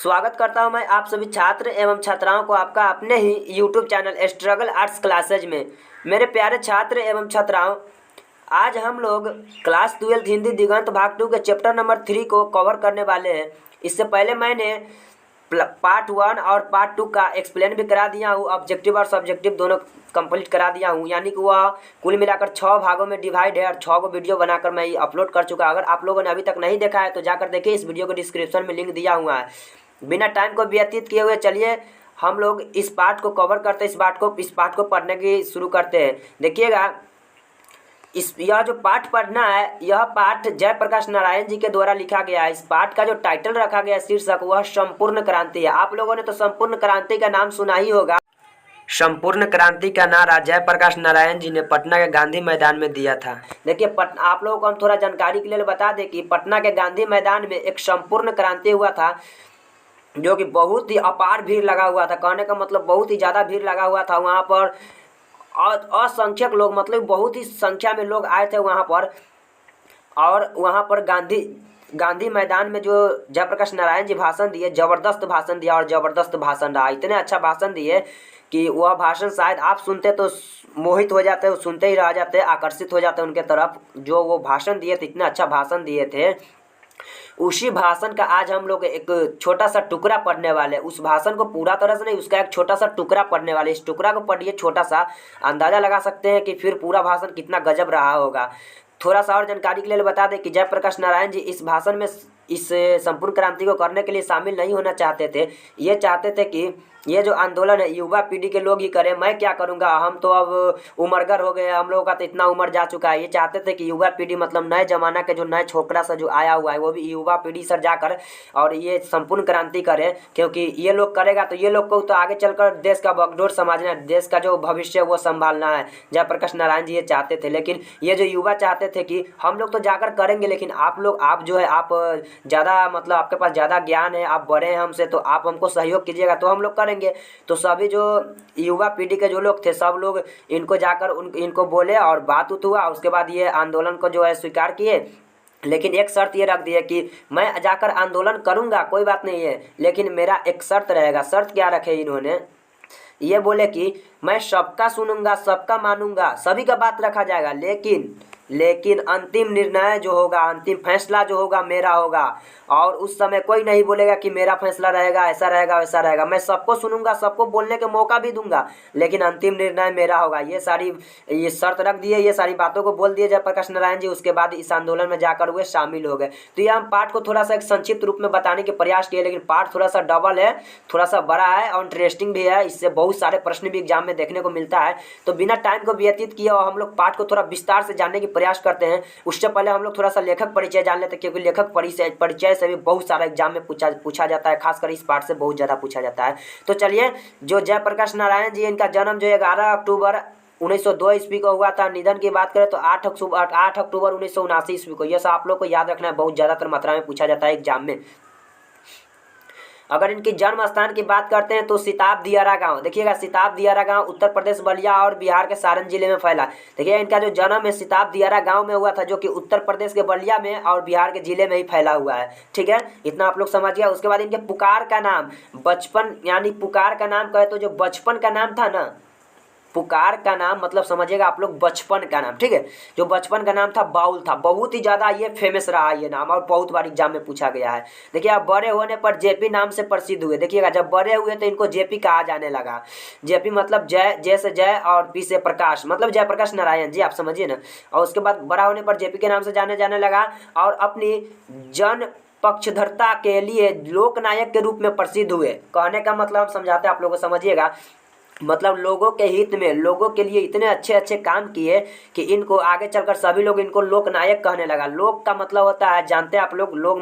स्वागत करता हूं मैं आप सभी छात्र एवं छात्राओं को आपका अपने ही YouTube channel struggle arts classes में। मेरे प्यारे छात्र एवं छात्राओं, आज हम लोग क्लास 12 हिंदी दिगंत भाग 2 के चैप्टर नंबर 3 को कवर करने वाले हैं। इससे पहले मैंने पार्ट 1 और पार्ट 2 का एक्सप्लेन भी करा दिया हूँ। ऑब्जेक्टिव और सब्जेक्टिव दोनों कंप्लीट करा दिया हूँ, यानी कि वह कुल मिलाकर 6 भागों में डिवाइड है और 6 को वीडियो बनाकर मैं अपलोड कर चुका। अगर आप लोगों ने अभी तक नहीं देखा है तो जाकर देखिए, इस वीडियो को डिस्क्रिप्शन में लिंक दिया हुआ है। बिना टाइम को व्यतीत किए हुए चलिए हम लोग इस पार्ट को कवर करते हैं। इस पार्ट को पढ़ने की शुरू करते हैं। देखिएगा, यह जो पाठ पढ़ना है, यह पाठ जयप्रकाश नारायण जी के द्वारा लिखा गया है। इस पाठ का जो टाइटल रखा गया है, शीर्षक, वह संपूर्ण क्रांति है। आप लोगों ने तो संपूर्ण क्रांति का नाम सुना ही होगा। संपूर्ण क्रांति का नारा जयप्रकाश नारायण जी ने पटना के गांधी मैदान में दिया था। देखिए, आप लोगों को हम थोड़ा जानकारी के लिए बता दें कि पटना के गांधी मैदान में एक संपूर्ण क्रांति हुआ था, जो कि बहुत ही अपार भीड़ लगा हुआ था। कहने का मतलब बहुत ही ज़्यादा भीड़ लगा हुआ था वहाँ पर। असंख्यक लोग, मतलब बहुत ही संख्या में लोग आए थे वहाँ पर। और वहाँ पर गांधी मैदान में जो जयप्रकाश नारायण जी भाषण दिए, ज़बरदस्त भाषण दिया और ज़बरदस्त भाषण रहा। इतने अच्छा भाषण दिए कि वह भाषण शायद आप सुनते तो मोहित हो जाते, सुनते ही रह जाते, आकर्षित हो जाते उनके तरफ। जो वो भाषण दिए थे, इतना अच्छा भाषण दिए थे। उसी भाषण का आज हम लोग एक छोटा सा टुकड़ा पढ़ने वाले। उस भाषण को पूरा तरह से नहीं, उसका एक छोटा सा टुकड़ा पढ़ने वाले। इस टुकड़ा को पढ़िए, छोटा सा अंदाज़ा लगा सकते हैं कि फिर पूरा भाषण कितना गजब रहा होगा। थोड़ा सा और जानकारी के लिए बता दें कि जयप्रकाश नारायण जी इस भाषण में इस संपूर्ण क्रांति को करने के लिए शामिल नहीं होना चाहते थे। ये चाहते थे कि ये जो आंदोलन है युवा पीढ़ी के लोग ही करें, मैं क्या करूँगा, हम तो अब उम्रगर हो गए, हम लोगों का तो इतना उम्र जा चुका है। ये चाहते थे कि युवा पीढ़ी, मतलब नए जमाना के जो नए छोकरा सा जो आया हुआ है, वो भी युवा पीढ़ी सर जाकर और ये संपूर्ण क्रांति करे। क्योंकि ये लोग करेगा तो ये लोग को तो आगे चलकर देश का बागडोर संभालना है, देश का जो भविष्य है वो संभालना है। जयप्रकाश नारायण जी ये चाहते थे। लेकिन ये जो युवा चाहते थे कि हम लोग तो जाकर करेंगे, लेकिन आप जो है, आप ज़्यादा, मतलब आपके पास ज़्यादा ज्ञान है, आप बड़े हैं हमसे, तो आप हमको सहयोग कीजिएगा तो हम लोग करेंगे। तो सभी जो युवा पीढ़ी के जो लोग थे, सब लोग इनको जाकर इनको बोले और बात उत हुआ। उसके बाद ये आंदोलन को जो है स्वीकार किए। लेकिन एक शर्त ये रख दी है कि मैं जाकर आंदोलन करूंगा, कोई बात नहीं है, लेकिन मेरा एक शर्त रहेगा। शर्त क्या रखे इन्होंने? ये बोले कि मैं सबका सुनूंगा, सबका मानूंगा, सभी का बात रखा जाएगा, लेकिन अंतिम निर्णय जो होगा, अंतिम फैसला जो होगा, मेरा होगा। और उस समय कोई नहीं बोलेगा कि मेरा फैसला रहेगा, ऐसा रहेगा, वैसा रहेगा। मैं सबको सुनूंगा, सबको बोलने के मौका भी दूंगा, लेकिन अंतिम निर्णय मेरा होगा। ये शर्त रख दिए, ये सारी बातों को बोल दिए जयप्रकाश नारायण जी। उसके बाद इस आंदोलन में जाकर वे शामिल हो गए। तो ये हम पाठ को थोड़ा सा एक संक्षिप्त रूप में बताने के प्रयास किए, लेकिन पाठ थोड़ा सा डबल है, थोड़ा सा बड़ा है और इंटरेस्टिंग भी है। इससे बहुत सारे प्रश्न भी एग्जाम में देखने को मिलता है। तो बिना टाइम को व्यतीत किए और हम लोग पाठ को थोड़ा विस्तार से जानने की प्रयास करते हैं। उससे पहले हम लोग थोड़ा सा लेखक परिचय जान लेते हैं, क्योंकि लेखक परिचय से भी बहुत सारा एग्जाम में पूछा जाता है। खासकर इस पार्ट से बहुत ज़्यादा पूछा जाता है। तो चलिए, जो जयप्रकाश नारायण जी, इनका जन्म जो 11 अक्टूबर 1902 ईस्वी को हुआ था। निधन की बात करें तो 8 अक्टूबर 1979 ईस्वी को। यह सब आप लोग को याद रखना है, बहुत ज़्यादातर मात्रा में पूछा जाता है एग्जाम में। अगर इनकी जन्म स्थान की बात करते हैं तो सिताब दियारा गांव। देखिएगा, सिताब दियारा गांव उत्तर प्रदेश बलिया और बिहार के सारण जिले में फैला। देखिए, इनका जो जन्म है सिताब दियारा गांव में हुआ था, जो कि उत्तर प्रदेश के बलिया में और बिहार के जिले में ही फैला हुआ है। ठीक है, इतना आप लोग समझ गया। उसके बाद इनके पुकार का नाम बचपन, यानी पुकार का नाम कहे तो जो बचपन का नाम था ना, पुकार का नाम मतलब समझिएगा आप लोग बचपन का नाम। ठीक है, जो बचपन का नाम था बाउल था। बहुत ही ज़्यादा ये फेमस रहा ये नाम, और बहुत बार एग्जाम में पूछा गया है। देखिए, अब बड़े होने पर जेपी नाम से प्रसिद्ध हुए। देखिएगा, जब बड़े हुए तो इनको जेपी कहा जाने लगा। जेपी मतलब जय से जय और पी से प्रकाश, मतलब जयप्रकाश नारायण जी, आप समझिए ना। और उसके बाद बड़ा होने पर जेपी के नाम से जाने लगा और अपनी जन पक्षधरता के लिए लोकनायक के रूप में प्रसिद्ध हुए। कहने का मतलब हम समझाते हैं आप लोगों को, समझिएगा। मतलब लोगों के हित में, लोगों के लिए इतने अच्छे अच्छे काम किए कि इनको आगे चलकर सभी लोग इनको लोकनायक कहने लगा। लोक का मतलब होता है, जानते हैं आप लोग, लोक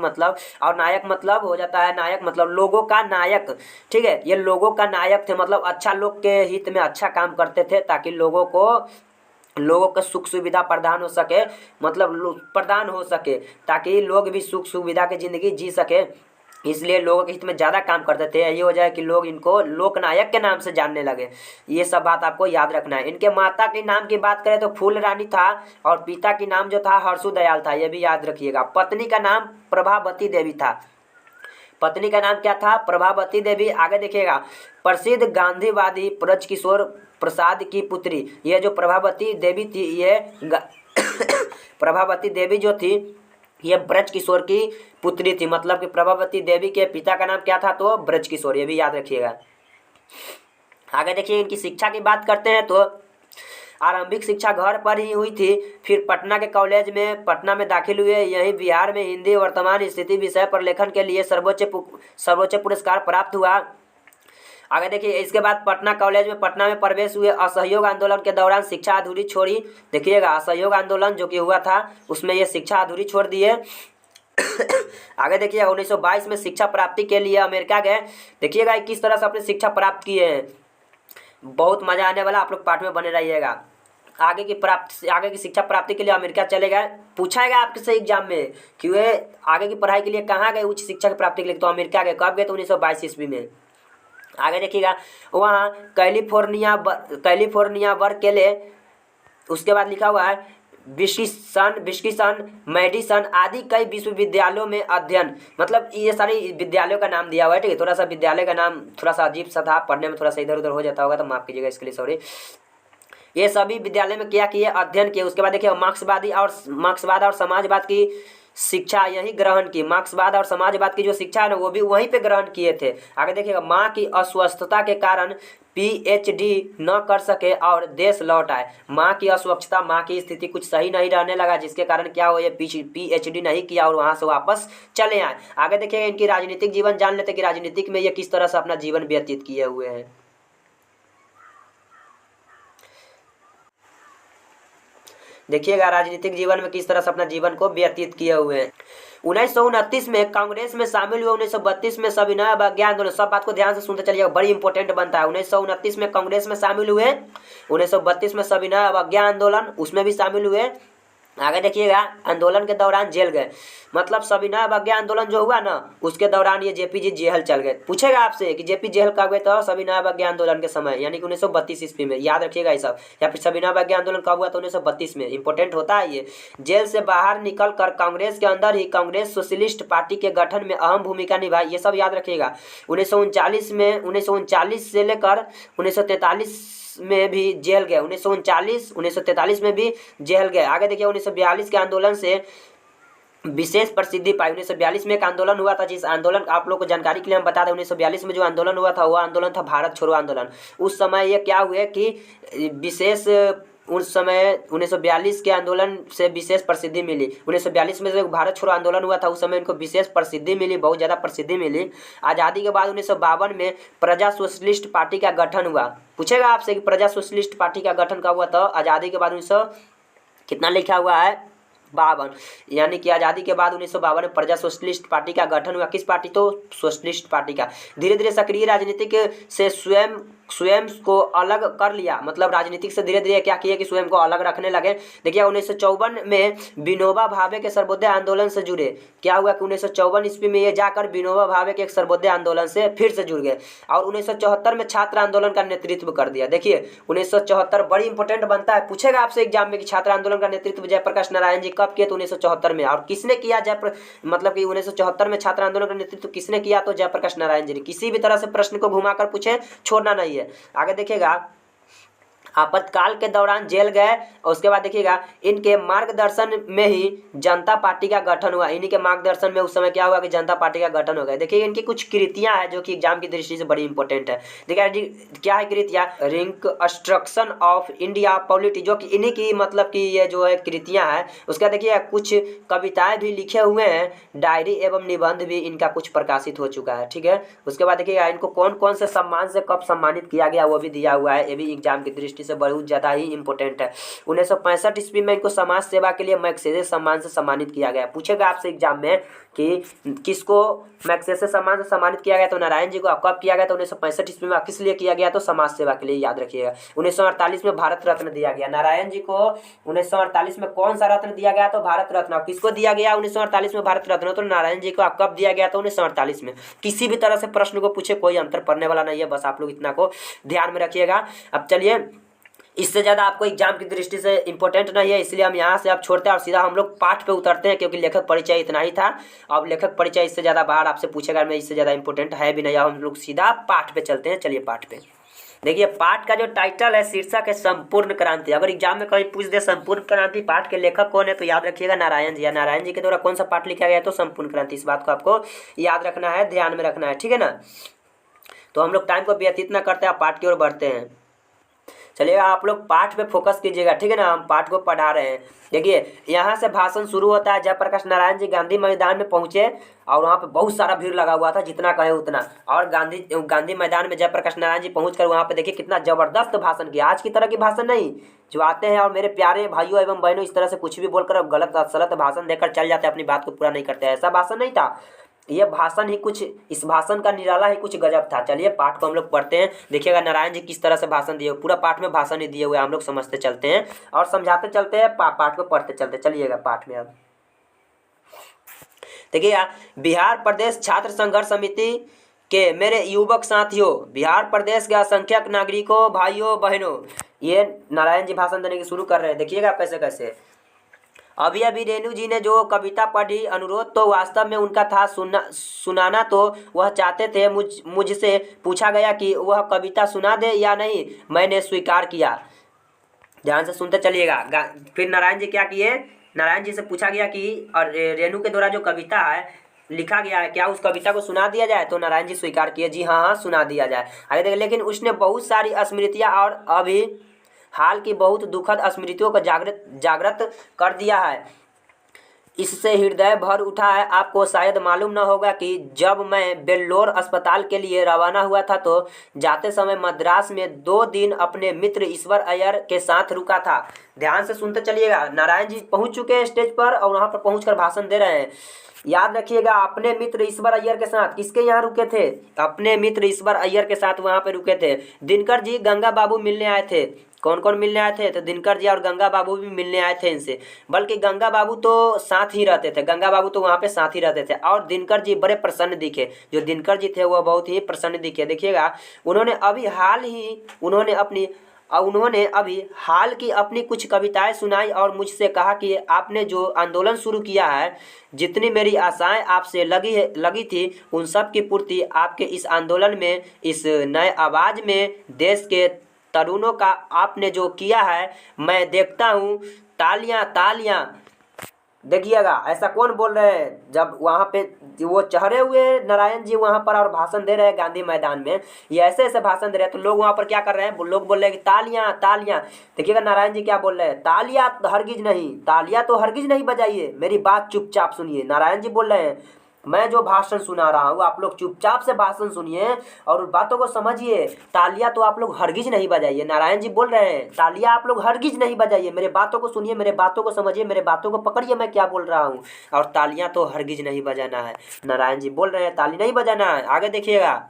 मतलब और नायक मतलब हो जाता है, नायक मतलब लोगों का नायक। ठीक है, ये लोगों का नायक थे, मतलब अच्छा लोग के हित में अच्छा काम करते थे, ताकि लोगों को सुख सुविधा प्रदान हो सके, मतलब प्रदान हो सके, ताकि लोग भी सुख सुविधा की ज़िंदगी जी सके। इसलिए लोगों के हित में ज़्यादा काम करते थे। ये हो जाए कि लोग इनको लोकनायक के नाम से जानने लगे। ये सब बात आपको याद रखना है। इनके माता के नाम की बात करें तो फूल रानी था, और पिता की नाम जो था हर्षु दयाल था, ये भी याद रखिएगा। पत्नी का नाम प्रभावती देवी था। पत्नी का नाम क्या था? प्रभावती देवी। आगे देखिएगा, प्रसिद्ध गांधीवादी ब्रजकिशोर प्रसाद की पुत्री। ये जो प्रभावती देवी थी, ये प्रभावती देवी जो थी ये ब्रजकिशोर की पुत्री थी। मतलब कि प्रभावती देवी के पिता का नाम क्या था? तो ब्रजकिशोर। ये भी याद रखिएगा। आगे देखिए, इनकी शिक्षा की बात करते हैं तो आरंभिक शिक्षा घर पर ही हुई थी। फिर पटना के कॉलेज में पटना में दाखिल हुए। यहीं बिहार में हिंदी वर्तमान स्थिति विषय पर लेखन के लिए सर्वोच्च पुरस्कार प्राप्त हुआ। आगे देखिए, इसके बाद पटना कॉलेज में पटना में प्रवेश हुए। असहयोग आंदोलन के दौरान शिक्षा अधूरी छोड़ी। देखिएगा, असहयोग आंदोलन जो कि हुआ था उसमें ये शिक्षा अधूरी छोड़ दिए। आगे देखिए, 1922 में शिक्षा प्राप्ति के लिए अमेरिका गए। देखिएगा किस तरह से अपनी शिक्षा प्राप्त किए हैं। बहुत मजा आने वाला, आप लोग पाठ में बने रहिएगा। आगे की शिक्षा प्राप्ति के लिए अमेरिका चले गए। पूछाएगा आपके से एग्जाम में कि वे आगे की पढ़ाई के लिए कहाँ गए उच्च शिक्षा की प्राप्ति के लिए? तो अमेरिका गए। कब गए? तो 1922 ईस्वी में। आगे देखिएगा, वहाँ कैलिफोर्निया बर्कले, उसके बाद लिखा हुआ है विस्कॉन्सिन, मेडिसन आदि कई विश्वविद्यालयों में अध्ययन। मतलब ये सारे विद्यालयों का नाम दिया हुआ है। ठीक है, थोड़ा सा विद्यालय का नाम थोड़ा सा अजीब सा था, पढ़ने में थोड़ा सा इधर उधर हो जाता होगा तो माफ कीजिएगा इसके लिए, सॉरी। ये सभी विद्यालय में क्या किए? अध्ययन किए। उसके बाद देखिए, मार्क्सवाद और समाजवाद की शिक्षा यही ग्रहण की। मार्क्सवाद और समाजवाद की जो शिक्षा है ना, वो भी वहीं पे ग्रहण किए थे। आगे देखिएगा, माँ की अस्वस्थता के कारण पीएचडी न कर सके और देश लौट आए। माँ की अस्वस्थता, माँ की स्थिति कुछ सही नहीं रहने लगा, जिसके कारण क्या हो, ये पीएचडी नहीं किया और वहाँ से वापस चले आए। आगे देखिएगा, इनकी राजनीतिक जीवन जान लेते कि राजनीतिक में ये किस तरह से अपना जीवन व्यतीत किए हुए हैं। देखिएगा, राजनीतिक जीवन में किस तरह से अपना जीवन को व्यतीत किए हुए हैं। 1929 में कांग्रेस में शामिल हुए। 1932 में सविनय अवज्ञा आंदोलन। सब बात को ध्यान से सुनते चलिएगा, बड़ी इंपॉर्टेंट बनता है। 1929 में कांग्रेस में शामिल हुए। 1932 में सविनय अवज्ञा आंदोलन, उसमें भी शामिल हुए। आगे देखिएगा, आंदोलन के दौरान जेल गए। मतलब सविनय अवज्ञा आंदोलन जो हुआ ना, उसके दौरान ये जेपी जी जेल चल गए। पूछेगा आपसे कि जेपी जेल कब गए? तो सविनय अवज्ञा आंदोलन के समय, यानी कि 1932 ईस्वी में। याद रखिएगा ये सब। या फिर सविनय अवज्ञा आंदोलन कब हुआ? तो 1932 में। इंपॉर्टेंट होता है ये। जेल से बाहर निकल कर कांग्रेस के अंदर ही कांग्रेस सोशलिस्ट पार्टी के गठन में अहम भूमिका निभाई। ये सब याद रखिएगा। 1939 से लेकर 1943 में भी जेल गए। 1943 में भी जेल गए। आगे देखिए, 1942 के आंदोलन से विशेष प्रसिद्धि पाई। 1942 में एक आंदोलन हुआ था, जिस आंदोलन आप लोग को जानकारी के लिए हम बता दें, 1942 में जो आंदोलन हुआ था वो आंदोलन था भारत छोड़ो आंदोलन। उस समय ये क्या हुए कि विशेष, उस समय 1942 के आंदोलन से विशेष प्रसिद्धि मिली। 1942 में जो भारत छोड़ो आंदोलन हुआ था उस समय इनको विशेष प्रसिद्धि मिली, बहुत ज़्यादा प्रसिद्धि मिली। आज़ादी के बाद 1952 में प्रजा सोशलिस्ट पार्टी का गठन हुआ। पूछेगा आपसे कि प्रजा सोशलिस्ट पार्टी का गठन कब हुआ? तो आज़ादी के बाद 1900 कितना लिखा हुआ है? 52। यानी कि आज़ादी के बाद 1952 में प्रजा सोशलिस्ट पार्टी का गठन हुआ। किस पार्टी? तो सोशलिस्ट पार्टी का। धीरे धीरे सक्रिय राजनीतिक से स्वयं को अलग कर लिया। मतलब राजनीतिक से धीरे धीरे क्या किए कि स्वयं को अलग रखने लगे। देखिए, 1954 में विनोबा भावे के सर्वोदय आंदोलन से जुड़े। क्या हुआ कि 1954 ईस्वी में ये जाकर विनोबा भावे के एक सर्वोदय आंदोलन से फिर से जुड़ गए। और 1974 में छात्र आंदोलन का नेतृत्व कर दिया। देखिए, 1974 बड़ी इंपॉर्टेंट बनता है। पूछेगा आपसे एग्जाम में कि छात्र आंदोलन का नेतृत्व जयप्रकाश नारायण जी कब किए? तो 1974 में। और किसने किया? मतलब कि 1974 में छात्र आंदोलन का नेतृत्व किसने किया? तो जयप्रकाश नारायण जी ने। किसी भी तरह से प्रश्न को घुमाकर पूछे, छोड़ना नहीं है। आगे देखिएगा, आपातकाल के दौरान जेल गए। और उसके बाद देखिएगा, इनके मार्गदर्शन में ही जनता पार्टी का गठन हुआ। इन्हीं के मार्गदर्शन में उस समय क्या हुआ कि जनता पार्टी का गठन हो गया। देखिए, इनकी कुछ कृतियां हैं जो कि एग्जाम की दृष्टि से बड़ी इंपॉर्टेंट है। देखिए क्या है कृतियां? रिकंस्ट्रक्शन ऑफ इंडिया पॉलिटी, जो कि इन्हीं की मतलब कि ये जो है कृतियां हैं। उसका देखिए, कुछ कविताएं भी लिखे हुए हैं, डायरी एवं निबंध भी इनका कुछ प्रकाशित हो चुका है। ठीक है, उसके बाद देखिएगा, इनको कौन कौन से सम्मान से कब सम्मानित किया गया वो भी दिया हुआ है। ये भी एग्जाम की दृष्टि से बहुत ज़्यादा ही इंपॉर्टेंट है। 1965 ईस्वी में इनको समाज सेवा के लिए मैग्सेसे सम्मान से सम्मानित किया गया। पूछेगा आपसे एग्जाम में कि किसको मैग्सेसे सम्मान से सम्मानित किया गया? तो नारायण जी को। कब किया गया? तो 1965 ईस्वी में। किस लिए किया गया? तो समाज सेवा के लिए, याद रखिएगा। 1948 में भारत रत्न दिया गया। नारायण जी को 1948 में कौन सा रत्न दिया गया? तो भारत रत्न। किसको दिया गया 1948 में भारत रत्न? तो नारायण जी को। कब दिया गया? तो 1948 में। किसी भी तरह से प्रश्न को पूछे, कोई अंतर पड़ने वाला नहीं है, बस आप लोग इतना को ध्यान में रखिएगा। अब चलिए, इससे ज़्यादा आपको एग्जाम की दृष्टि से इम्पोर्टेंट नहीं है, इसलिए हम यहाँ से अब छोड़ते हैं और सीधा हम लोग पाठ पे उतरते हैं, क्योंकि लेखक परिचय इतना ही था। अब लेखक परिचय इससे ज़्यादा बाहर आपसे पूछेगा, मैं इससे ज़्यादा इम्पोर्टेंट है भी नहीं। अब हम लोग सीधा पाठ पे चलते हैं। चलिए पाठ पे देखिए, पाठ का जो टाइटल है, शीर्षक है संपूर्ण क्रांति। अगर एग्जाम में कहीं पूछ दे संपूर्ण क्रांति पाठ के लेखक कौन है, तो याद रखिएगा नारायण जी। या नारायण जी के द्वारा कौन सा पाठ लिखा गया है, तो संपूर्ण क्रांति। इस बात को आपको याद रखना है, ध्यान में रखना है, ठीक है ना। तो हम लोग टाइम को व्यतीत ना करते हैं, पाठ की ओर बढ़ते हैं। चलिए आप लोग पाठ पे फोकस कीजिएगा, ठीक है ना। हम पाठ को पढ़ा रहे हैं। देखिए यहाँ से भाषण शुरू होता है। जयप्रकाश नारायण जी गांधी मैदान में पहुंचे और वहाँ पे बहुत सारा भीड़ लगा हुआ था, जितना कहे उतना। और गांधी मैदान में जयप्रकाश नारायण जी पहुंचकर वहाँ पे देखिए कितना जबरदस्त भाषण किया। आज की तरह की भाषण नहीं, जो आते हैं और मेरे प्यारे भाइयों एवं बहनों इस तरह से कुछ भी बोलकर गलत सलत भाषण देकर चल जाते हैं, अपनी बात को पूरा नहीं करते। ऐसा भाषण नहीं था, ये भाषण ही कुछ, इस भाषण का निराला ही कुछ गजब था। चलिए पाठ को हम लोग पढ़ते हैं। देखिएगा नारायण जी किस तरह से भाषण दिए, पूरा पाठ में भाषण ही दिए हुए हम लोग समझते चलते हैं और समझाते चलते हैं, पाठ को पढ़ते चलते। चलिएगा पाठ में अब देखिए, बिहार प्रदेश छात्र संघर्ष समिति के मेरे युवक साथियों, बिहार प्रदेश के असंख्यक नागरिकों, भाइयों बहनों, ये नारायण जी भाषण देने की शुरू कर रहे हैं। देखिएगा कैसे कैसे। अभी अभी रेणु जी ने जो कविता पढ़ी, अनुरोध तो वास्तव में उनका था, सुनाना तो वह चाहते थे। मुझसे पूछा गया कि वह कविता सुना दे या नहीं, मैंने स्वीकार किया। ध्यान से सुनते चलिएगा। फिर नारायण जी क्या किए, नारायण जी से पूछा गया कि और रेणु के द्वारा जो कविता है लिखा गया है, क्या उस कविता को सुना दिया जाए, तो नारायण जी स्वीकार किए, जी हाँ हाँ सुना दिया जाए। आगे देखिए, लेकिन उसने बहुत सारी स्मृतियाँ और अभी हाल की बहुत दुखद स्मृतियों को जागृत कर दिया है, इससे हृदय भर उठा है। आपको शायद मालूम न होगा कि जब मैं बेल्लोर अस्पताल के लिए रवाना हुआ था, तो जाते समय मद्रास में 2 दिन अपने मित्र ईश्वर अय्यर के साथ रुका था। ध्यान से सुनते चलिएगा। नारायण जी पहुंच चुके हैं स्टेज पर और वहां पर पहुंचकर भाषण दे रहे हैं। याद रखिएगा, अपने मित्र ईश्वर अय्यर के साथ। किसके यहाँ रुके थे, अपने मित्र ईश्वर अय्यर के साथ वहां पे रुके थे। दिनकर जी गंगा बाबू मिलने आए थे। कौन कौन मिलने आए थे, तो दिनकर जी और गंगा बाबू भी मिलने आए थे इनसे। बल्कि गंगा बाबू तो साथ ही रहते थे, गंगा बाबू तो वहाँ पे साथ ही रहते थे। और दिनकर जी बड़े प्रसन्न दिखे, जो दिनकर जी थे वह बहुत ही प्रसन्न दिखे। देखिएगा, उन्होंने अभी हाल की अपनी कुछ कविताएं सुनाई और मुझसे कहा कि आपने जो आंदोलन शुरू किया है, जितनी मेरी आशाएं आपसे लगी थी, उन सब की पूर्ति आपके इस आंदोलन में, इस नए आवाज़ में देश के तरुणों का आपने जो किया है, मैं देखता हूँ। तालियां तालियां। देखिएगा ऐसा कौन बोल रहे हैं, जब वहाँ पे वो चढ़े हुए नारायण जी वहाँ पर और भाषण दे रहे हैं गांधी मैदान में, ये ऐसे ऐसे भाषण दे रहे हैं, तो लोग वहाँ पर क्या कर रहे हैं, लोग बोल रहे हैं कि तालियां तालियां। देखिएगा नारायण जी क्या बोल रहे हैं, तालियां हरगिज नहीं, तालियां तो हरगिज नहीं बजाइए, मेरी बात चुपचाप सुनिए। नारायण जी बोल रहे हैं, मैं जो भाषण सुना रहा हूँ आप लोग चुपचाप से भाषण सुनिए और बातों को समझिए। तालियां तो आप लोग हरगिज नहीं बजाइए। नारायण जी बोल रहे हैं, तालियां आप लोग हरगिज नहीं बजाइए, मेरे बातों को सुनिए, मेरे बातों को समझिए, मेरे बातों को पकड़िए, मैं क्या बोल रहा हूँ। और तालियां तो हरगिज नहीं बजाना है। नारायण जी बोल रहे हैं ताली नहीं बजाना है। आगे देखिएगा,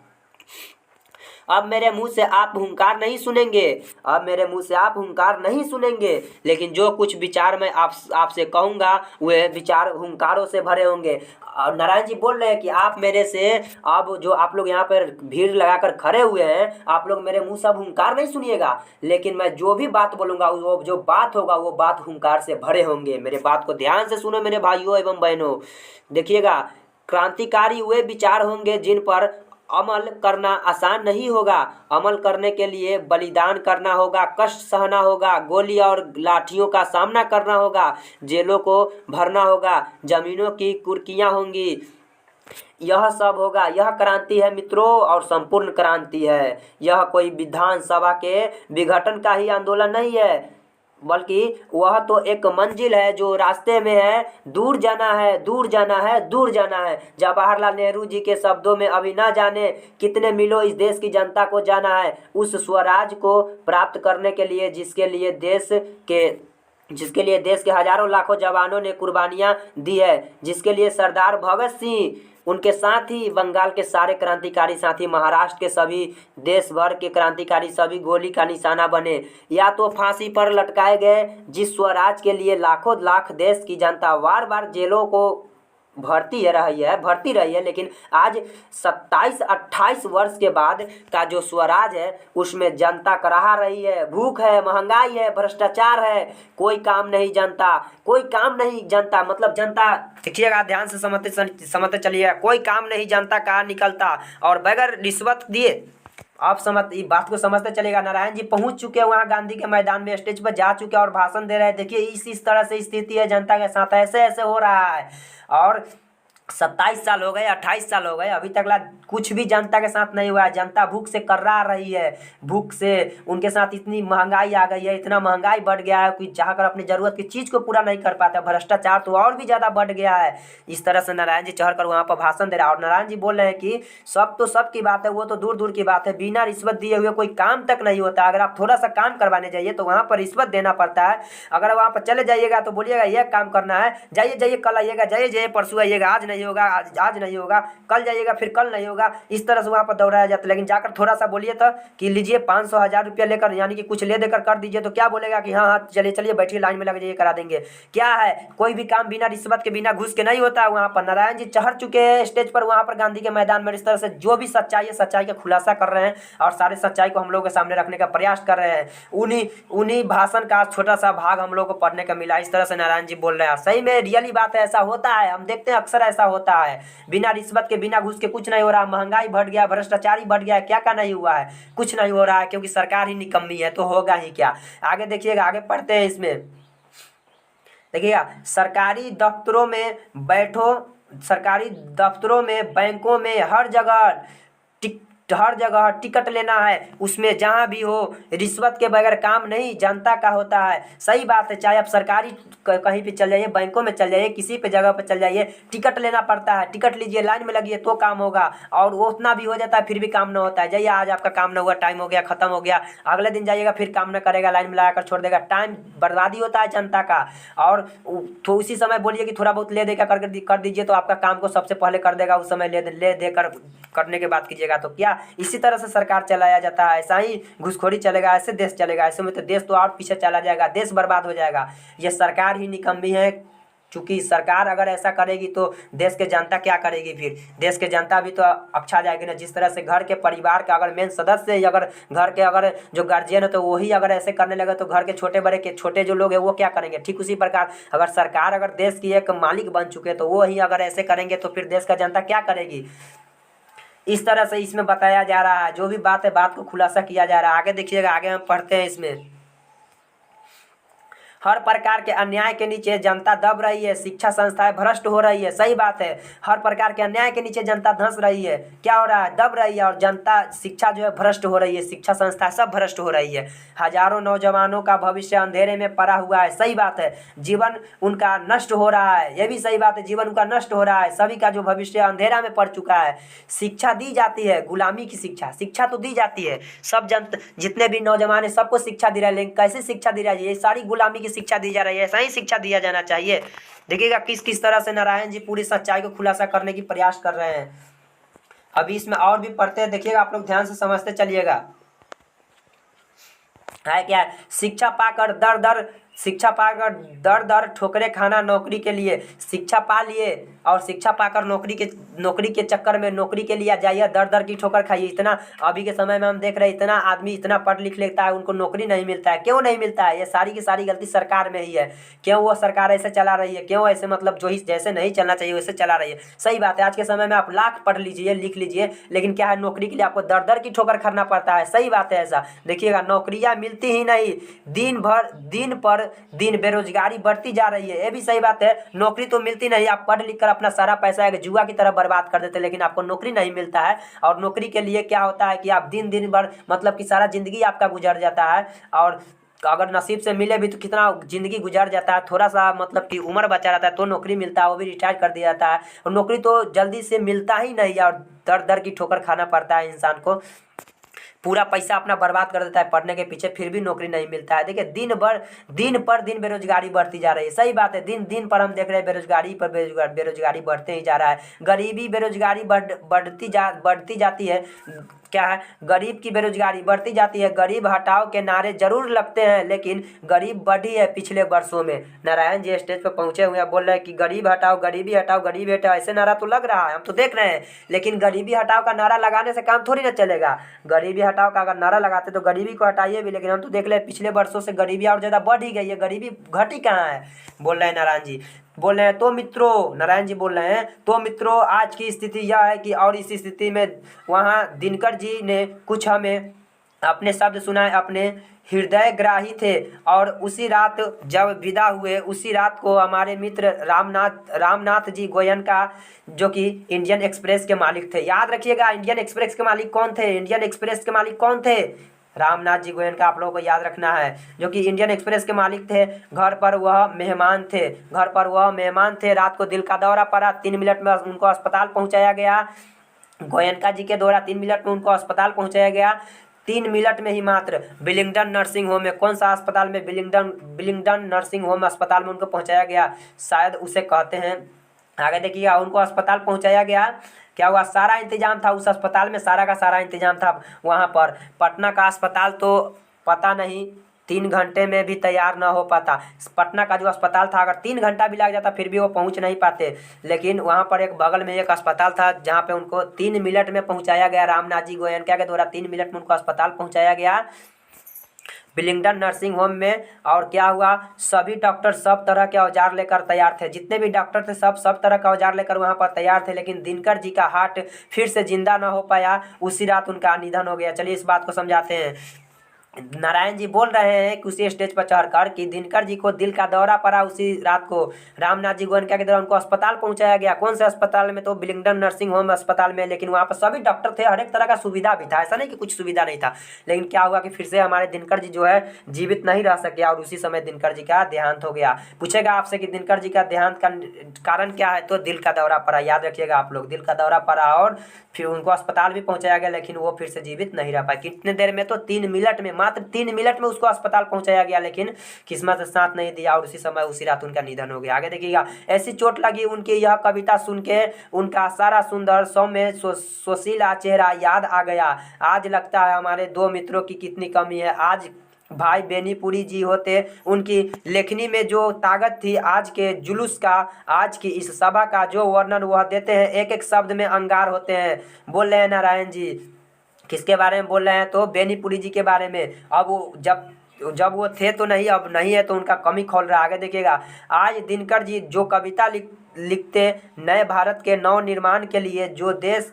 अब मेरे मुंह से आप हुंकार नहीं सुनेंगे, अब मेरे मुंह से आप हुंकार नहीं सुनेंगे, लेकिन जो कुछ विचार मैं आपसे कहूँगा वे विचार हुंकारों से भरे होंगे। और नारायण जी बोल रहे हैं कि आप मेरे से, अब जो आप लोग यहाँ पर भीड़ लगाकर खड़े हुए हैं, आप लोग मेरे मुंह से अब हुंकार नहीं सुनिएगा, लेकिन मैं जो भी बात बोलूँगा वो जो बात होगा वो बात हुंकार से भरे होंगे। मेरे बात को ध्यान से सुनो मेरे भाइयों एवं बहनों। देखिएगा, क्रांतिकारी वे विचार होंगे जिन पर अमल करना आसान नहीं होगा। अमल करने के लिए बलिदान करना होगा, कष्ट सहना होगा, गोली और लाठियों का सामना करना होगा, जेलों को भरना होगा, जमीनों की कुर्कियां होंगी। यह सब होगा। यह क्रांति है मित्रों, और संपूर्ण क्रांति है। यह कोई विधानसभा के विघटन का ही आंदोलन नहीं है, बल्कि वह तो एक मंजिल है जो रास्ते में है। दूर जाना है, दूर जाना है, दूर जाना है। जवाहरलाल नेहरू जी के शब्दों में, अभी ना जाने कितने मीलों इस देश की जनता को जाना है, उस स्वराज को प्राप्त करने के लिए जिसके लिए देश के हजारों लाखों जवानों ने कुर्बानियां दी है, जिसके लिए सरदार भगत सिंह, उनके साथ ही बंगाल के सारे क्रांतिकारी साथी, महाराष्ट्र के सभी, देश भर के क्रांतिकारी सभी गोली का निशाना बने या तो फांसी पर लटकाए गए। जिस स्वराज के लिए लाखों लाख देश की जनता बार बार जेलों को भरती रही है, लेकिन आज 27-28 वर्ष के बाद का जो स्वराज है उसमें जनता कराह रही है। भूख है, महंगाई है, भ्रष्टाचार है, कोई काम नहीं जनता, कोई काम नहीं जनता, मतलब जनता, देखिएगा ध्यान से समझते चलिएगा, कोई काम नहीं जनता का निकलता, और बगैर रिश्वत दिए, आप इस बात को समझते चलेगा। नारायण जी पहुंच चुके हैं वहां गांधी के मैदान में, स्टेज पर जा चुके हैं और भाषण दे रहे हैं। देखिए इस तरह से स्थिति है जनता के साथ, ऐसे ऐसे हो रहा है। और 27 साल हो गए, 28 साल हो गए, अभी तक कुछ भी जनता के साथ नहीं हुआ है। जनता भूख से कर्रा रही है, भूख से उनके साथ इतनी महंगाई आ गई है, इतना महंगाई बढ़ गया है कि जहाँ कर अपनी ज़रूरत की चीज़ को पूरा नहीं कर पाता। भ्रष्टाचार तो और भी ज़्यादा बढ़ गया है। इस तरह से नारायण जी चढ़ कर वहाँ पर भाषण दे रहा है, और नारायण जी बोल रहे हैं कि सब तो सब की बात है, वो तो दूर दूर की बात है, बिना रिश्वत दिए हुए कोई काम तक नहीं होता। अगर आप थोड़ा सा काम करवाने जाइए तो वहाँ पर रिश्वत देना पड़ता है। अगर वहाँ पर चले जाइएगा तो बोलिएगा यह काम करना है, जाइए जाइए कल आइएगा, जाइए जाइए परसों आइएगा, आज नहीं होगा, आज नहीं होगा, कल जाइएगा, फिर कल नहीं होगा, इस तरह से वहाँ पर दौड़ाया जाता है। लेकिन जाकर थोड़ा सा बोलिए तो कि लीजिए 500-1000 रुपया लेकर, यानी कि कुछ ले देकर कर दीजिए, तो क्या बोलेगा कि हाँ हाँ चलिए चलिए बैठिए लाइन में लग जाइए करा देंगे। क्या है, कोई भी काम बिना रिश्वत के, बिना घूस के नहीं होता है। वहाँ पर नारायण जी चढ़ चुके हैं स्टेज पर, वहाँ पर गांधी के मैदान में। इस तरह से जो भी सच्चाई है, सच्चाई का खुलासा कर रहे हैं और सारे सच्चाई को हम लोग के सामने रखने का प्रयास कर रहे हैं। उन्हीं भाषण का छोटा सा भाग हम लोग को पढ़ने का मिला। इस तरह से नारायण जी बोल रहे हैं, सही में रियली बात है, ऐसा होता है, हम देखते हैं अक्सर ऐसा होता है। बिना रिश्वत के, बिना घूस के कुछ नहीं हो रहा। महंगाई बढ़ गया, भ्रष्टाचारी बढ़ गया है, क्या क्या नहीं हुआ है, कुछ नहीं हो रहा है, क्योंकि सरकार ही निकम्मी है, तो होगा ही क्या। आगे देखिएगा, आगे पढ़ते हैं इसमें। देखिएगा, सरकारी दफ्तरों में बैठो, सरकारी दफ्तरों में, बैंकों में, हर जगह टिकट लेना है, उसमें जहाँ भी हो रिश्वत के बगैर काम नहीं जनता का होता है। सही बात है, चाहे आप सरकारी कहीं पे चल जाइए, बैंकों में चल जाइए, किसी पे जगह पे चल जाइए, टिकट लेना पड़ता है। टिकट लीजिए, लाइन में लगिए तो काम होगा, और वो उतना भी हो जाता है फिर भी काम ना होता है। जाइए आज आपका काम ना हुआ, टाइम हो गया, खत्म हो गया, अगले दिन जाइएगा फिर काम ना करेगा, लाइन में लगाकर छोड़ देगा, टाइम बर्बादी होता है जनता का। और तो उसी समय बोलिए कि थोड़ा बहुत ले देकर कर दीजिए, तो आपका काम को सबसे पहले कर देगा, उस समय ले देकर करने के बाद कीजिएगा। तो क्या इसी तरह से सरकार चलाया जाता है? ऐसा ही घुसखोरी चलेगा, ऐसे देश चलेगा? ऐसे में तो देश तो और पीछे चला जाएगा, देश बर्बाद हो जाएगा। ये सरकार ही निकम्मी है, चूँकि सरकार अगर ऐसा करेगी तो देश के जनता क्या करेगी? फिर देश के जनता भी तो अच्छा जाएगी ना। जिस तरह से घर के परिवार का अगर मेन सदस्य ही, अगर घर के अगर जो गार्जियन है तो वही अगर ऐसे करने लगे तो घर के छोटे बड़े के छोटे जो लोग हैं वो क्या करेंगे? ठीक उसी प्रकार अगर सरकार अगर देश की एक मालिक बन चुके तो वो ही अगर ऐसे करेंगे तो फिर देश का जनता क्या करेगी? इस तरह से इसमें बताया जा रहा है, जो भी बात है बात को खुलासा किया जा रहा है। आगे देखिएगा, आगे हम पढ़ते हैं इसमें। हर प्रकार के अन्याय के नीचे जनता दब रही है, शिक्षा संस्थाएं भ्रष्ट हो रही है। सही बात है, हर प्रकार के अन्याय के नीचे जनता धंस रही है, क्या हो रहा है? दब रही है, और जनता शिक्षा जो है भ्रष्ट हो रही है, शिक्षा संस्थाएं सब भ्रष्ट हो रही है। हजारों नौजवानों का भविष्य अंधेरे में पड़ा हुआ है। सही बात है, जीवन उनका नष्ट हो रहा है, यह भी सही बात है, जीवन उनका नष्ट हो रहा है। सभी का जो भविष्य अंधेरा में पड़ चुका है। शिक्षा दी जाती है, गुलामी की शिक्षा तो दी जाती है, सब जितने भी नौजवान है सबको शिक्षा दी रहा है, लेकिन कैसे शिक्षा दी रही है? ये सारी गुलामी की शिक्षा दी जा रही है। ऐसा ही शिक्षा दिया जाना चाहिए। देखिएगा किस किस तरह से नारायण जी पूरी सच्चाई को खुलासा करने की प्रयास कर रहे हैं। अभी इसमें और भी पढ़ते हैं, देखिएगा आप लोग ध्यान से समझते चलिएगा। है क्या? शिक्षा पाकर दर दर ठोकरे खाना नौकरी के लिए। शिक्षा पा लिए और शिक्षा पाकर नौकरी के चक्कर में, नौकरी के लिए जाइए, दर दर की ठोकर खाइए। इतना अभी के समय में हम देख रहे हैं, इतना आदमी इतना पढ़ लिख लेता है, उनको नौकरी नहीं मिलता है। क्यों नहीं मिलता है? ये सारी की सारी गलती सरकार में ही है। क्यों वो सरकार ऐसे चला रही है? क्यों ऐसे मतलब जो ही जैसे नहीं चलना चाहिए वैसे चला रही है? सही बात है, आज के समय में आप लाख पढ़ लीजिए, लिख लीजिए, लेकिन क्या है, नौकरी के लिए आपको दर दर की ठोकर खाना पड़ता है। सही बात है, ऐसा देखिएगा, नौकरियां मिलती ही नहीं, दिन पर दिन बेरोजगारी बढ़ती जा रही है। ये भी सही बात है, नौकरी तो मिलती नहीं, आप पढ़ लिख कर अपना सारा पैसा एक जुआ की तरह बर्बाद कर देते, लेकिन आपको नौकरी नहीं मिलता है। और नौकरी के लिए क्या होता है कि आप दिन भर मतलब कि सारा जिंदगी आपका गुजर जाता है, और अगर नसीब से मिले भी तो कितना जिंदगी गुजर जाता है, थोड़ा सा मतलब कि उम्र बचा रहता है तो नौकरी मिलता है, वो भी रिटायर कर दिया जाता है। और नौकरी तो जल्दी से मिलता ही नहीं, और दर दर की ठोकर खाना पड़ता है इंसान को। पूरा पैसा अपना बर्बाद कर देता है पढ़ने के पीछे, फिर भी नौकरी नहीं मिलता है। देखिए दिन पर दिन बेरोजगारी बढ़ती जा रही है। सही बात है, दिन दिन पर हम देख रहे हैं बेरोजगारी पर बेरोजगारी बढ़ते ही जा रहा है। गरीबी बेरोजगारी बढ़ती जाती है। क्या है, गरीब की बेरोजगारी बढ़ती जाती है। गरीब हटाओ के नारे जरूर लगते हैं, लेकिन गरीब बढ़ी है पिछले वर्षों में। नारायण जी स्टेज पर पहुंचे हुए हैं, बोल रहे हैं कि गरीब हटाओ, गरीबी हटाओ, गरीबी हटाओ। ऐसे नारा तो लग रहा है, हम तो देख रहे हैं, लेकिन गरीबी हटाओ का नारा लगाने से काम थोड़ी ना चलेगा। गरीबी हटाओ का अगर नारा लगाते तो गरीबी को हटाइए भी, लेकिन हम तो देख रहे हैं पिछले वर्षों से गरीबी और ज़्यादा बढ़ ही गई है, गरीबी घटी कहाँ है, बोल रहे हैं नारायण जी। बोल रहे हैं तो मित्रों, नारायण जी बोल रहे हैं तो मित्रों, आज की स्थिति यह है कि और इस स्थिति में वहाँ दिनकर जी ने कुछ हमें अपने शब्द सुनाए, अपने हृदय ग्राही थे। और उसी रात जब विदा हुए, उसी रात को हमारे मित्र रामनाथ जी गोयनका, जो कि इंडियन एक्सप्रेस के मालिक थे, याद रखिएगा इंडियन एक्सप्रेस के मालिक कौन थे, इंडियन एक्सप्रेस के मालिक कौन थे, रामनाथ जी गोयनका, आप लोगों को याद रखना है, जो कि इंडियन एक्सप्रेस के मालिक थे। घर पर वह मेहमान थे, रात को दिल का दौरा पड़ा, 3 मिनट में उनको अस्पताल पहुंचाया गया। गोयनका जी के द्वारा 3 मिनट में उनको अस्पताल पहुंचाया गया। 3 मिनट में ही मात्र विलिंगडन नर्सिंग होम में, कौन सा अस्पताल में, विलिंगडन नर्सिंग होम अस्पताल में उनको पहुंचाया गया, शायद उसे कहते हैं। आगे देखिएगा, उनको अस्पताल पहुंचाया गया। क्या हुआ, सारा इंतजाम था उस अस्पताल में, सारा का सारा इंतजाम था वहाँ पर। पटना का अस्पताल तो पता नहीं 3 घंटे में भी तैयार ना हो पाता। पटना का जो अस्पताल था, अगर 3 घंटा भी लग जाता फिर भी वो पहुंच नहीं पाते, लेकिन वहाँ पर एक बगल में एक अस्पताल था जहाँ पे उनको 3 मिनट में पहुंचाया गया। रामनाथ जी गोयनका के द्वारा 3 मिनट में उनको अस्पताल पहुंचाया गया, विलिंगडन नर्सिंग होम में। और क्या हुआ, सभी डॉक्टर सब तरह के औजार लेकर तैयार थे, जितने भी डॉक्टर थे सब तरह का औजार लेकर वहाँ पर तैयार थे, लेकिन दिनकर जी का हार्ट फिर से जिंदा ना हो पाया, उसी रात उनका निधन हो गया। चलिए इस बात को समझाते हैं। नारायण जी बोल रहे हैं कि उसी स्टेज पर चढ़कर कि दिनकर जी को दिल का दौरा पड़ा उसी रात को। रामनाथ जी गोयनका के द्वारा उनको अस्पताल पहुंचाया गया। कौन से अस्पताल में, तो विलिंगडन नर्सिंग होम अस्पताल में, लेकिन वहाँ पर सभी डॉक्टर थे, हर एक तरह का सुविधा भी था, ऐसा नहीं कि कुछ सुविधा नहीं था। लेकिन क्या हुआ कि फिर से हमारे दिनकर जी जो है जीवित नहीं रह सके, और उसी समय दिनकर जी का देहांत हो गया। पूछेगा आपसे कि दिनकर जी का देहांत का कारण क्या है, तो दिल का दौरा पड़ा, याद रखिएगा आप लोग, दिल का दौरा पड़ा और फिर उनको अस्पताल भी पहुंचाया गया, लेकिन वो फिर से जीवित नहीं रह पाए। कितने देर में, तो 3 मिनट में, मात्र 3 मिनट में उसको अस्पताल पहुंचाया गया, लेकिन किस्मत साथ नहीं दिया और उसी समय उसी रात उनका निधन हो गया। आगे देखिएगा, ऐसी चोट लगी उनकी यह कविता सुन के, उनका सारा सुंदर सौम्य सुशीला चेहरा याद आ गया। आज लगता है हमारे 2 मित्रों की कितनी कमी है। आज भाई बेनीपुरी जी होते, उनकी लेखनी में जो ताकत थी, आज के जुलूस का, आज की इस सभा का जो वर्णन वह देते हैं, एक एक शब्द में अंगार होते हैं। बोल रहे हैं नारायण जी, किसके बारे में बोल रहे हैं, तो बेनीपुरी जी के बारे में। अब वो जब वो थे तो नहीं, अब नहीं है तो उनका कमी खोल रहा है। आगे देखिएगा, आज दिनकर जी जो कविता लिखते नए भारत के नव निर्माण के लिए, जो देश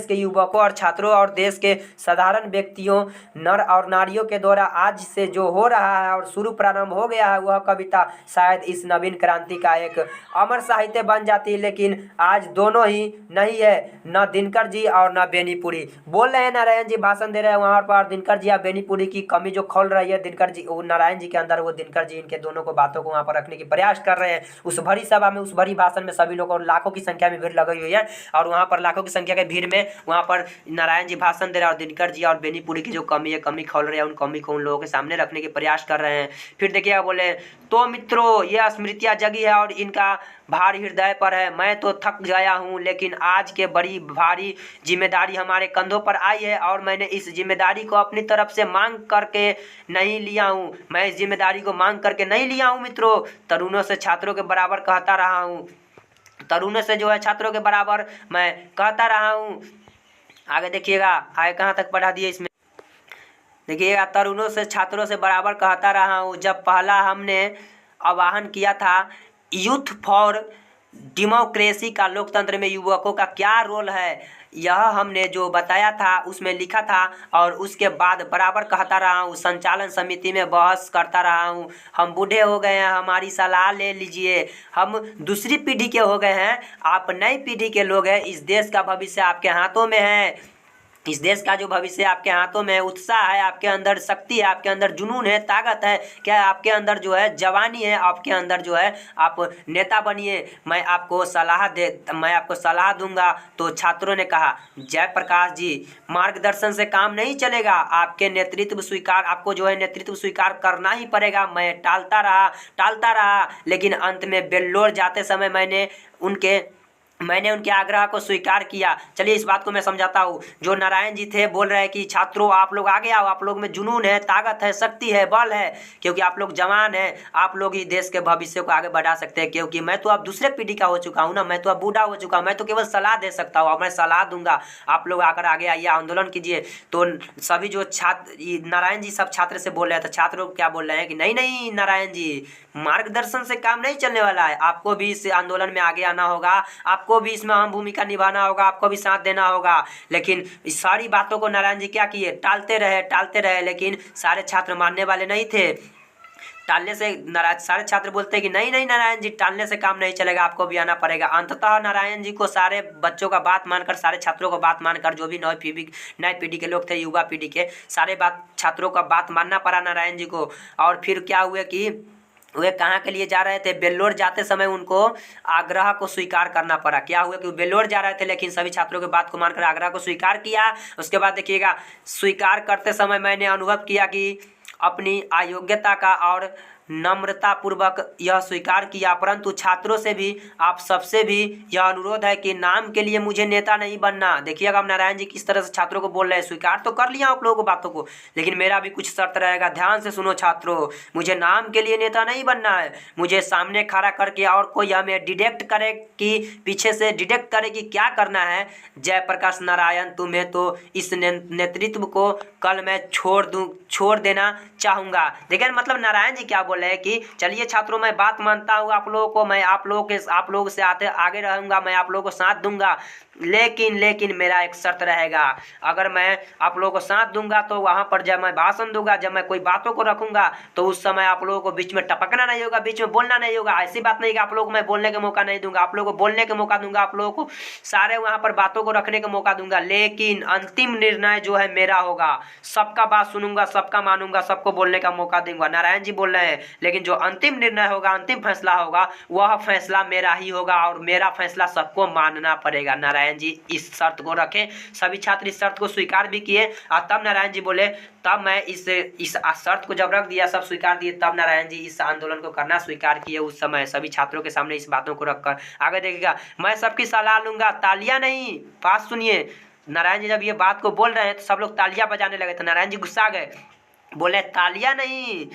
के युवकों और छात्रों और देश के साधारण व्यक्तियों, नर और नारियों के द्वारा आज से जो हो रहा है और शुरू प्रारंभ हो गया है, वह कविता शायद इस नवीन क्रांति का एक अमर साहित्य बन जाती है। लेकिन आज दोनों ही नहीं है, न दिनकर जी और न बेनीपुरी। बोल रहे हैं नारायण जी, भाषण दे रहे हैं वहाँ पर, दिनकर जी या बेनीपुरी की कमी जो खोल रही है दिनकर जी, नारायण जी के अंदर, वो दिनकर जी इनके दोनों को बातों को वहाँ पर रखने की प्रयास कर रहे हैं। उस भरी सभा में, उस भरी भाषण में सभी लोगों, लाखों की संख्या में भीड़ लगी हुई है, और वहाँ पर लाखों की संख्या के भीड़ में वहाँ पर नारायण जी भाषण दे रहे हैं, और दिनकर जी और बेनीपुरी की जो कमी है, कमी खोल रहे हैं, उन कमी को उन लोगों के सामने रखने के प्रयास कर रहे हैं। फिर देखिएगा, बोले तो मित्रों, ये स्मृतियाँ जगी है और इनका भार हृदय पर है। मैं तो थक गया हूँ, लेकिन आज के बड़ी भारी जिम्मेदारी हमारे कंधों पर आई है, और मैंने इस जिम्मेदारी को अपनी तरफ से मांग करके नहीं लिया हूँ। मैं इस जिम्मेदारी को मांग करके नहीं लिया हूँ मित्रों। तरुणों से छात्रों के बराबर कहता रहा हूँ, तरुणों से जो है छात्रों के बराबर मैं कहता रहा हूँ। आगे देखिएगा, आगे कहाँ तक पढ़ा दिए इसमें, देखिएगा, तरुणों से छात्रों से बराबर कहता रहा हूँ। जब पहला हमने आह्वान किया था यूथ फॉर डेमोक्रेसी का, लोकतंत्र में युवकों का क्या रोल है, यह हमने जो बताया था उसमें लिखा था, और उसके बाद बराबर कहता रहा हूँ। संचालन समिति में बहस करता रहा हूँ। हम बूढ़े हो गए हैं, हमारी सलाह ले लीजिए। हम दूसरी पीढ़ी के हो गए हैं, आप नई पीढ़ी के लोग हैं। इस देश का भविष्य आपके हाथों में है। इस देश का जो भविष्य आपके हाथों में है, उत्साह है, आपके अंदर शक्ति है, आपके अंदर जुनून है, ताकत है, क्या आपके अंदर जो है जवानी है, आपके अंदर जो है आप नेता बनिए, मैं आपको सलाह दूंगा। तो छात्रों ने कहा, जयप्रकाश जी, मार्गदर्शन से काम नहीं चलेगा, आपको जो है नेतृत्व स्वीकार करना ही पड़ेगा। मैं टालता रहा, लेकिन अंत में बेल्लोर जाते समय मैंने उनके आग्रह को स्वीकार किया। चलिए इस बात को मैं समझाता हूँ। जो नारायण जी थे बोल रहे हैं कि छात्रों आप लोग आगे आओ, आप लोग में जुनून है, ताकत है, शक्ति है, बल है, क्योंकि आप लोग जवान हैं, आप लोग ही देश के भविष्य को आगे बढ़ा सकते हैं। क्योंकि मैं तो अब दूसरे पीढ़ी का हो चुका हूँ ना, मैं तो अब बूढ़ा हो चुका हूँ, मैं तो केवल सलाह दे सकता हूँ और मैं सलाह दूंगा। आप लोग आकर आगे आइए, आंदोलन कीजिए। तो सभी जो छात्र, नारायण जी सब छात्र से बोल रहे हैं, तो छात्र लोग क्या बोल रहे हैं कि नहीं नहीं नारायण जी, मार्गदर्शन से काम नहीं चलने वाला है, आपको भी इस आंदोलन में आगे आना होगा, आपको भी इसमें अहम भूमिका निभाना होगा, आपको भी साथ देना होगा। लेकिन इस सारी बातों को नारायण जी क्या किए, टालते रहे, लेकिन सारे छात्र मानने वाले नहीं थे। टालने से सारे छात्र बोलते हैं कि नहीं नहीं नारायण जी, टालने से काम नहीं चलेगा, आपको भी आना पड़ेगा। अंततः नारायण जी को सारे बच्चों का बात मानकर, सारे छात्रों को बात मानकर, जो भी नई पीढ़ी के लोग थे, युवा पीढ़ी के, सारे छात्रों का बात मानना पड़ा नारायण जी को। और फिर क्या हुआ कि वे कहाँ के लिए जा रहे थे, बेल्लोर जाते समय उनको आग्रह को स्वीकार करना पड़ा। क्या हुआ कि वो बेल्लोर जा रहे थे, लेकिन सभी छात्रों की बात को मानकर आग्रह को स्वीकार किया। उसके बाद देखिएगा, स्वीकार करते समय मैंने अनुभव किया कि अपनी अयोग्यता का और नम्रतापूर्वक यह स्वीकार किया, परंतु छात्रों से भी, आप सबसे भी यह अनुरोध है कि नाम के लिए मुझे नेता नहीं बनना। देखिएगा अब नारायण जी किस तरह से छात्रों को बोल रहे हैं, स्वीकार तो कर लिया आप लोगों को बातों को, लेकिन मेरा भी कुछ शर्त रहेगा, ध्यान से सुनो छात्रों, मुझे नाम के लिए नेता नहीं बनना है। मुझे सामने खड़ा करके और कोई हमें डिटेक्ट करे, कि पीछे से डिटेक्ट करे कि क्या करना है। जयप्रकाश नारायण, तुम्हें तो इस नेतृत्व को कल मैं छोड़ देना चाहूँगा। देखिए मतलब नारायण जी क्या बोल रहे हैं कि चलिए छात्रों, मैं बात मानता हूँ आप लोगों को, मैं आप लोगों से आगे रहूँगा, मैं आप लोगों को साथ दूंगा, लेकिन मेरा एक शर्त रहेगा। अगर मैं आप लोगों को साथ दूंगा तो वहाँ पर जब मैं भाषण दूंगा, जब मैं कोई बातों को रखूंगा, तो उस समय आप लोगों को बीच में टपकना नहीं होगा, बीच में बोलना नहीं होगा। ऐसी बात नहीं कि आप लोगों को मैं बोलने का मौका नहीं दूंगा, आप लोगों को बोलने का मौका दूंगा, आप लोगों को सारे वहाँ पर बातों को रखने का मौका दूंगा, लेकिन अंतिम निर्णय जो है मेरा होगा। सबका बात सुनूंगा, सबका मानूंगा, सबको बोलने का मौका दूंगा। नारायण जी बोल रहे हैं, लेकिन जो अंतिम निर्णय होगा, अंतिम फैसला होगा, वह फैसला मेरा ही होगा और मेरा फैसला सबको मानना पड़ेगा। नारायण जी इस शर्त को रखे, सभी छात्र इस शर्त को स्वीकार भी किए। और तब नारायण जी बोले, तब मैं इस शर्त को जब रख दिया, सब स्वीकार दिए, तब नारायण जी इस आंदोलन को करना स्वीकार किए। उस समय सभी छात्रों के सामने इस बातों को रखकर। आगे देखिएगा, मैं सबकी सलाह लूंगा, तालियां नहीं, बात सुनिए। नारायण जी जब ये बात को बोल रहे हैं तो सब लोग तालियां बजाने लगे, तो नारायण जी गुस्सा गए, बोले तालियां नहीं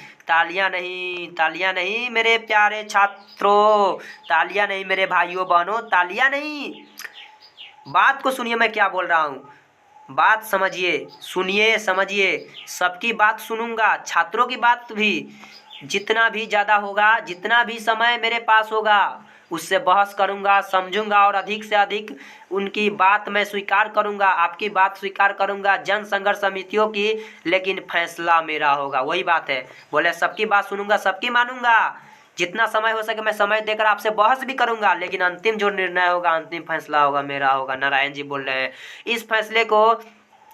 मेरे प्यारे छात्रों, तालियां नहीं मेरे भाइयों बहनों, तालियां नहीं। बात को सुनिए, मैं क्या बोल रहा हूँ, बात समझिए, सुनिए, समझिए, सबकी बात सुनूंगा, छात्रों की बात भी, जितना भी ज़्यादा होगा, जितना भी समय मेरे पास होगा, उससे बहस करूंगा, समझूंगा और अधिक से अधिक उनकी बात मैं स्वीकार करूंगा, आपकी बात स्वीकार करूंगा, जन संघर्ष समितियों की, लेकिन फैसला मेरा होगा। वही बात है, बोले सबकी बात सुनूंगा, सबकी मानूंगा, जितना समय हो सके मैं समय देकर आपसे बहस भी करूंगा, लेकिन अंतिम जो निर्णय होगा, अंतिम फैसला होगा, मेरा होगा। नारायण जी बोल रहे हैं, इस फैसले को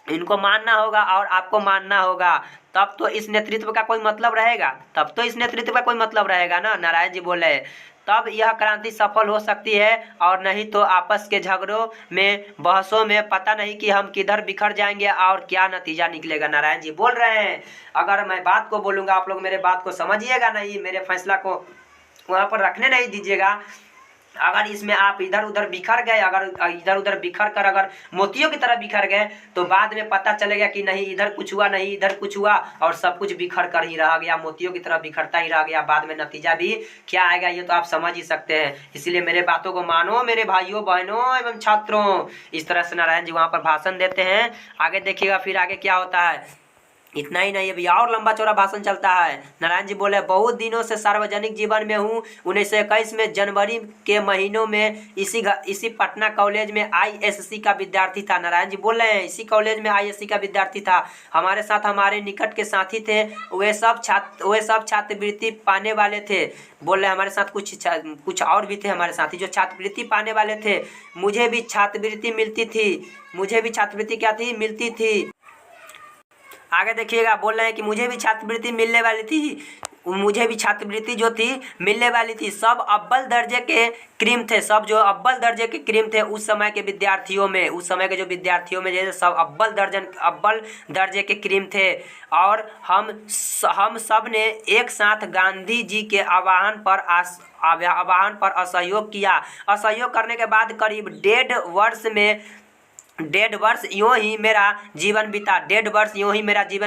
इनको मानना होगा और आपको मानना होगा, तब तो इस नेतृत्व का कोई मतलब रहेगा, ना। नारायण जी बोले, तब यह क्रांति सफल हो सकती है, और नहीं तो आपस के झगड़ों में, बहसों में पता नहीं कि हम किधर बिखर जाएंगे और क्या नतीजा निकलेगा। नारायण जी बोल रहे हैं, अगर मैं बात को बोलूँगा, आप लोग मेरे बात को समझिएगा नहीं, मेरे फैसला को वहाँ पर रखने नहीं दीजिएगा। अगर इसमें आप इधर उधर बिखर गए, अगर मोतियों की तरह बिखर गए, तो बाद में पता चलेगा कि नहीं इधर कुछ हुआ, नहीं इधर कुछ हुआ, और सब कुछ बिखर कर ही रह गया, मोतियों की तरह बिखरता ही रह गया। बाद में नतीजा भी क्या आएगा ये तो आप समझ ही सकते हैं। इसलिए मेरे बातों को मानो मेरे भाइयों बहनों एवं छात्रों। इस तरह से नारायण जी वहाँ पर भाषण देते हैं। आगे देखिएगा फिर आगे क्या होता है। इतना ही नहीं, अभी और लंबा चौड़ा भाषण चलता है। नारायण जी बोले, बहुत दिनों से सार्वजनिक जीवन में हूँ। 1921 में जनवरी के महीनों में इसी पटना कॉलेज में आईएससी का विद्यार्थी था। नारायण जी बोल रहे हैं, इसी कॉलेज में आईएससी का विद्यार्थी था। हमारे साथ हमारे निकट के साथी थे, वे सब छात्रवृत्ति पाने वाले थे। बोल रहे हमारे साथ कुछ और भी थे हमारे साथी जो छात्रवृत्ति पाने वाले थे। मुझे भी छात्रवृत्ति मिलती थी। मुझे भी छात्रवृत्ति क्या थी? मिलती थी। आगे देखिएगा, बोल रहे हैं कि मुझे भी छात्रवृत्ति मिलने वाली थी। मुझे भी छात्रवृत्ति जो थी मिलने वाली थी। सब अव्वल दर्जे के क्रीम थे। सब जो अव्वल दर्जे के क्रीम थे उस समय के विद्यार्थियों में, उस समय के जो विद्यार्थियों में जैसे सब अव्वल दर्जे के क्रीम थे। और हम सब ने एक साथ गांधी जी के आह्वान पर असहयोग किया। असहयोग करने के बाद करीब 1.5 वर्ष यूँ ही मेरा जीवन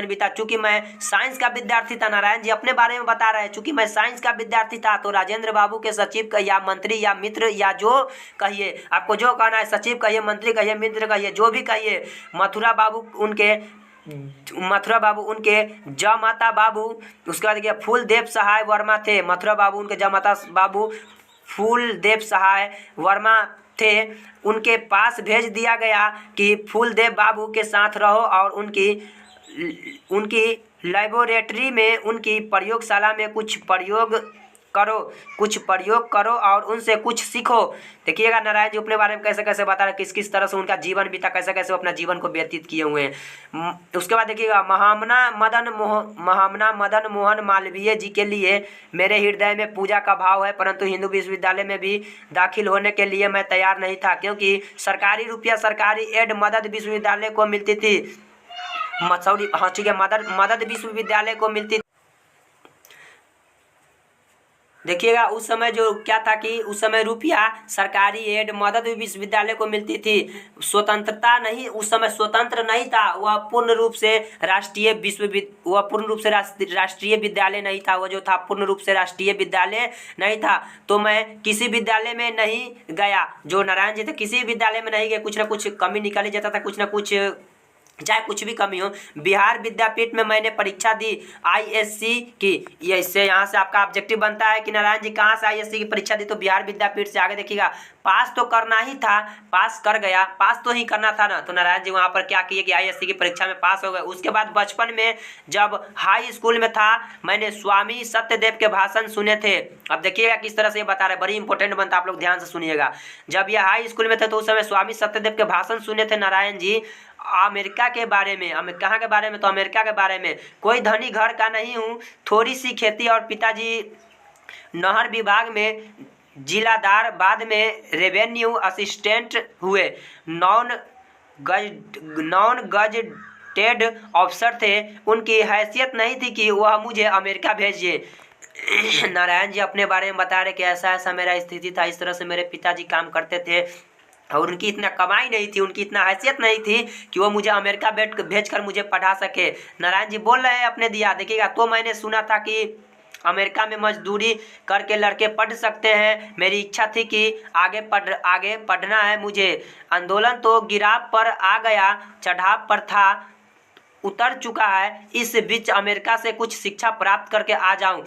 बीता। चूँकि मैं साइंस का विद्यार्थी था। नारायण जी अपने बारे में बता रहे हैं, चूँकि मैं साइंस का विद्यार्थी था तो राजेंद्र बाबू के सचिव या मंत्री या मित्र या जो कहिए, आपको जो कहना है, सचिव कहिए, मंत्री कहिए, मित्र कहिए, जो भी कहिए, मथुरा बाबू उनके जमाता बाबू, उसके बाद देखिए फूलदेव सहाय वर्मा थे। मथुरा बाबू उनके जमाता बाबू फूलदेव सहाय वर्मा थे। उनके पास भेज दिया गया कि फूलदेव बाबू के साथ रहो और उनकी लेबोरेटरी में, उनकी प्रयोगशाला में कुछ प्रयोग करो और उनसे कुछ सीखो। देखिएगा नारायण जी अपने बारे में कैसे कैसे बता रहे, किस तरह से उनका जीवन बीता, कैसे कैसे अपना जीवन को व्यतीत किए हुए हैं। उसके बाद देखिएगा, महामना मदन मोहन मालवीय जी के लिए मेरे हृदय में पूजा का भाव है, परंतु हिंदू विश्वविद्यालय में भी दाखिल होने के लिए मैं तैयार नहीं था, क्योंकि सरकारी रुपया सरकारी एड मदद विश्वविद्यालय को मिलती थी। मदद विश्वविद्यालय को मिलती। देखिएगा उस समय जो क्या था कि उस समय रुपया सरकारी एड मदद विश्वविद्यालय को मिलती थी। स्वतंत्रता नहीं, उस समय स्वतंत्र नहीं था। वह पूर्ण रूप से राष्ट्रीय विद्यालय नहीं था। वह जो था पूर्ण रूप से राष्ट्रीय विद्यालय नहीं था। तो मैं किसी विद्यालय में नहीं गया। जो नारायण जी थे किसी विद्यालय में नहीं गए। कुछ ना कुछ कमी निकाली जाता था, कुछ ना कुछ, चाहे कुछ भी कमी हो। बिहार विद्यापीठ में मैंने परीक्षा दी आईएससी की। ये इससे यहाँ से आपका ऑब्जेक्टिव बनता है कि नारायण जी कहाँ से आईएससी की परीक्षा दी? तो बिहार विद्यापीठ से। आगे देखिएगा, पास तो करना ही था, पास कर गया, पास तो ही करना था ना। तो नारायण जी वहाँ पर क्या किए कि आईएससी की परीक्षा में पास हो गए। उसके बाद बचपन में जब हाई स्कूल में था मैंने स्वामी सत्यदेव के भाषण सुने थे। अब देखिएगा किस तरह से ये बता रहे, बड़ी इंपॉर्टेंट बनता, आप लोग ध्यान से सुनिएगा। जब ये हाई स्कूल में थे तो उस समय स्वामी सत्यदेव के भाषण सुने थे नारायण जी, अमेरिका के बारे में। कहाँ के बारे में? तो अमेरिका के बारे में। कोई धनी घर का नहीं हूँ, थोड़ी सी खेती और पिताजी नहर विभाग में जिलादार, बाद में रेवेन्यू असिस्टेंट हुए। नॉन गजेटेड ऑफिसर थे। उनकी हैसियत नहीं थी कि वह मुझे अमेरिका भेजिए। नारायण जी अपने बारे में बता रहे कि ऐसा ऐसा मेरा स्थिति था, इस तरह से मेरे पिताजी काम करते थे और उनकी इतना कमाई नहीं थी, उनकी इतना हैसियत नहीं थी कि वो मुझे अमेरिका भेजकर मुझे पढ़ा सके। नारायण जी बोल रहे हैं अपने दिया। देखिएगा, तो मैंने सुना था कि अमेरिका में मजदूरी करके लड़के पढ़ सकते हैं। मेरी इच्छा थी कि आगे पढ़ना है मुझे। आंदोलन तो गिराव पर आ गया, चढ़ाव पर था, उतर चुका है। इस बीच अमेरिका से कुछ शिक्षा प्राप्त करके आ जाऊं।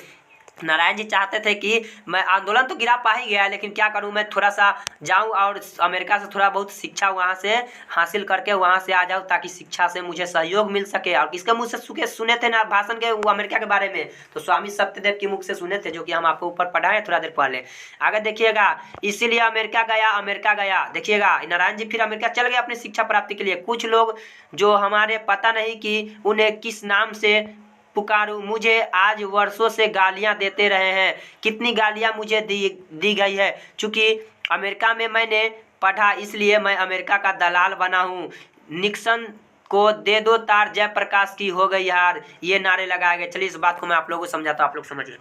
नारायण जी चाहते थे कि मैं, आंदोलन तो गिरा पा ही गया, लेकिन क्या करूं, मैं थोड़ा सा जाऊं और अमेरिका से थोड़ा बहुत शिक्षा वहां से हासिल करके वहां से आ जाऊं, ताकि शिक्षा से मुझे सहयोग मिल सके। और किसके मुख से सुने थे ना भाषण के, वो अमेरिका के बारे में? तो स्वामी सत्यदेव के मुख से सुने थे, जो कि हम आपको ऊपर पढ़ाए थोड़ा देर पहले। आगे देखिएगा, इसीलिए अमेरिका गया। देखिएगा नारायण जी फिर अमेरिका चल गए अपनी शिक्षा प्राप्ति के लिए। कुछ लोग जो हमारे पता नहीं कि उन्हें किस नाम से पुकारूं, मुझे आज वर्षों से गालियां देते रहे हैं। कितनी गालियां मुझे दी गई है। चूंकि अमेरिका में मैंने पढ़ा इसलिए मैं अमेरिका का दलाल बना हूं। निक्सन को दे दो तार, जयप्रकाश की हो गई हार। ये नारे लगाए गए। चलिए इस बात को मैं आप लोगों को समझाता हूं, आप लोग समझिए।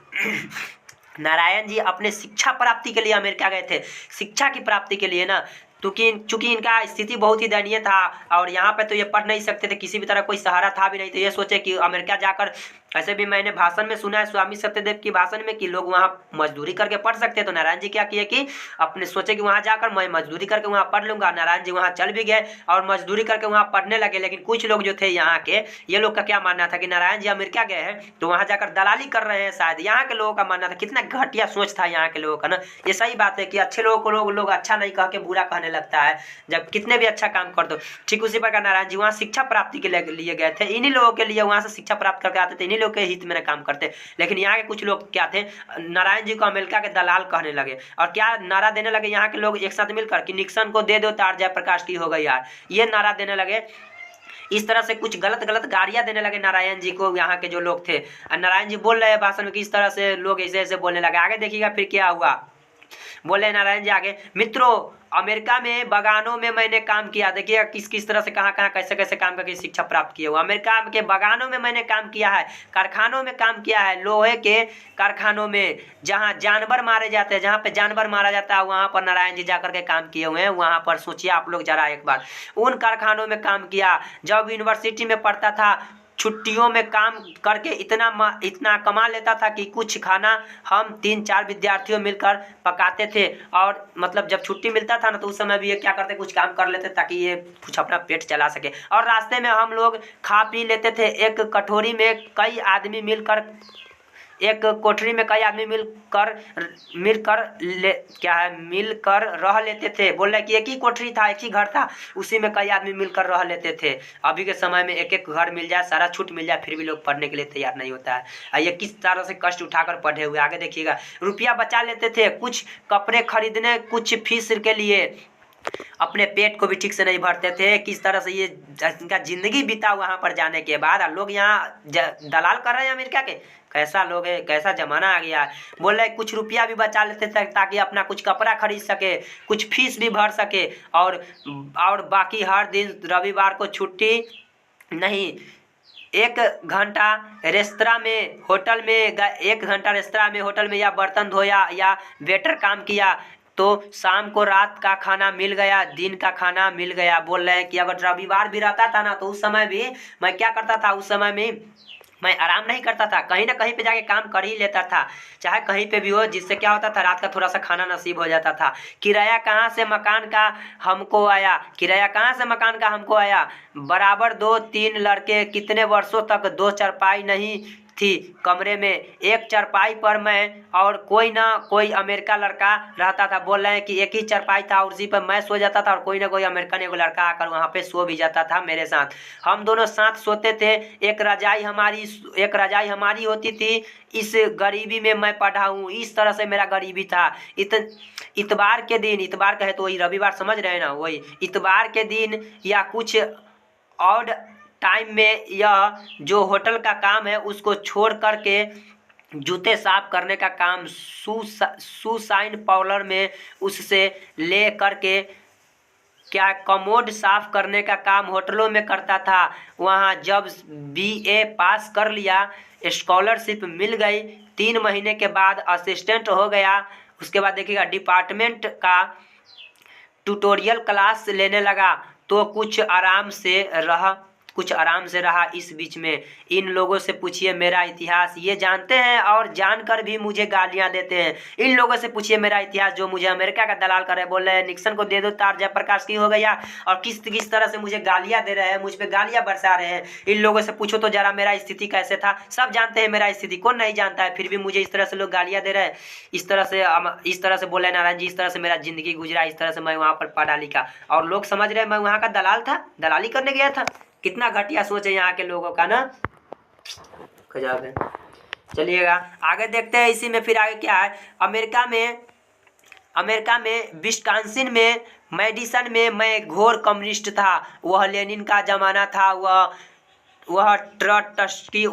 नारायण जी अपने शिक्षा प्राप्ति के लिए अमेरिका गए थे। शिक्षा की प्राप्ति के लिए ना, चूंकि इनका स्थिति बहुत ही दयनीय था और यहाँ पे तो ये पढ़ नहीं सकते थे, किसी भी तरह कोई सहारा था भी नहीं, तो ये सोचे कि अमेरिका जाकर, ऐसे भी मैंने भाषण में सुना है स्वामी सत्यदेव की भाषण में कि लोग वहाँ मजदूरी करके पढ़ सकते हैं। तो नारायण जी क्या किए कि अपने सोचे कि वहाँ जाकर मैं मजदूरी करके वहाँ पढ़ लूँगा। नारायण जी वहाँ चल भी गए और मजदूरी करके वहाँ पढ़ने लगे। लेकिन कुछ लोग जो थे यहाँ के, ये लोग का क्या मानना था कि नारायण जी अमेरिका गए हैं तो वहाँ जाकर दलाली कर रहे हैं शायद, यहाँ के लोगों का मानना था। कितना घटिया सोच था यहाँ के लोगों का ना। ये सही बात है कि अच्छे लोगों को लोग अच्छा नहीं कह के बुरा कहने लगता है, जब कितने भी अच्छा काम कर दो। ठीक उसी प्रकार नारायण जी वहाँ शिक्षा प्राप्ति के लिए गए थे, इन्हीं लोगों के लिए वहाँ से शिक्षा प्राप्त करके आते थे, इन्हीं लोग के हित में काम करते। लेकिन यहाँ के कुछ लोग क्या थे, नारायण जी को अमेरिका के दलाल कहने लगे और क्या नारा देने लगे यहाँ के लोग एक साथ मिलकर कि निक्सन को दे दो तार जयप्रकाश की हो गई यार, ये नारा देने लगे। इस तरह से कुछ गलत गालियां देने लगे नारायण जी को यहाँ के जो लोग थे। और नारायण जी बोल रहे हैं भाषण में कि इस तरह से लोग ऐसे ऐसे बोलने लगे। आगे देखिएगा फिर क्या हुआ। बोले नारायण जी आगे, मित्रों अमेरिका में बागानों में मैंने काम किया। देखिए किस किस तरह से कहाँ कैसे काम करके शिक्षा प्राप्त किए हुआ। अमेरिका के बागानों में मैंने काम किया है, कारखानों में काम किया है, लोहे के कारखानों में जहाँ जानवर मारे जाते हैं, जहाँ पे जानवर मारा जाता है वहाँ पर नारायण जी जाकर के काम किए हुए हैं। वहाँ पर सोचिए आप लोग जरा एक बार, उन कारखानों में काम किया। जब यूनिवर्सिटी में पढ़ता था छुट्टियों में काम करके इतना कमा लेता था कि कुछ खाना हम 3-4 विद्यार्थियों मिलकर पकाते थे। और मतलब जब छुट्टी मिलता था ना तो उस समय भी ये क्या करते, कुछ काम कर लेते ताकि ये कुछ अपना पेट चला सके। और रास्ते में हम लोग खा पी लेते थे। एक कटोरी में कई आदमी मिलकर, एक कोठरी में कई आदमी मिलकर रह लेते थे। बोल रहे कि एक ही कोठरी था, एक ही घर था, उसी में कई आदमी मिलकर रह लेते थे। अभी के समय में एक एक घर मिल जाए, सारा छूट मिल जाए, फिर भी लोग पढ़ने के लिए तैयार नहीं होता है। ये किस तरह से कष्ट उठाकर पढ़े हुए। आगे देखिएगा, रुपया बचा लेते थे, कुछ कपड़े खरीदने, कुछ फीस के लिए, अपने पेट को भी ठीक से नहीं भरते थे। किस तरह से ये इनका जिंदगी बीता वहाँ पर जाने के बाद। लोग यहाँ दलाल कर रहे हैं अमेरिका के। कैसा लोग है, कैसा जमाना आ गया है। बोल रहे कुछ रुपया भी बचा लेते थे ताकि अपना कुछ कपड़ा खरीद सके, कुछ फीस भी भर सके। और बाकी हर दिन रविवार को छुट्टी नहीं, 1 घंटा रेस्तरां में, होटल में, 1 घंटा रेस्तरां में, होटल में या बर्तन धोया या वेटर काम किया तो शाम को रात का खाना मिल गया, दिन का खाना मिल गया। बोल रहे हैं कि अगर रविवार भी रहता था ना तो उस समय भी मैं क्या करता था, उस समय में मैं आराम नहीं करता था, कहीं ना कहीं पे जाके काम कर ही लेता था, चाहे कहीं पे भी हो, जिससे क्या होता था रात का थोड़ा सा खाना नसीब हो जाता था। किराया कहाँ से मकान का हमको आया, किराया कहाँ से मकान का हमको आया। बराबर 2-3 लड़के, कितने वर्षों तक 2 चारपाई नहीं थी कमरे में, 1 चारपाई पर मैं और कोई ना कोई अमेरिका लड़का रहता था। बोल रहे हैं कि एक ही चारपाई था और उसी पर मैं सो जाता था और कोई ना कोई अमेरिकन एगो लड़का आकर वहाँ पे सो भी जाता था मेरे साथ। हम दोनों साथ सोते थे। एक रजाई हमारी होती थी। इस गरीबी में मैं पढ़ा हूँ, इस तरह से मेरा गरीबी था। इतवार के दिन, इतवार कहे तो वही रविवार समझ रहे हैं ना, वही इतवार के दिन या कुछ और टाइम में यह जो होटल का काम है उसको छोड़ करके जूते साफ करने का काम शू शाइन पार्लर में उससे ले करके क्या कमोड साफ करने का काम होटलों में करता था। वहाँ जब BA पास कर लिया, स्कॉलरशिप मिल गई, 3 महीने के बाद असिस्टेंट हो गया। उसके बाद देखिएगा डिपार्टमेंट का ट्यूटोरियल क्लास लेने लगा तो कुछ आराम से रहा। इस बीच में इन लोगों से पूछिए मेरा इतिहास, ये जानते हैं और जानकर भी मुझे गालियां देते हैं। इन लोगों से पूछिए मेरा इतिहास जो मुझे अमेरिका का दलाल कर रहे हैं। बोल रहे हैं निक्सन को दे दो तार जयप्रकाश की हो गया और किस तरह से मुझे गालियां दे रहे हैं, मुझ पर गालियां बरसा रहे हैं। इन लोगों से पूछो तो जरा मेरा स्थिति कैसे था। सब जानते हैं मेरा स्थिति, कौन नहीं जानता है, फिर भी मुझे इस तरह से लोग गालियां दे रहे हैं। इस तरह से बोले नारायण जी, इस तरह से मेरा जिंदगी गुजरा, इस तरह से मैं वहाँ पर पढ़ा लिखा और लोग समझ रहे हैं मैं वहाँ का दलाल था, दलाली करने गया था। कितना घटिया सोच है यहाँ के लोगों का ना, गजब है। चलिएगा आगे देखते हैं। इसी में फिर आगे क्या है, अमेरिका में विस्कॉन्सिन में मैडिसन में मैं घोर कम्युनिस्ट था। वह लेनिन का ज़माना था, वह वह ट्रोटस्की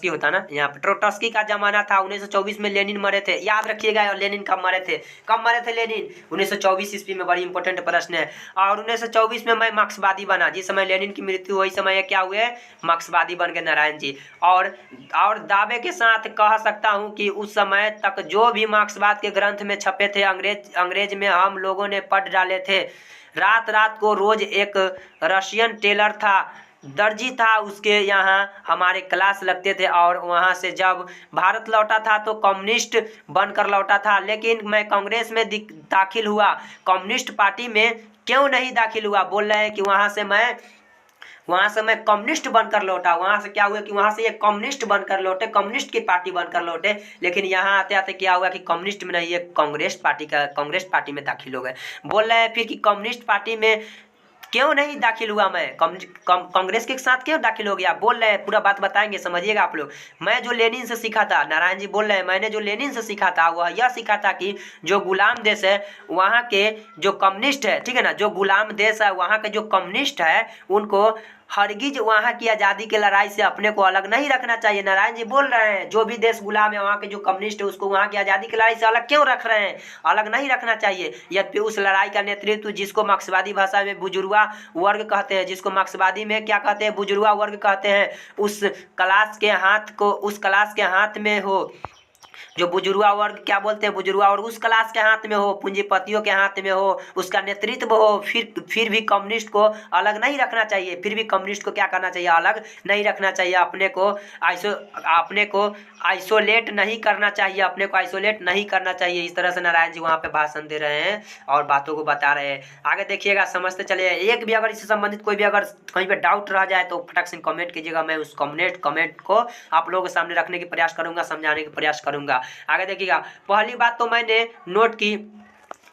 होता ना, यहाँ पे ट्रोटस्की का जमाना था। 1924 में लेनिन मरे थे, याद रखिएगा। और लेनिन कब मरे थे? कब मरे थे लेनिन? 1924 ईस्वी में। बड़ी इंपॉर्टेंट प्रश्न है। और 1924 में मैं मार्क्सवादी बना। जिस समय लेनिन की मृत्यु वही समय क्या हुए? मार्क्सवादी बन गए नारायण जी। और दावे के साथ कह सकता हूँ कि उस समय तक जो भी मार्क्सवाद के ग्रंथ में छपे थे अंग्रेज में हम लोगों ने पढ़ डाले थे। रात रात को रोज एक रशियन टेलर था, दर्जी था, उसके यहाँ हमारे क्लास लगते थे। और वहाँ से जब भारत लौटा था तो कम्युनिस्ट बनकर लौटा था। लेकिन मैं कांग्रेस में दाखिल हुआ, कम्युनिस्ट पार्टी में क्यों नहीं दाखिल हुआ? बोल रहे हैं कि वहाँ से मैं कम्युनिस्ट बनकर लौटा। वहाँ से क्या हुआ कि वहाँ से ये कम्युनिस्ट बनकर लौटे, कम्युनिस्ट की पार्टी बनकर लौटे। लेकिन यहाँ आते आते क्या हुआ कि कम्युनिस्ट में नहीं, ये कांग्रेस पार्टी में दाखिल हो गए। बोल रहे हैं फिर कि कम्युनिस्ट पार्टी में क्यों नहीं दाखिल हुआ मैं, कांग्रेस के साथ क्यों दाखिल हो गया? बोल रहे हैं, पूरा बात बताएंगे, समझिएगा आप लोग। मैं जो लेनिन से सीखा था, नारायण जी बोल रहे हैं, मैंने जो लेनिन से सीखा था वह यह सीखा था कि जो गुलाम देश है वहाँ के जो कम्युनिस्ट है, ठीक है ना, जो गुलाम देश है वहाँ के जो कम्युनिस्ट है उनको हरगिज वहाँ की आज़ादी की लड़ाई से अपने को अलग नहीं रखना चाहिए। नारायण जी बोल रहे हैं जो भी देश गुलाम है वहाँ के जो कम्युनिस्ट है उसको वहाँ की आज़ादी की लड़ाई से अलग क्यों रख रहे हैं? अलग नहीं रखना चाहिए। यद्यपि उस लड़ाई का नेतृत्व, जिसको मार्क्सवादी भाषा में बुजुर्गा वर्ग कहते हैं, जिसको मार्क्सवादी में क्या कहते हैं? बुजुर्गा वर्ग कहते हैं, उस क्लास के हाथ में हो, जो बुजुर्गा वर्ग क्या बोलते हैं, बुजुर्गा वर्ग उस क्लास के हाथ में हो, पूंजीपतियों के हाथ में हो, उसका नेतृत्व हो, फिर भी कम्युनिस्ट को अलग नहीं रखना चाहिए। फिर भी कम्युनिस्ट को क्या करना चाहिए? अलग नहीं रखना चाहिए। अपने को आइसोलेट नहीं करना चाहिए, अपने को आइसोलेट नहीं करना चाहिए। इस तरह से नारायण जी वहाँ पे भाषण दे रहे हैं और बातों को बता रहे हैं। आगे देखिएगा, समझते चलिए। एक भी अगर इससे संबंधित कोई भी अगर कहीं पे डाउट रह जाए तो फटाक से कमेंट कीजिएगा। मैं उस कमेंट को आप लोगों के सामने रखने की प्रयास करूँगा, समझाने का प्रयास करूँगा। आगे देखिएगा, पहली बात तो मैंने नोट की,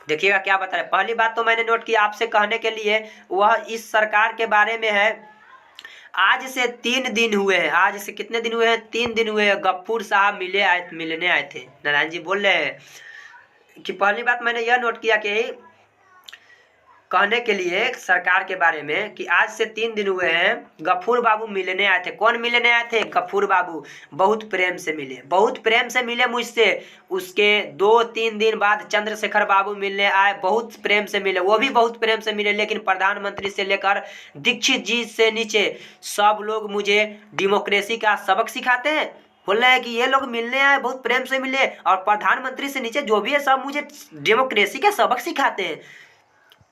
देखिएगा क्या बता रहे। पहली बात तो मैंने नोट की आपसे कहने के लिए, वह इस सरकार के बारे में है। आज से 3 दिन हुए हैं। आज से कितने दिन हुए हैं? 3 दिन हुए हैं। गफूर साहब मिलने आए थे। नारायण जी बोल रहे हैं कि पहली बात मैंने यह नोट किया कि कहने के लिए सरकार के बारे में कि आज से 3 दिन हुए हैं, गफूर बाबू मिलने आए थे। कौन मिलने आए थे? गफूर बाबू। बहुत प्रेम से मिले मुझसे। उसके 2-3 दिन बाद चंद्रशेखर बाबू मिलने आए, बहुत प्रेम से मिले, वो भी बहुत प्रेम से मिले। लेकिन प्रधानमंत्री से लेकर दीक्षित जी से नीचे सब लोग मुझे डेमोक्रेसी का सबक सिखाते हैं। बोल रहे हैं कि ये लोग मिलने आए, बहुत प्रेम से मिले, और प्रधानमंत्री से नीचे जो भी है सब मुझे डेमोक्रेसी का सबक सिखाते हैं।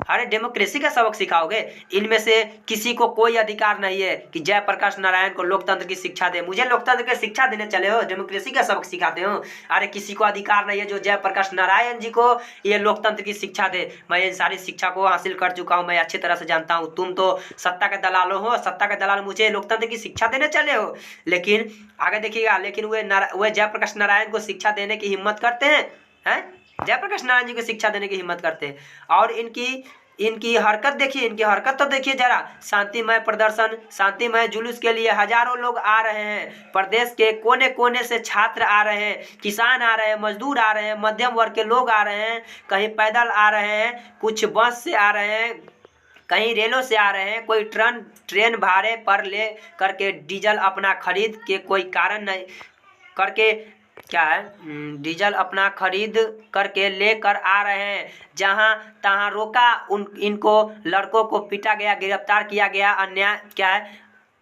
अरे डेमोक्रेसी का सबक सिखाओगे? इनमें से किसी को कोई अधिकार नहीं है कि जयप्रकाश नारायण को लोकतंत्र की शिक्षा दे। मुझे लोकतंत्र की शिक्षा देने चले हो, डेमोक्रेसी का सबक सिखाते हो? अरे किसी को अधिकार नहीं है जो जयप्रकाश नारायण जी को ये लोकतंत्र की शिक्षा दे। मैं इन सारी शिक्षा को हासिल कर चुका हूँ, मैं अच्छी तरह से जानता हूँ। तुम तो सत्ता के दलालों हो, सत्ता के दलाल मुझे लोकतंत्र की शिक्षा देने चले हो। लेकिन आगे देखिएगा, लेकिन वे जयप्रकाश नारायण को शिक्षा देने की हिम्मत करते हैं? जयप्रकाश नारायण जी को शिक्षा देने की हिम्मत करते हैं। और इनकी हरकत देखिए, इनकी हरकत तो देखिए जरा। शांतिमय प्रदर्शन, शांतिमय जुलूस के लिए हजारों लोग आ रहे हैं। प्रदेश के कोने कोने से छात्र आ रहे हैं, किसान आ रहे हैं, मजदूर आ रहे हैं, मध्यम वर्ग के लोग आ रहे हैं, कहीं पैदल आ रहे हैं, कुछ बस से आ रहे हैं, कहीं रेलों से आ रहे हैं, कोई ट्रेन भाड़े पर ले करके डीजल अपना खरीद के कोई कारण नहीं करके क्या है डीजल अपना खरीद करके लेकर आ रहे हैं। जहां तहां रोका, इनको लड़कों को पीटा गया, गिरफ्तार किया गया। अन्याय क्या है?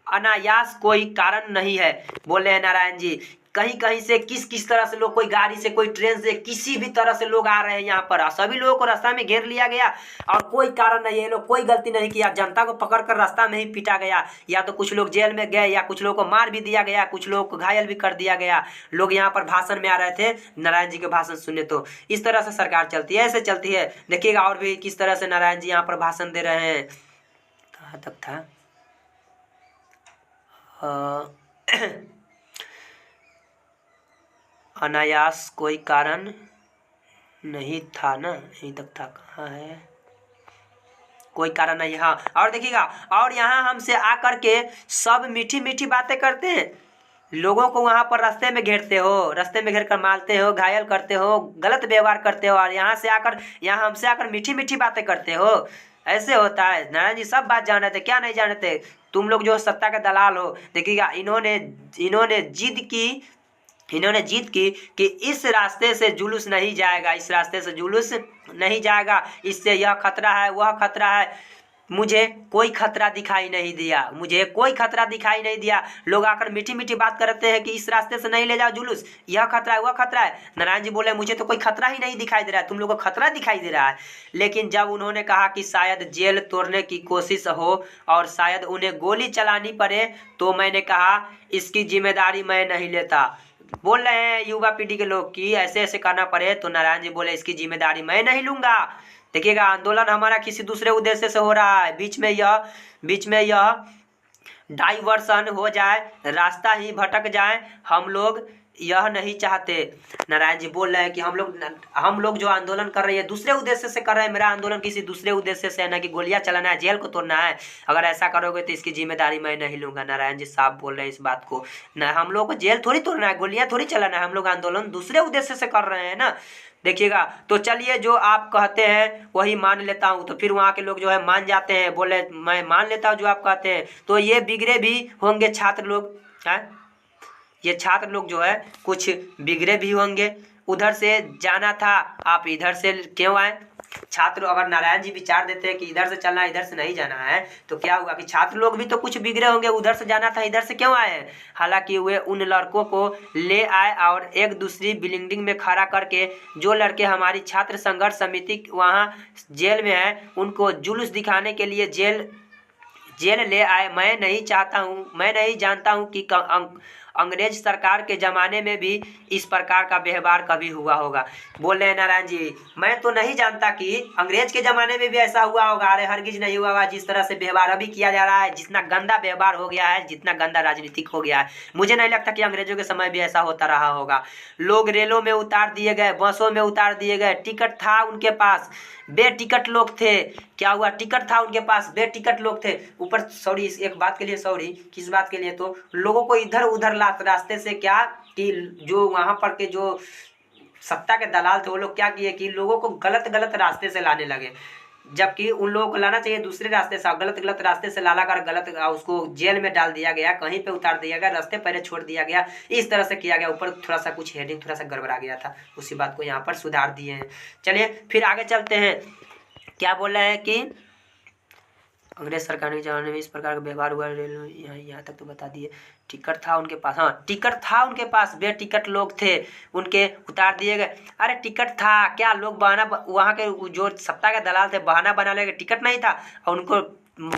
अनायास कोई कारण नहीं है। बोले हैं नारायण जी। कहीं कहीं से किस तरह से लोग, कोई गाड़ी से, कोई ट्रेन से, किसी भी तरह से लोग आ रहे हैं यहाँ पर। सभी लोगों को रास्ता में घेर लिया गया और कोई कारण नहीं है, लोग कोई गलती नहीं किया। जनता को पकड़कर रास्ता में ही पीटा गया, या तो कुछ लोग जेल में गए, या कुछ लोगों को मार भी दिया गया, कुछ लोगों को घायल भी कर दिया गया। लोग यहाँ पर भाषण में आ रहे थे नारायण जी के भाषण सुनने। तो इस तरह से सरकार चलती है, ऐसे चलती है। देखिएगा और भी किस तरह से नारायण जी यहाँ पर भाषण दे रहे हैं। कहाँ तक था? अनायास कोई कारण नहीं था ना, यहीं तक था। कहाँ है? कोई कारण नहीं। हाँ, और देखिएगा, और यहाँ हमसे आकर के सब मीठी मीठी बातें करते हैं। लोगों को वहाँ पर रास्ते में घेरते हो, रास्ते में घेर कर मारते हो, घायल करते हो, गलत व्यवहार करते हो, और यहाँ हमसे आकर मीठी मीठी बातें करते हो। ऐसे होता है। नारायण जी सब बात जान रहे थे, क्या नहीं जान रहे थे? तुम लोग जो सत्ता के दलाल हो। देखिएगा, इन्होंने जिद की कि इस रास्ते से जुलूस नहीं जाएगा, इस रास्ते से जुलूस नहीं जाएगा, इससे यह खतरा है, वह खतरा है। मुझे कोई खतरा दिखाई नहीं दिया, मुझे कोई खतरा दिखाई नहीं दिया। लोग आकर मीठी मीठी बात करते हैं कि इस रास्ते से नहीं ले जाओ जुलूस, यह खतरा है, वह खतरा है। नारायण जी बोले मुझे तो कोई खतरा ही नहीं दिखाई दे रहा है, तुम लोगों को खतरा दिखाई दे रहा है। लेकिन जब उन्होंने कहा कि शायद जेल तोड़ने की कोशिश हो और शायद उन्हें गोली चलानी पड़े, तो मैंने कहा इसकी जिम्मेदारी मैं नहीं लेता। बोल रहे हैं युवा पीढ़ी के लोग कि ऐसे ऐसे करना पड़े, तो नारायण जी बोले इसकी जिम्मेदारी मैं नहीं लूंगा। देखिएगा, आंदोलन हमारा किसी दूसरे उद्देश्य से हो रहा है, बीच में यह डाइवर्सन हो जाए, रास्ता ही भटक जाए, हम लोग यह नहीं चाहते। नारायण जी बोल रहे हैं कि हम लोग जो आंदोलन कर रहे हैं दूसरे उद्देश्य से कर रहे हैं, मेरा आंदोलन किसी दूसरे उद्देश्य से है, ना कि गोलियां चलाना है, जेल को तोड़ना है। अगर ऐसा करोगे तो इसकी जिम्मेदारी मैं नहीं लूंगा। नारायण जी साफ बोल रहे हैं इस बात को। ना हम लोग को जेल थोड़ी तोड़ना है, गोलियां थोड़ी चलाना है, हम लोग आंदोलन दूसरे उद्देश्य से कर रहे हैं ना। देखिएगा, तो चलिए जो आप कहते हैं वही मान लेता हूँ। तो फिर वहाँ के लोग जो है मान जाते हैं, बोले मैं मान लेता हूँ जो आप कहते हैं। तो ये बिगड़े भी होंगे छात्र लोग, हैं, ये छात्र लोग जो है कुछ बिगड़े भी होंगे। उधर से जाना था, आप इधर से क्यों आए? छात्र अगर नारायण जी विचार देते हैं कि इधर से चलना है, इधर से नहीं जाना है, तो क्या हुआ कि छात्र लोग भी तो कुछ बिगड़े होंगे, उधर से जाना था, इधर से क्यों आए हैं? हालांकि वे उन लड़कों को ले आए और एक दूसरी बिल्डिंग में खड़ा करके, जो लड़के हमारी छात्र संघर्ष समिति वहाँ जेल में है, उनको जुलूस दिखाने के लिए जेल ले आए। मैं नहीं जानता हूँ कि अंग्रेज सरकार के ज़माने में भी इस प्रकार का व्यवहार कभी हुआ होगा। बोल रहे हैं नारायण जी, मैं तो नहीं जानता कि अंग्रेज के ज़माने में भी ऐसा हुआ होगा। अरे हरगिज नहीं हुआ होगा। जिस तरह से व्यवहार अभी किया जा रहा है, जितना गंदा व्यवहार हो गया है, जितना गंदा राजनीतिक हो गया है, मुझे नहीं लगता कि अंग्रेजों के समय भी ऐसा होता रहा होगा। लोग रेलों में उतार दिए गए, बसों में उतार दिए गए, टिकट था उनके पास, बेटिकट लोग थे। क्या हुआ? टिकट था उनके पास, बेटिकट लोग थे। ऊपर सॉरी, एक बात के लिए सॉरी, किस बात के लिए? तो लोगों को इधर उधर रास्ते से, क्या कि जो वहाँ पर के जो सत्ता के दलाल थे वो लोग क्या किए कि लोगों को गलत गलत रास्ते से लाने लगे, जबकि उन लोगों को लाना चाहिए दूसरे रास्ते से। गलत गलत रास्ते से लाला कर गलत उसको जेल में डाल दिया गया, कहीं पे उतार दिया गया, रास्ते पहले छोड़ दिया गया, इस तरह से किया गया। ऊपर थोड़ा सा कुछ हेडिंग थोड़ा सा गड़बड़ा गया था, उसी बात को यहाँ पर सुधार दिए हैं। चलिए फिर आगे चलते हैं। क्या बोल रहे हैं कि अंग्रेज सरकार के जमाने में इस प्रकार का व्यवहार हुआ, यहाँ तक तो बता दिए। टिकट था उनके पास, हाँ टिकट था उनके पास, बेटिकट लोग थे, उनके उतार दिए गए। अरे टिकट था क्या? लोग बहाना, वहाँ के जो सत्ता के दलाल थे बहाना बना लेंगे, टिकट नहीं था और उनको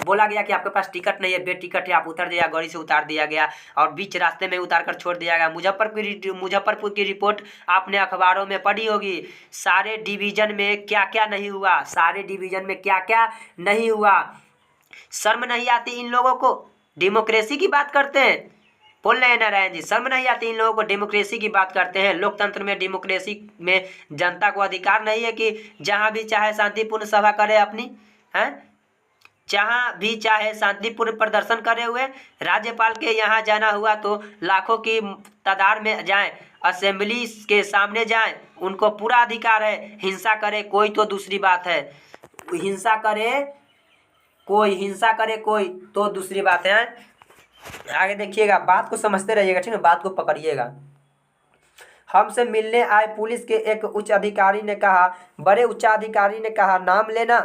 बोला गया कि आपके पास टिकट नहीं है, बेटिकट है, आप उतर दिया, गाड़ी से उतार दिया गया और बीच रास्ते में उतार कर छोड़ दिया गया। मुजफ्फरपुर की रिपोर्ट आपने अखबारों में पढ़ी होगी। सारे डिवीजन में क्या क्या नहीं हुआ, सारे डिवीजन में क्या क्या नहीं हुआ। शर्म नहीं आती इन लोगों को? डेमोक्रेसी की बात करते हैं, बोल रहे हैं नारायण जी, शर्म नहीं आती इन लोगों को? डेमोक्रेसी की बात करते हैं। लोकतंत्र में, डेमोक्रेसी में जनता को अधिकार नहीं है कि जहां भी चाहे शांतिपूर्ण सभा करे अपनी, हैं, जहां भी चाहे शांतिपूर्ण प्रदर्शन करे हुए। राज्यपाल के यहाँ जाना हुआ तो लाखों की तादाद में जाएं, असेंबली के सामने जाएं, उनको पूरा अधिकार है। हिंसा करे कोई तो दूसरी बात है, हिंसा करे कोई तो दूसरी बात है। आगे देखिएगा, बात को समझते रहिएगा, ठीक है, बात को पकड़िएगा। हमसे मिलने आए पुलिस के एक उच्च अधिकारी ने कहा, बड़े उच्चाधिकारी ने कहा नाम लेना।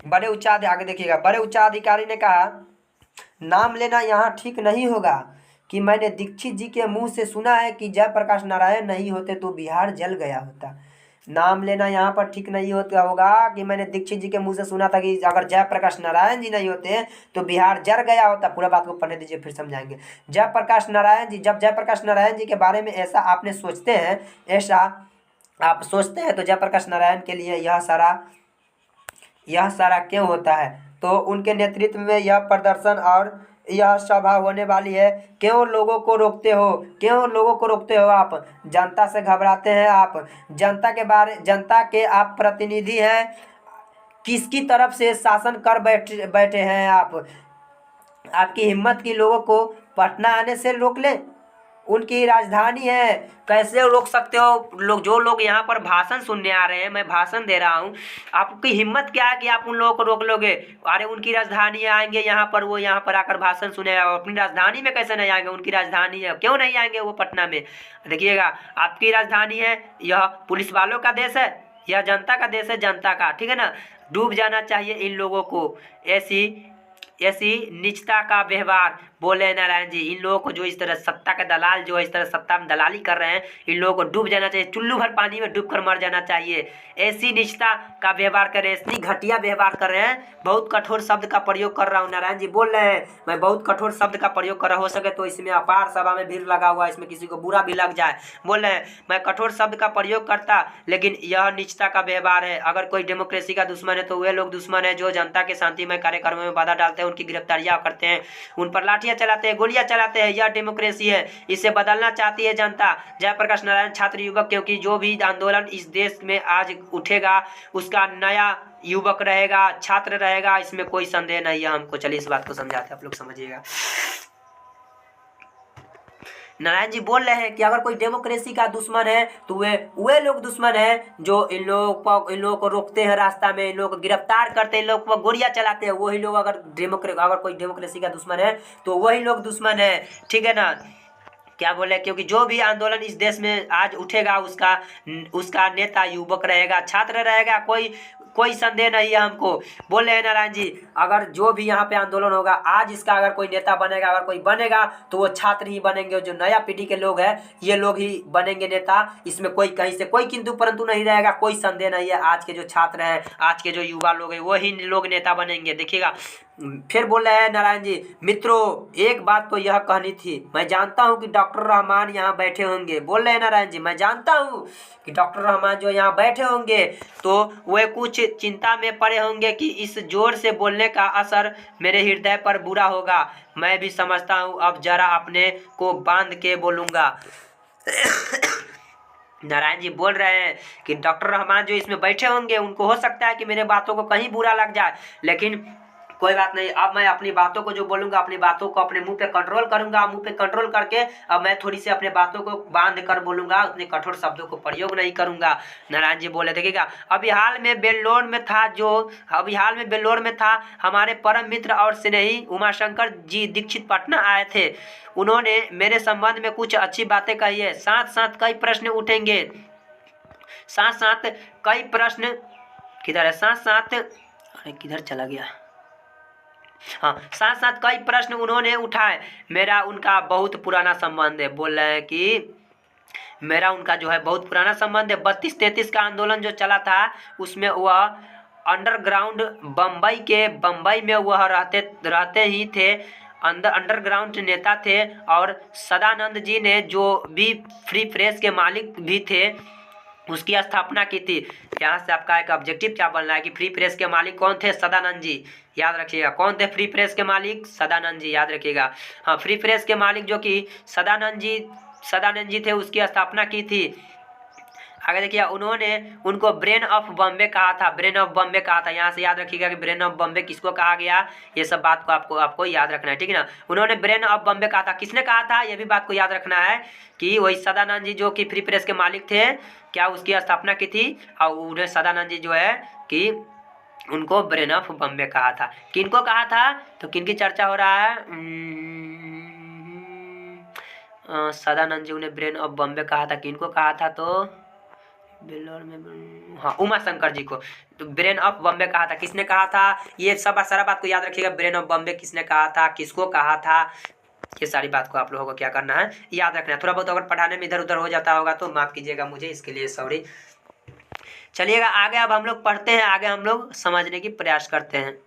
आगे देखिएगा, बड़े उच्चाधिकारी ने कहा नाम लेना यहाँ ठीक नहीं होगा कि मैंने दीक्षित जी के मुंह से सुना है कि जयप्रकाश नारायण नहीं होते तो बिहार जल गया होता। नाम लेना यहाँ पर ठीक नहीं होगा कि मैंने दीक्षित जी के मुंह से सुना था कि अगर जयप्रकाश नारायण जी नहीं होते तो बिहार जल गया होता। पूरा बात को पढ़ने दीजिए, फिर समझाएंगे। जयप्रकाश नारायण जी, जब जयप्रकाश नारायण जी के बारे में ऐसा आपने सोचते हैं, ऐसा आप सोचते हैं तो जयप्रकाश नारायण के लिए यह सारा क्यों होता है? तो उनके नेतृत्व में यह प्रदर्शन और यह सभा होने वाली है। क्यों लोगों को रोकते हो आप? जनता से घबराते हैं आप? जनता के आप प्रतिनिधि हैं। किसकी तरफ से शासन कर बैठे हैं आप? आपकी हिम्मत की लोगों को पटना आने से रोक लें, उनकी राजधानी है। कैसे रोक सकते हो? जो लोग यहाँ पर भाषण सुनने आ रहे हैं, मैं भाषण दे रहा हूँ, आपकी हिम्मत क्या है कि आप उन लोगों को रोक लोगे? अरे उनकी राजधानी है, आएंगे यहाँ पर, वो यहाँ पर आकर भाषण सुने। अपनी राजधानी में कैसे नहीं आएंगे? उनकी राजधानी है, क्यों नहीं आएंगे वो पटना में? देखिएगा, आपकी राजधानी है, यह पुलिस वालों का देश है, यह जनता का देश है, जनता का, ठीक है ना। डूब जाना चाहिए इन लोगों को। ऐसी नीचता का व्यवहार, बोले नारायण जी। इन लोगों को जो इस तरह सत्ता के दलाल जो इस तरह सत्ता में दलाली कर रहे हैं, इन लोगों को डूब जाना चाहिए, चुल्लू भर पानी में डूब कर मर जाना चाहिए। ऐसी नीचता का व्यवहार कर रहे हैं, इतनी घटिया व्यवहार कर रहे हैं। बहुत कठोर शब्द का प्रयोग कर रहा हूँ, नारायण जी बोल रहे हैं मैं बहुत कठोर शब्द का प्रयोग कर रहा, हो सके तो इसमें अपार सभा में भीड़ लगा हुआ है, इसमें किसी को बुरा भी लग जाए। बोल रहे हैं मैं कठोर शब्द का प्रयोग करता, लेकिन यह नीचता का व्यवहार है। अगर कोई डेमोक्रेसी का दुश्मन है तो वे लोग दुश्मन है जो जनता के शांतिमय कार्यक्रमों में बाधा डालते हैं, उनकी गिरफ्तारियां करते हैं, उन पर लाठियां चलाते हैं, गोलियां चलाते हैं। यह डेमोक्रेसी है, इसे बदलना चाहती है जनता। जयप्रकाश नारायण छात्र युवक, क्योंकि जो भी आंदोलन इस देश में आज उठेगा उसका नया युवक रहेगा, छात्र रहेगा, इसमें कोई संदेह नहीं है हमको। चलिए इस बात को समझाते हैं, आप लोग समझिएगा। नारायण जी बोल रहे हैं कि अगर कोई डेमोक्रेसी का दुश्मन है तो वे लोग दुश्मन है जो इन लोगों को रोकते हैं रास्ता में, इन लोगों को गिरफ्तार करते हैं, इन लोगों को गोलियां चलाते हैं। वही लोग अगर कोई डेमोक्रेसी का दुश्मन है तो वही लोग दुश्मन है, ठीक है ना। क्या बोले? क्योंकि जो भी आंदोलन इस देश में आज उठेगा उसका नेता युवक रहेगा, छात्र रहेगा, कोई संदेह नहीं है हमको। बोल रहे हैं नारायण जी, अगर जो भी यहाँ पे आंदोलन होगा आज, इसका अगर कोई नेता बनेगा, अगर कोई बनेगा तो वो छात्र ही बनेंगे, जो नया पीढ़ी के लोग हैं ये लोग ही बनेंगे नेता। इसमें कोई कहीं से कोई किंतु परंतु नहीं रहेगा, कोई संदेह नहीं है। आज के जो छात्र हैं, आज के जो युवा लोग हैं, वही लोग नेता बनेंगे, देखिएगा। फिर बोल रहे हैं नारायण जी, मित्रों एक बात तो यह कहनी थी, मैं जानता हूं कि डॉक्टर रहमान यहाँ बैठे होंगे। बोल रहे हैं नारायण जी, मैं जानता हूं कि डॉक्टर रहमान जो यहाँ बैठे होंगे तो वे कुछ चिंता में पड़े होंगे कि इस जोर से बोलने का असर मेरे हृदय पर बुरा होगा। मैं भी समझता हूँ, अब जरा अपने को बांध के बोलूँगा। नारायण जी बोल रहे हैं कि डॉक्टर रहमान जो इसमें बैठे होंगे उनको हो सकता है कि मेरे बातों को कहीं बुरा लग जाए, लेकिन कोई बात नहीं। अब मैं अपनी बातों को जो बोलूंगा, अपनी बातों को अपने मुंह पे कंट्रोल करूंगा, मुंह पे कंट्रोल करके अब मैं थोड़ी सी अपने बातों को बांध कर बोलूंगा, उतने कठोर शब्दों को प्रयोग नहीं करूंगा। नारायण जी बोले, देखिएगा, अभी हाल में बेल्लोर में था हमारे परम मित्र और स्नेही उमाशंकर जी दीक्षित पटना आए थे। उन्होंने मेरे संबंध में कुछ अच्छी बातें कही है। साथ साथ कई प्रश्न उठेंगे, साथ साथ कई प्रश्न किधर है, साथ साथ अरे किधर चला गया, हाँ, साथ साथ कई प्रश्न उन्होंने उठाए। मेरा उनका बहुत पुराना संबंध है। बोल रहे हैं कि मेरा उनका जो है बहुत पुराना संबंध है। 32-33 का आंदोलन जो चला था उसमें वह अंडरग्राउंड बम्बई में वह रहते ही थे, अंडरग्राउंड नेता थे। और सदानंद जी ने जो भी फ्री प्रेस के मालिक भी थे उसकी स्थापना की थी। यहाँ से आपका एक ऑब्जेक्टिव क्या बनना है कि फ्री प्रेस के मालिक कौन थे? सदानंद जी, याद रखिएगा। कौन थे फ्री प्रेस के मालिक? सदानंद जी, याद रखिएगा। हाँ, फ्री प्रेस के मालिक जो कि सदानंद जी थे, उसकी स्थापना की थी। आगे देखिए, उन्होंने उनको ब्रेन ऑफ बॉम्बे कहा था, ब्रेन ऑफ बॉम्बे कहा था। यहाँ से याद रखिएगा कि ब्रेन ऑफ बॉम्बे किसको कहा गया, ये सब बात को आपको याद रखना है, ठीक है ना। उन्होंने ब्रेन ऑफ बॉम्बे कहा था, किसने कहा था ये भी बात को याद रखना है कि वही सदानंद जी जो कि फ्री प्रेस के मालिक थे, क्या उसकी स्थापना की थी। और उन्हें सदानंद जी जो है कि उनको ब्रेन ऑफ बॉम्बे कहा था। किनको कहा था? तो किनकी चर्चा हो रहा है? सदानंद जी उन्हें ब्रेन ऑफ बॉम्बे कहा था। किनको कहा था? तो बेल्लोर में, हाँ, उमा शंकर जी को तो ब्रेन ऑफ बॉम्बे कहा था। किसने कहा था? ये सब सारा बात को याद रखिएगा। ब्रेन ऑफ बॉम्बे किसने कहा था, किसको कहा था, ये सारी बात को आप लोगों को क्या करना है, याद रखना है। थोड़ा बहुत अगर पढ़ाने में इधर उधर हो जाता होगा तो माफ कीजिएगा मुझे, इसके लिए सॉरी। चलिएगा आगे, अब हम लोग पढ़ते हैं, आगे हम लोग समझने की प्रयास करते हैं।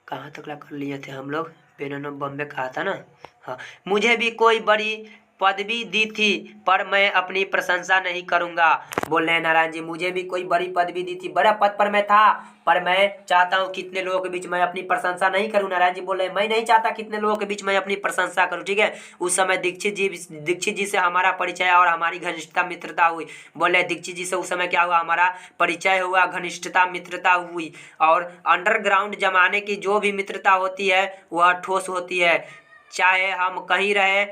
कहाँ तक कर लिए थे हम लोग? ब्रेन ऑफ बॉम्बे कहा था ना। हाँ, मुझे भी कोई बड़ी पदवी दी थी पर मैं अपनी प्रशंसा नहीं करूंगा। बोल रहे हैं नारायण जी, मुझे भी कोई बड़ी पदवी दी थी, बड़ा पद पर मैं था, पर मैं चाहता हूं कितने लोगों के बीच मैं अपनी प्रशंसा नहीं करूं। नारायण जी बोल रहे हैं, मैं नहीं चाहता कितने लोगों के बीच मैं अपनी प्रशंसा करूं, ठीक है। उस समय दीक्षित जी से हमारा परिचय और हमारी घनिष्ठता मित्रता हुई। बोल रहे दीक्षित जी से उस समय क्या हुआ, हमारा परिचय हुआ, घनिष्ठता मित्रता हुई। और अंडरग्राउंड जमाने की जो भी मित्रता होती है वह ठोस होती है, चाहे हम कहीं रहे,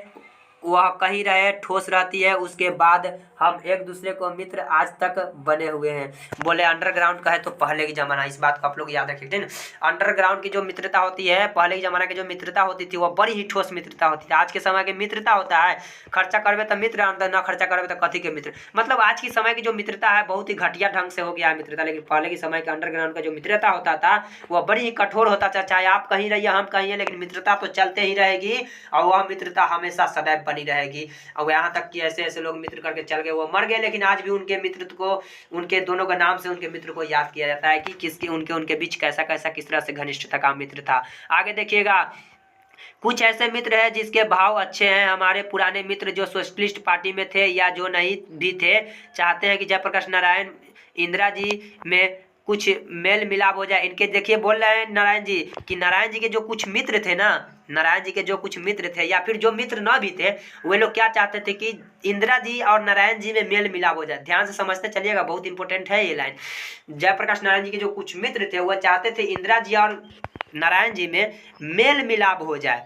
वह कहीं रहे ठोस रहती है, उसके बाद हम एक दूसरे को मित्र आज तक बने हुए हैं। बोले अंडरग्राउंड का है तो पहले की जमाना, इस बात को आप लोग याद रखिए, ठीक ना। अंडरग्राउंड की जो मित्रता होती है, पहले के जमाना की जो मित्रता होती थी वह बड़ी ही ठोस मित्रता होती थी। आज के समय की मित्रता होता है खर्चा करवे तो मित्र, न खर्चा करवे तो कथी के मित्र। मतलब आज की समय की जो मित्रता है बहुत ही घटिया ढंग से हो गया है मित्रता, लेकिन पहले के समय के अंडरग्राउंड का जो मित्रता होता था वह बड़ी ही कठोर होता था। चाहे आप कहीं रहिए हम कहीं, लेकिन मित्रता तो चलते ही रहेगी और वह मित्रता हमेशा सदैव बनी रहेगी। और यहाँ तक कि ऐसे ऐसे लोग मित्र करके चल गए, वो मर गए, लेकिन आज भी उनके मित्र को, उनके दोनों का नाम से उनके मित्र को याद किया जाता है कि किसके उनके बीच कैसा कैसा किस तरह से घनिष्ठता का मित्र था। आगे देखिएगा, कुछ ऐसे मित्र हैं जिसके भाव अच्छे हैं। हमारे पुराने मित्र जो सोशलिस्ट पार्टी में थे या जो नहीं भी थे, चाहते हैं कि जयप्रकाश नारायण इंदिरा जी में कुछ मेल मिलाप हो जाए। इनके देखिए बोल रहे हैं नारायण जी कि नारायण जी के जो कुछ मित्र थे ना, नारायण जी के जो कुछ मित्र थे या फिर जो मित्र न भी थे, वे लोग क्या चाहते थे कि इंदिरा जी और नारायण जी में मेल मिलाप हो जाए। ध्यान से समझते चलिएगा, बहुत इंपॉर्टेंट है ये लाइन। जयप्रकाश नारायण जी के जो कुछ मित्र थे वह चाहते थे इंदिरा जी और नारायण जी में मेल मिलाप हो जाए।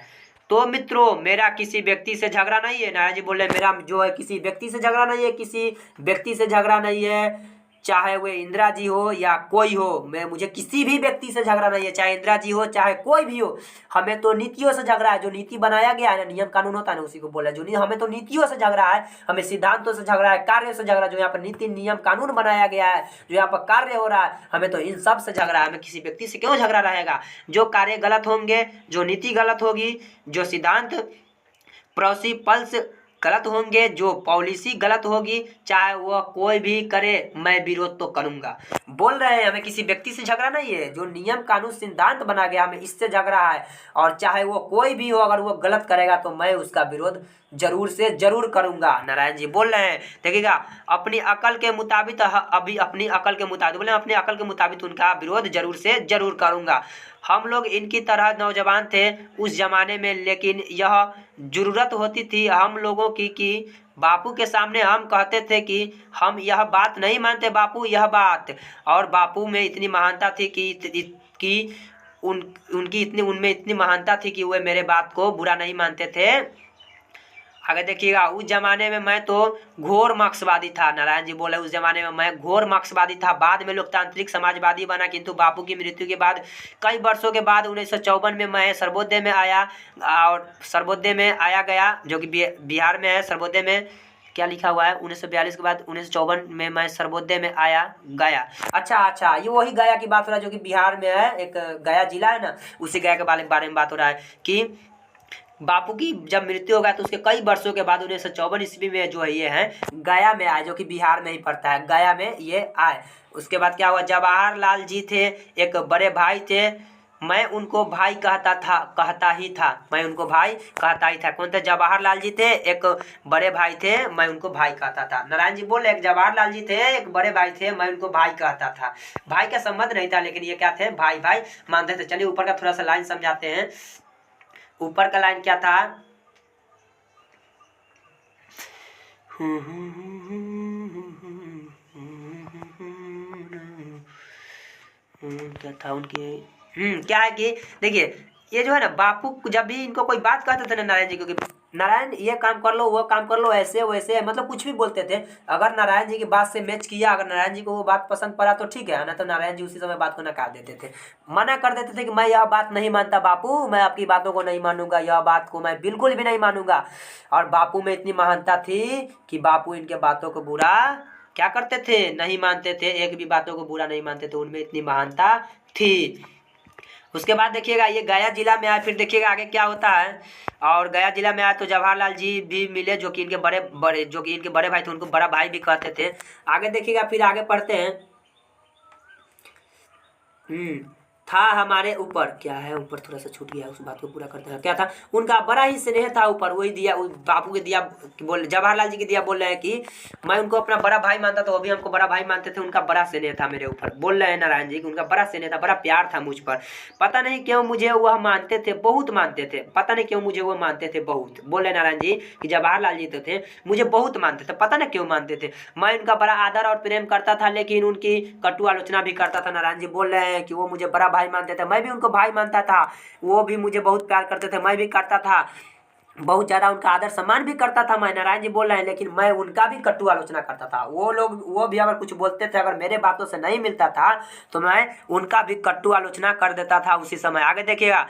तो मित्रों, मेरा किसी व्यक्ति से झगड़ा नहीं है। नारायण जी बोले मेरा जो है किसी व्यक्ति से झगड़ा नहीं है, किसी व्यक्ति से झगड़ा नहीं है, चाहे वे इंदिरा जी हो या कोई हो, मुझे किसी भी व्यक्ति से झगड़ा नहीं है, चाहे इंदिरा जी हो चाहे कोई भी हो। हमें तो नीतियों से झगड़ा है, जो नीति बनाया गया है ना, नियम कानून होता है ना, उसी को बोला जो नहीं। हमें तो नीतियों से झगड़ा है, हमें सिद्धांतों से झगड़ा है, कार्य से झगड़ा, जो यहाँ पर नीति नियम कानून बनाया गया है, जो यहाँ पर कार्य हो रहा है, हमें तो इन सब से झगड़ा है। हमें किसी व्यक्ति से क्यों झगड़ा रहेगा? जो कार्य गलत होंगे, जो नीति गलत होगी, जो सिद्धांत प्रिंसिपल्स गलत होंगे, जो पॉलिसी गलत होगी, चाहे वह कोई भी करे, मैं विरोध तो करूंगा। बोल रहे हैं हमें किसी व्यक्ति से झगड़ा नहीं है, जो नियम कानून सिद्धांत बना गया हमें इससे झगड़ा है। और चाहे वो कोई भी हो, अगर वो गलत करेगा तो मैं उसका विरोध जरूर से जरूर करूंगा। नारायण जी बोल रहे हैं, देखिएगा, अपनी अकल के मुताबिक, अभी अपनी अकल के मुताबिक बोले, अपनी अकल के मुताबिक उनका विरोध जरूर से जरूर करूंगा। हम लोग इनकी तरह नौजवान थे उस जमाने में, लेकिन यह जरूरत होती थी हम लोगों की कि बापू के सामने हम कहते थे कि हम यह बात नहीं मानते बापू, यह बात। और बापू में इतनी महानता थी कि उनकी इतनी, उनमें इतनी महानता थी कि वे मेरे बात को बुरा नहीं मानते थे। आगे देखिएगा, उस जमाने में मैं तो घोर मार्क्सवादी था। नारायण जी बोले उस जमाने में मैं घोर मार्क्सवादी था, बाद में लोकतांत्रिक समाजवादी बना, किंतु बापू की मृत्यु के बाद कई वर्षों के बाद 1954 में मैं सर्वोदय में आया, और सर्वोदय में आया गया, जो कि बिहार में है। सर्वोदय में क्या लिखा हुआ है, 1942 के बाद 1954 में मैं सर्वोदय में आया गया। अच्छा, ये वही गया की बात हो रहा है जो कि बिहार में है, एक गया जिला है ना, उसी गया के बारे में बात हो रहा है कि बापू की जब मृत्यु हो गया तो उसके कई वर्षों के बाद 1954 ईस्वी में जो है ये है गया में आए, जो कि बिहार में ही पड़ता है, गया में ये आए। उसके बाद क्या हुआ, जवाहरलाल जी थे, एक बड़े भाई थे, मैं उनको भाई कहता ही था, मैं उनको भाई कहता ही था। कौन थे? जवाहरलाल जी थे, एक बड़े भाई थे, मैं उनको भाई कहता था। नारायण जी बोले एक जवाहरलाल जी थे, एक बड़े भाई थे, मैं उनको भाई कहता था। भाई का संबंध नहीं था, लेकिन ये क्या थे, भाई भाई मानते थे। चलिए ऊपर का थोड़ा सा लाइन समझाते हैं। ऊपर का लाइन क्या था, क्या था उनके, क्या है कि देखिए, ये जो है ना, बापू जब भी इनको कोई बात कहते थे ना नारायण जी को कि नारायण ये काम कर लो, वो काम कर लो, ऐसे वैसे, मतलब कुछ भी बोलते थे। अगर नारायण जी की बात से मैच किया, अगर नारायण जी को वो बात पसंद पड़ा तो ठीक है ना, तो नारायण जी उसी समय बात को नकार देते थे, मना कर देते थे कि मैं यह बात नहीं मानता बापू, मैं आपकी बातों को नहीं मानूंगा, यह बात को मैं बिल्कुल भी नहीं मानूंगा। और बापू में इतनी महानता थी कि बापू इनके बातों को बुरा क्या करते थे, नहीं मानते थे, एक भी बातों को बुरा नहीं मानते थे, उनमें इतनी महानता थी। उसके बाद देखिएगा, ये गया जिला में आए, फिर देखिएगा आगे क्या होता है। और गया जिला में आए तो जवाहरलाल जी भी मिले, जो कि इनके बड़े भाई थे, उनको बड़ा भाई भी कहते थे। आगे देखिएगा, फिर आगे पढ़ते हैं। था हमारे ऊपर, क्या है ऊपर थोड़ा सा छूट गया, उस बात को पूरा करते हैं। क्या था, उनका बड़ा ही स्नेह था ऊपर, वही दिया, बापू के दिया बोल, जवाहरलाल जी के दिया बोल रहे हैं कि मैं उनको अपना बड़ा भाई मानता था, वो भी हमको बड़ा भाई मानते थे, उनका बड़ा स्नेह था मेरे ऊपर। बोल रहे हैं नारायण जी कि उनका बड़ा स्नेह था, बड़ा प्यार था मुझ पर, पता नहीं क्यों मुझे वह मानते थे, बहुत मानते थे, पता नहीं क्यों मुझे वो मानते थे बहुत। बोल रहे नारायण जी कि जवाहरलाल जी तो थे, मुझे बहुत मानते थे, पता नहीं क्यों मानते थे। मैं उनका बड़ा आदर और प्रेम करता था, लेकिन उनकी कटु आलोचना भी करता था। नारायण जी बोल रहे हैं कि वो मुझे बड़ा भाई भाई मानते थे, मैं भी उनको भाई मानता था। वो भी मुझे बहुत प्यार करते थे, मैं भी करता था, बहुत ज़्यादा उनका आदर सम्मान भी करता था मैं। नारायण जी बोल रहे हैं, लेकिन मैं उनका भी कटु आलोचना करता था। वो लोग, वो भी अगर कुछ बोलते थे, अगर मेरे बातों से नहीं मिलता था तो मैं उनका भी कटु आलोचना कर देता था उसी समय। आगे देखिएगा,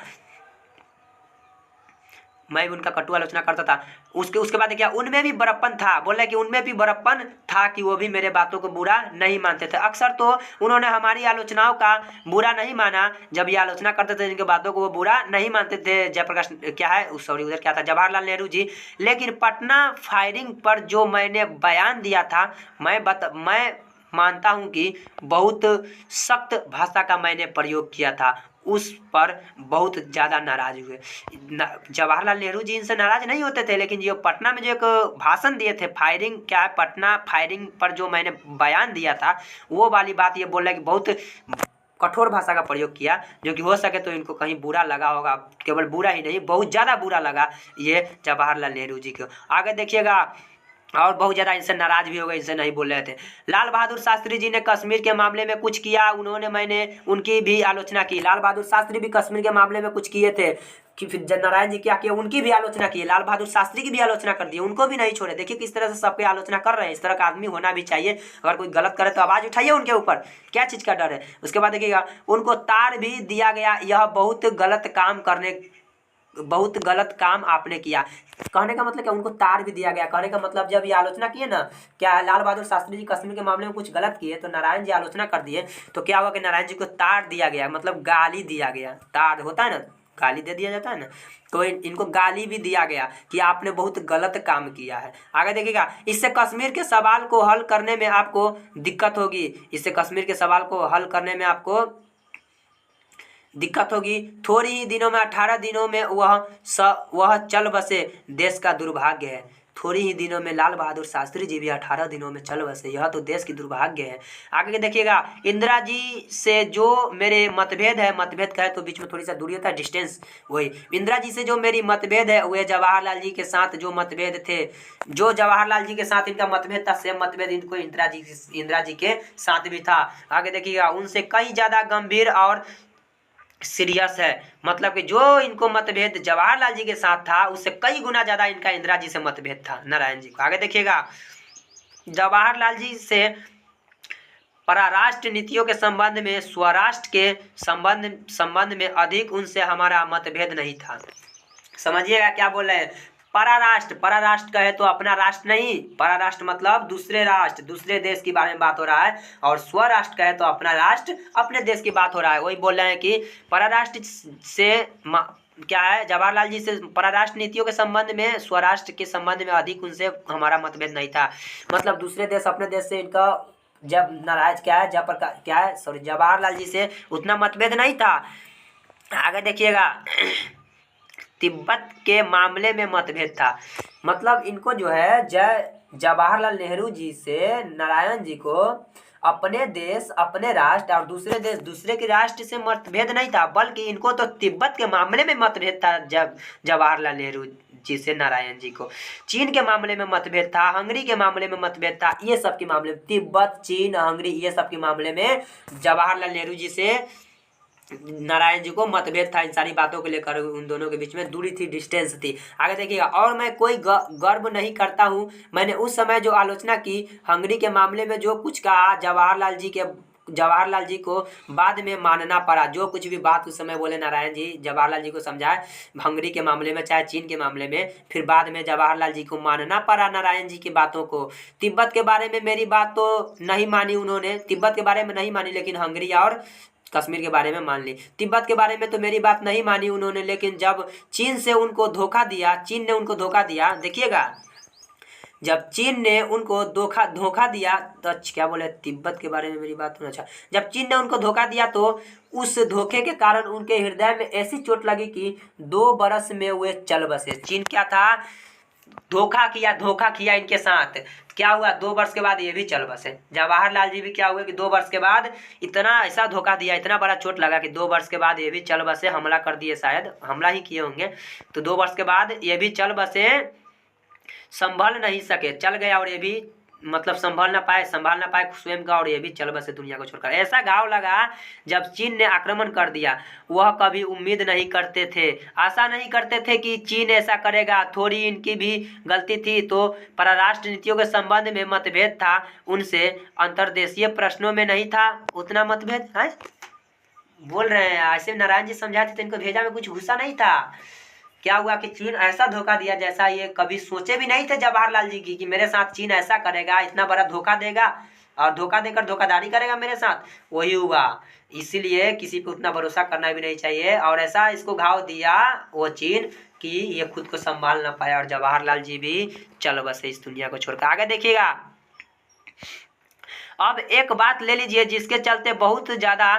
मैं भी उनका कटु आलोचना करता था। उसके बाद क्या, उनमें भी बड़प्पन था। बोले कि उनमें भी बड़प्पन था कि वो भी मेरे बातों को बुरा नहीं मानते थे। अक्सर तो उन्होंने हमारी आलोचनाओं का बुरा नहीं माना, जब ये आलोचना करते थे जिनके बातों को वो बुरा नहीं मानते थे। जयप्रकाश क्या है, सॉरी उधर क्या था, जवाहरलाल नेहरू जी। लेकिन पटना फायरिंग पर जो मैंने बयान दिया था, मैं मानता हूँ कि बहुत सख्त भाषा का मैंने प्रयोग किया था। उस पर बहुत ज़्यादा नाराज हुए। जवाहरलाल नेहरू जी इनसे नाराज नहीं होते थे, लेकिन जो पटना में जो एक भाषण दिए थे, फायरिंग क्या है, पटना फायरिंग पर जो मैंने बयान दिया था, वो वाली बात ये बोल रहा है कि बहुत कठोर भाषा का प्रयोग किया, जो कि हो सके तो इनको कहीं बुरा लगा होगा। केवल बुरा ही नहीं, बहुत ज़्यादा बुरा लगा ये जवाहरलाल नेहरू जी को। आगे देखिएगा, और बहुत ज़्यादा इनसे नाराज भी हो गए, इनसे नहीं बोल रहे थे। लाल बहादुर शास्त्री जी ने कश्मीर के मामले में कुछ किया, मैंने उनकी भी आलोचना की। लाल बहादुर शास्त्री भी कश्मीर के मामले में कुछ किए थे कि फिर नारायण जी क्या किए, उनकी भी आलोचना की। लाल बहादुर शास्त्री की भी आलोचना कर दी, उनको भी नहीं छोड़े। देखिए किस तरह से सबकी आलोचना कर रहे हैं। इस तरह का आदमी होना भी चाहिए। अगर कोई गलत करे तो आवाज़ उठाइए उनके ऊपर, क्या चीज़ का डर है। उसके बाद देखिएगा, उनको तार भी दिया गया। यह बहुत गलत काम आपने किया। कहने का मतलब क्या, उनको तार भी दिया गया। कहने का मतलब जब ये आलोचना किए ना, क्या है, लाल बहादुर शास्त्री जी कश्मीर के मामले में कुछ गलत किए तो नारायण जी आलोचना कर दिए, तो क्या हुआ कि नारायण जी को तार दिया गया, मतलब गाली दिया गया। तार होता है ना, गाली दे दिया जाता है ना, तो इनको गाली भी दिया गया कि आपने बहुत गलत काम किया है। आगे देखिएगा, इससे कश्मीर के सवाल को हल करने में आपको दिक्कत होगी। इससे कश्मीर के सवाल को हल करने में आपको दिक्कत होगी। थोड़ी ही दिनों में, 18 दिनों में वह चल बसे, देश का दुर्भाग्य है। थोड़ी ही दिनों में लाल बहादुर शास्त्री जी भी 18 दिनों में चल बसे, यह तो देश की दुर्भाग्य है। आगे देखिएगा, इंदिरा जी से जो मेरे मतभेद है, मतभेद का है तो बीच में थोड़ी सा दूरी होता है, डिस्टेंस, वही इंदिरा जी से जो मेरी मतभेद है, वे जवाहरलाल जी के साथ जो मतभेद थे, जो जवाहरलाल जी के साथ इनका मतभेद था, सेम मतभेद इनको इंदिरा जी के साथ भी था। आगे देखिएगा, उनसे कई ज़्यादा गंभीर और सीरियस है। मतलब कि जो इनको मतभेद जवाहरलाल जी के साथ था, उससे कई गुना ज़्यादा इनका इंदिरा जी से मतभेद था, नारायण जी को। आगे देखिएगा, जवाहरलाल जी से परराष्ट्र नीतियों के संबंध में, स्वराष्ट्र के संबंध में अधिक उनसे हमारा मतभेद नहीं था। समझिएगा क्या बोल रहे हैं। पराराष्ट्र कहे तो अपना राष्ट्र नहीं, पराराष्ट्र मतलब दूसरे राष्ट्र, दूसरे देश की बारे में बात हो रहा है। और स्वराष्ट्र कहे तो अपना राष्ट्र, अपने देश की बात हो रहा है। वही बोल रहे हैं कि पराराष्ट्र से क्या है, जवाहरलाल जी से पराराष्ट्र नीतियों के संबंध में, स्वराष्ट्र के संबंध में अधिक उनसे हमारा मतभेद नहीं था। मतलब दूसरे देश, अपने देश से इनका जब नाराज क्या है, जवाहरलाल जी से उतना मतभेद नहीं था। आगे देखिएगा, तिब्बत के मामले में मतभेद था। मतलब इनको जो है जवाहरलाल नेहरू जी से नारायण जी को अपने देश, अपने राष्ट्र और दूसरे देश, दूसरे के राष्ट्र से मतभेद नहीं था, बल्कि इनको तो तिब्बत के मामले में मतभेद था। जब जवाहरलाल नेहरू जी से नारायण जी को चीन के मामले में मतभेद था, हंगरी के मामले में मतभेद था। ये सब के मामले में, तिब्बत, चीन, हंगरी, ये सब के मामले में जवाहरलाल नेहरू जी से नारायण जी को मतभेद था। इन सारी बातों को लेकर उन दोनों के बीच में दूरी थी, डिस्टेंस थी। आगे देखिएगा, और मैं कोई गर्व नहीं करता हूँ। मैंने उस समय जो आलोचना की, हंगरी के मामले में जो कुछ कहा, जवाहरलाल जी को बाद में मानना पड़ा। जो कुछ भी बात उस समय बोले नारायण जी, जवाहरलाल जी को समझाए, हंगरी के मामले में चाहे चीन के मामले में, फिर बाद में जवाहरलाल जी को मानना पड़ा नारायण जी की बातों को। तिब्बत के बारे में मेरी बात तो नहीं मानी उन्होंने, तिब्बत के बारे में नहीं मानी, लेकिन हंगरी और कश्मीर के बारे में मान ली। तिब्बत के बारे में तो मेरी बात नहीं मानी उन्होंने, लेकिन जब चीन ने उनको धोखा दिया, देखिएगा, जब चीन ने उनको धोखा दिया तो क्या बोले, तिब्बत के बारे में मेरी बात होना। अच्छा, जब चीन ने उनको धोखा दिया तो उस धोखे के कारण उनके हृदय में ऐसी चोट लगी कि 2 बरस में वे चल बसे। चीन क्या था, धोखा किया इनके साथ। क्या हुआ, 2 वर्ष के बाद ये भी चल बसे। जवाहरलाल जी भी क्या हुए कि 2 वर्ष के बाद इतना ऐसा धोखा दिया, इतना बड़ा चोट लगा कि 2 वर्ष के बाद ये भी चल बसे। हमला कर दिए, शायद हमला ही किए होंगे। तो 2 वर्ष के बाद ये भी चल बसे, संभल नहीं सके, चल गया और ये भी मतलब संभल ना पाए स्वयं का, और ये भी चल बसे दुनिया को छोड़कर। ऐसा घाव लगा जब चीन ने आक्रमण कर दिया। वह कभी उम्मीद नहीं करते थे, आशा नहीं करते थे कि चीन ऐसा करेगा। थोड़ी इनकी भी गलती थी तो परराष्ट्र नीतियों के संबंध में मतभेद था उनसे, अंतर्देशीय प्रश्नों में नहीं था उतना मतभेद है। बोल रहे हैं ऐसे नारायण जी समझाते थे, इनको भेजा में कुछ घुसा नहीं था। क्या हुआ कि चीन ऐसा धोखा दिया जैसा ये कभी सोचे भी नहीं थे जवाहरलाल जी की, कि मेरे साथ चीन ऐसा करेगा, इतना बड़ा धोखा देगा और धोखा देकर धोखाधड़ी करेगा मेरे साथ। वही हुआ। इसीलिए किसी पे उतना भरोसा करना भी नहीं चाहिए। और ऐसा इसको घाव दिया वो चीन कि ये खुद को संभाल ना पाया, और जवाहरलाल जी भी चल बसे इस दुनिया को छोड़कर। आगे देखिएगा। अब एक बात ले लीजिए जिसके चलते बहुत ज़्यादा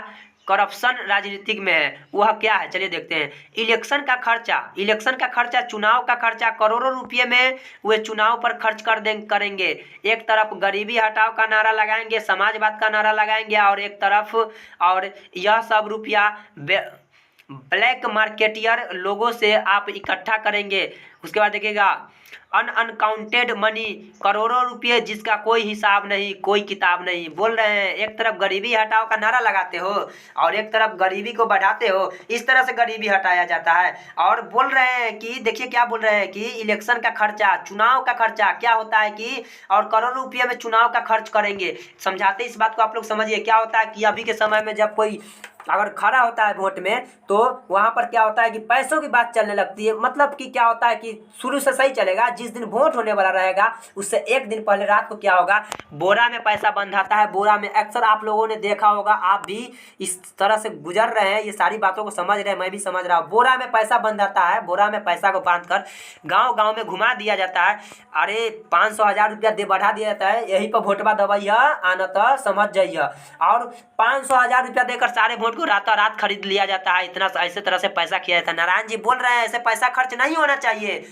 करप्शन राजनीतिक में है, वह क्या है चलिए देखते हैं। इलेक्शन का खर्चा, चुनाव का खर्चा, करोड़ों रुपये में वे चुनाव पर खर्च करेंगे। एक तरफ गरीबी हटाओ का नारा लगाएंगे, समाजवाद का नारा लगाएंगे, और एक तरफ और यह सब रुपया ब्लैक मार्केटियर लोगों से आप इकट्ठा करेंगे। उसके बाद देखिएगा अनकाउंटेड मनी, करोड़ों रुपये जिसका कोई हिसाब नहीं, कोई किताब नहीं। बोल रहे हैं एक तरफ गरीबी हटाओ का नारा लगाते हो और एक तरफ गरीबी को बढ़ाते हो, इस तरह से गरीबी हटाया जाता है। और बोल रहे हैं कि देखिए क्या बोल रहे हैं कि इलेक्शन का खर्चा, चुनाव का खर्चा क्या होता है कि और करोड़ों रुपये में चुनाव का खर्च करेंगे। समझाते इस बात को आप लोग समझिए। क्या होता है कि अभी के समय में जब कोई अगर खड़ा होता है वोट में तो वहाँ पर क्या होता है कि पैसों की बात चलने लगती है। मतलब कि क्या होता है कि शुरू से सही चलेगा, जिस दिन वोट होने वाला रहेगा उससे एक दिन पहले रात को क्या होगा, बोरा में पैसा बंधाता है। बोरा में अक्सर आप लोगों ने देखा होगा, आप भी इस तरह से गुजर रहे हैं, ये सारी बातों को समझ रहे हैं, मैं भी समझ रहा हूँ। बोरा में पैसा बंधाता है, बोरा में पैसा को बांध कर गाँव में घुमा दिया जाता है। अरे 500-1000 रुपया दे बढ़ा दिया जाता है, यही पर वोटवा दबाइया आना तो समझ जाइए। और 500-1000 रुपया देकर सारे वोट को रातों रात खरीद लिया जाता है। इतना ऐसे तरह से पैसा किया जाता है। नारायण जी बोल रहे हैं ऐसे पैसा खर्च नहीं होना चाहिए,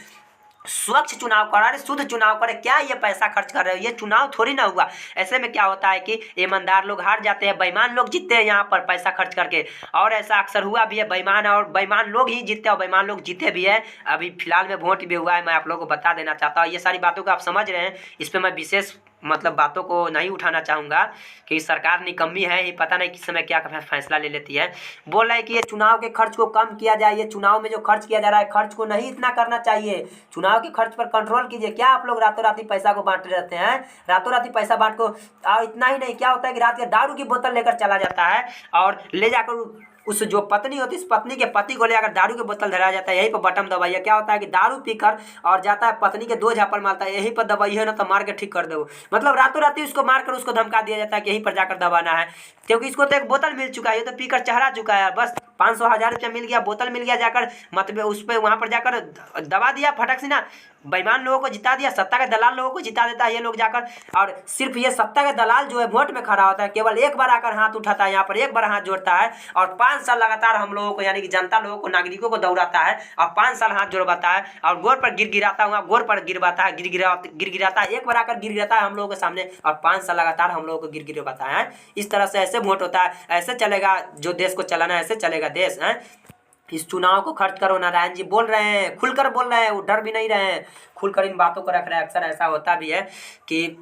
स्वच्छ चुनाव करो, अरे शुद्ध चुनाव करे। क्या ये पैसा खर्च कर रहे हो, ये चुनाव थोड़ी ना हुआ। ऐसे में क्या होता है कि ईमानदार लोग हार जाते हैं, बेईमान लोग जीतते हैं यहाँ पर पैसा खर्च करके। और ऐसा अक्सर हुआ भी है, बेईमान लोग ही जीतते हैं और बेईमान लोग जीते भी है। अभी फिलहाल में वोट भी हुआ है, मैं आप लोगों को बता देना चाहता हूँ। ये सारी बातों को आप समझ रहे हैं, इस पर मैं विशेष मतलब बातों को नहीं उठाना चाहूँगा कि सरकार निकम्मी है, ये पता नहीं किस समय क्या फैसला ले लेती है। बोल रहे हैं कि ये चुनाव के खर्च को कम किया जाए, ये चुनाव में जो खर्च किया जा रहा है खर्च को नहीं इतना करना चाहिए, चुनाव के खर्च पर कंट्रोल कीजिए। क्या आप लोग रातों रात ही पैसा को बांटते रहते हैं, रातों रात ही पैसा बांट को। इतना ही नहीं, क्या होता है कि रात के दारू की बोतल लेकर चला जाता है और ले जाकर उस जो पत्नी होती है, उस पत्नी के पति को लेकर दारू की बोतल धराया जाता है, यहीं पर बटन दबाइए। क्या होता है कि दारू पीकर और जाता है, पत्नी के 2 झापड़ मारता है, यहीं पर दबाइए ना तो मार के ठीक कर दो। मतलब रातों रात ही उसको मारकर उसको धमका दिया जाता है कि यहीं पर जाकर दबाना है, क्योंकि इसको तो एक बोतल मिल चुका है, ये तो पीकर चढ़ा चुका है। बस 500-1000 रुपया मिल गया, बोतल मिल गया, जाकर मतलब उस पर वहाँ पर जाकर दबा दिया फटक से ना, बेईमान लोगों को जिता दिया, सत्ता के दलाल लोगों को जिता देता है ये लोग जाकर। और सिर्फ ये सत्ता के दलाल जो है वोट में खड़ा होता है, केवल एक बार आकर हाथ उठाता है, यहाँ पर एक बार हाथ जोड़ता है और 5 साल लगातार हम लोगों को यानी कि जनता लोगों को, नागरिकों को दौड़ाता है और 5 साल हाथ जोड़वाता है और गोर पर गिराता हुआ गोर पर गिरवाता है, गिराता है, एक बार आकर गिराता है हम लोगों के सामने और 5 साल लगातार हम लोगों को गिरवाता है। इस तरह से ऐसे वोट होता है, ऐसे चलेगा जो देश को चलाना, ऐसे चलेगा देश है। इस चुनाव को खर्च करो। नारायण जी बोल रहे हैं, खुलकर बोल रहे हैं, वो डर भी नहीं रहे हैं, खुलकर इन बातों को रख रहे हैं। अक्सर ऐसा होता भी है कि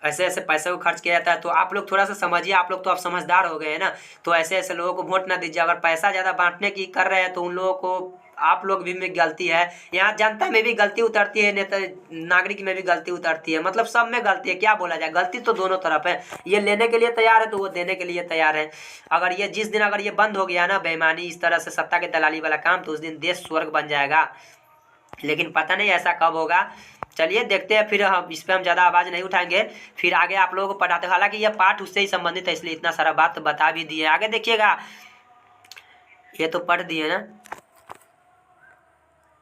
ऐसे ऐसे पैसे को खर्च किया जाता है, तो आप लोग थोड़ा सा समझिए। आप लोग तो अब समझदार हो गए हैं ना, तो ऐसे ऐसे लोगों को वोट ना दीजिए। अगर पैसा ज़्यादा बांटने की कर रहे हैं तो उन लोगों को, आप लोग भी में गलती है, यहाँ जनता में भी गलती उतरती है, नेता नागरिक में भी गलती उतरती है, मतलब सब में गलती है। क्या बोला जाए, गलती तो दोनों तरफ है। ये लेने के लिए तैयार है तो वो देने के लिए तैयार है। अगर ये जिस दिन अगर ये बंद हो गया ना बेईमानी, इस तरह से सत्ता के दलाली वाला काम, तो उस दिन देश स्वर्ग बन जाएगा। लेकिन पता नहीं ऐसा कब होगा। चलिए देखते हैं, फिर हम इस पर हम ज़्यादा आवाज़ नहीं उठाएंगे, फिर आगे आप लोगों को पढ़ाते। हालांकि यह पाठ उससे ही संबंधित है, इसलिए इतना सारा बात बता भी दिए। आगे देखिएगा, ये तो पढ़ दिए ना।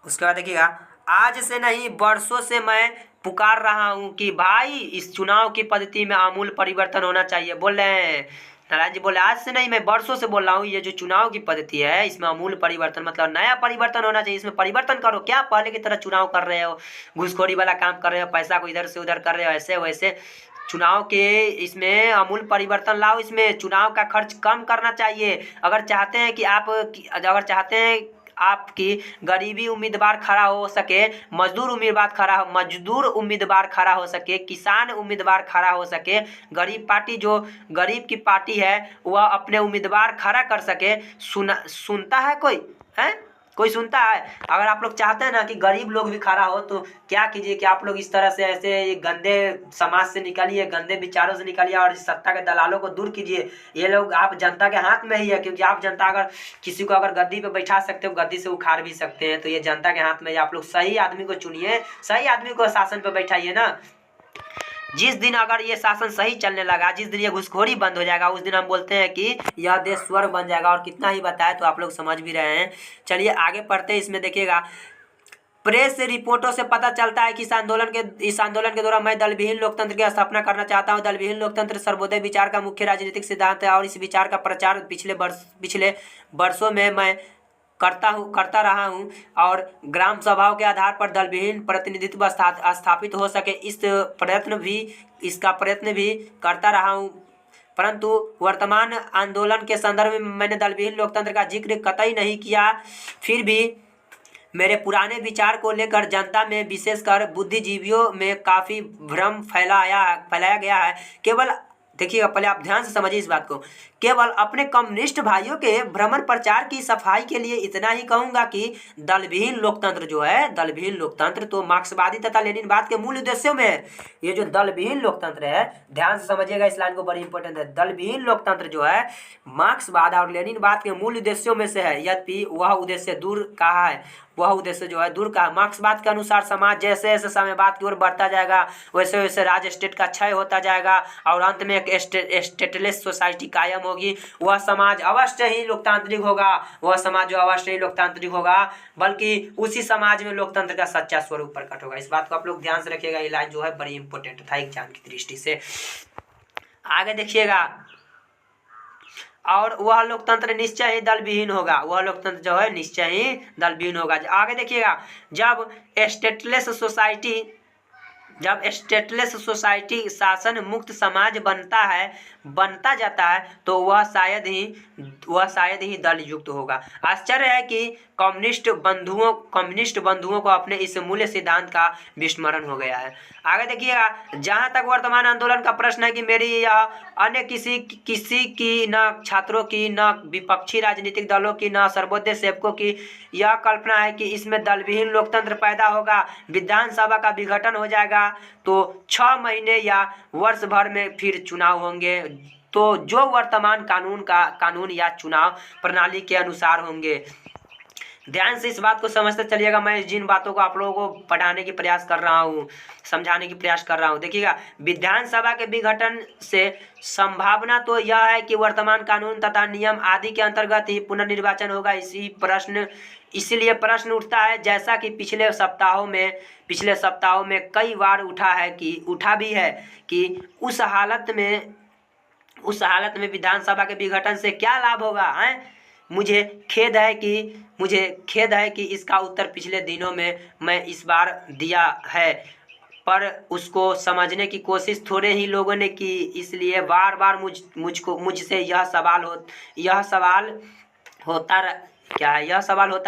उसके बाद देखिएगा, आज से नहीं बरसों से मैं पुकार रहा हूँ कि भाई इस चुनाव की पद्धति में आमूल परिवर्तन होना चाहिए। बोल रहे हैं नारायण जी, बोले आज से नहीं, मैं बरसों से बोल रहा हूँ, ये जो चुनाव की पद्धति है इसमें आमूल परिवर्तन मतलब नया परिवर्तन होना चाहिए। इसमें परिवर्तन करो। क्या पहले की तरह चुनाव कर रहे हो, घूसखोरी वाला काम कर रहे हो, पैसा को इधर से उधर कर रहे हो, ऐसे वैसे। चुनाव के इसमें आमूल परिवर्तन लाओ। इसमें चुनाव का खर्च कम करना चाहिए। अगर चाहते हैं आपकी गरीबी उम्मीदवार खड़ा हो सके, मजदूर उम्मीदवार खड़ा हो सके, किसान उम्मीदवार खड़ा हो सके, गरीब पार्टी जो गरीब की पार्टी है वह अपने उम्मीदवार खड़ा कर सके। सुनता है कोई? है कोई सुनता है? अगर आप लोग चाहते हैं ना कि गरीब लोग भी खड़ा हो तो क्या कीजिए कि आप लोग इस तरह से ऐसे गंदे समाज से निकलिए, गंदे विचारों से निकलिए और इस सत्ता के दलालों को दूर कीजिए। ये लोग आप जनता के हाथ में ही है, क्योंकि आप जनता अगर किसी को अगर गद्दी पे बैठा सकते हो, गद्दी से उखाड़ भी सकते हैं। तो ये जनता के हाथ में है। आप लोग सही आदमी को चुनिए, सही आदमी को शासन पे बैठाइए ना। जिस दिन अगर ये शासन सही चलने लगा, जिस दिन ये घुसखोरी बंद हो जाएगा, उस दिन हम बोलते हैं कि यह देश स्वर्ग बन जाएगा। और कितना ही बताए तो आप लोग समझ भी रहे हैं। चलिए आगे पढ़ते हैं। इसमें देखिएगा, प्रेस से रिपोर्टों से पता चलता है कि इस आंदोलन के दौरान मैं दलविहीन लोकतंत्र की स्थापना करना चाहता हूं। दलविहीन लोकतंत्र सर्वोदय विचार का मुख्य राजनीतिक सिद्धांत है और इस विचार का प्रचार पिछले वर्षों में मैं करता रहा हूं और ग्राम सभाओं के आधार पर दलविहीन प्रतिनिधित्व स्थापित हो सके इसका प्रयत्न भी करता रहा हूं। परंतु वर्तमान आंदोलन के संदर्भ में मैंने दलविहीन लोकतंत्र का जिक्र कतई नहीं किया। फिर भी मेरे पुराने विचार को लेकर जनता में, विशेषकर बुद्धिजीवियों में काफ़ी भ्रम फैलाया गया है। केवल देखिएगा, पहले आप ध्यान से समझिए इस बात को। केवल अपने कम्युनिस्ट भाइयों के भ्रमण प्रचार की सफाई के लिए इतना ही कहूंगा कि दलविहीन लोकतंत्र जो है, दलविहीन लोकतंत्र तो मार्क्सवादी तथा लेनिनवाद के मूल उद्देश्यों में है। ये जो दलविहीन लोकतंत्र है, ध्यान से समझिएगा, इस लाइन को बड़ी इंपॉर्टेंट है। दलविहीन लोकतंत्र जो है मार्क्सवाद और लेनिनवाद के मूल उद्देश्यों में से है। यद्यपि वह उद्देश्य दूर कहा है, वह उद्देश्य जो है दूर का। मार्क्सवाद के अनुसार समाज जैसे जैसे साम्यवाद की ओर बढ़ता जाएगा वैसे वैसे राज्य स्टेट का क्षय होता जाएगा और अंत में एक स्टेटलेस सोसाइटी कायम होगी। वह समाज अवश्य ही लोकतांत्रिक होगा, वह समाज जो अवश्य ही लोकतांत्रिक होगा, बल्कि उसी समाज में लोकतंत्र का सच्चा स्वरूप प्रकट होगा। इस बात को आप लोग ध्यान से रखिएगा। ये लाइन जो है बड़ी इंपॉर्टेंट था एग्जाम की दृष्टि से। आगे देखिएगा, और वह लोकतंत्र निश्चय ही दलविहीन होगा। वह लोकतंत्र जो है निश्चय ही दलविहीन होगा। आगे देखिएगा, जब स्टेटलेस सोसाइटी शासन मुक्त समाज बनता जाता है तो वह शायद ही दल युक्त होगा। आश्चर्य है कि कम्युनिस्ट बंधुओं को अपने इस मूल्य सिद्धांत का विस्मरण हो गया है। आगे देखिएगा, जहां तक वर्तमान आंदोलन का प्रश्न है कि मेरी यह अन्य किसी की, न छात्रों की, न विपक्षी राजनीतिक दलों की, न सर्वोदय सेवकों की यह कल्पना है कि इसमें दलविहीन लोकतंत्र पैदा होगा, विधानसभा का विघटन हो जाएगा तो 6 महीने या वर्ष भर में फिर चुनाव होंगे, तो जो वर्तमान कानून या चुनाव प्रणाली के अनुसार होंगे। ध्यान से इस बात को समझते चलिएगा। मैं जिन बातों को आप लोगों को पढ़ाने की प्रयास कर रहा हूँ, समझाने की प्रयास कर रहा हूँ। देखिएगा, विधानसभा के विघटन से संभावना तो यह है कि वर्तमान कानून तथा नियम आदि के अंतर्गत ही पुनर्निर्वाचन होगा। इसलिए प्रश्न उठता है, जैसा कि पिछले सप्ताहों में कई बार उठा भी है कि उस हालत में विधानसभा के विघटन से क्या लाभ होगा है। मुझे खेद है कि इसका उत्तर पिछले दिनों में मैं इस बार दिया है, पर उसको समझने की कोशिश थोड़े ही लोगों ने की। इसलिए बार बार मुझसे यह सवाल होता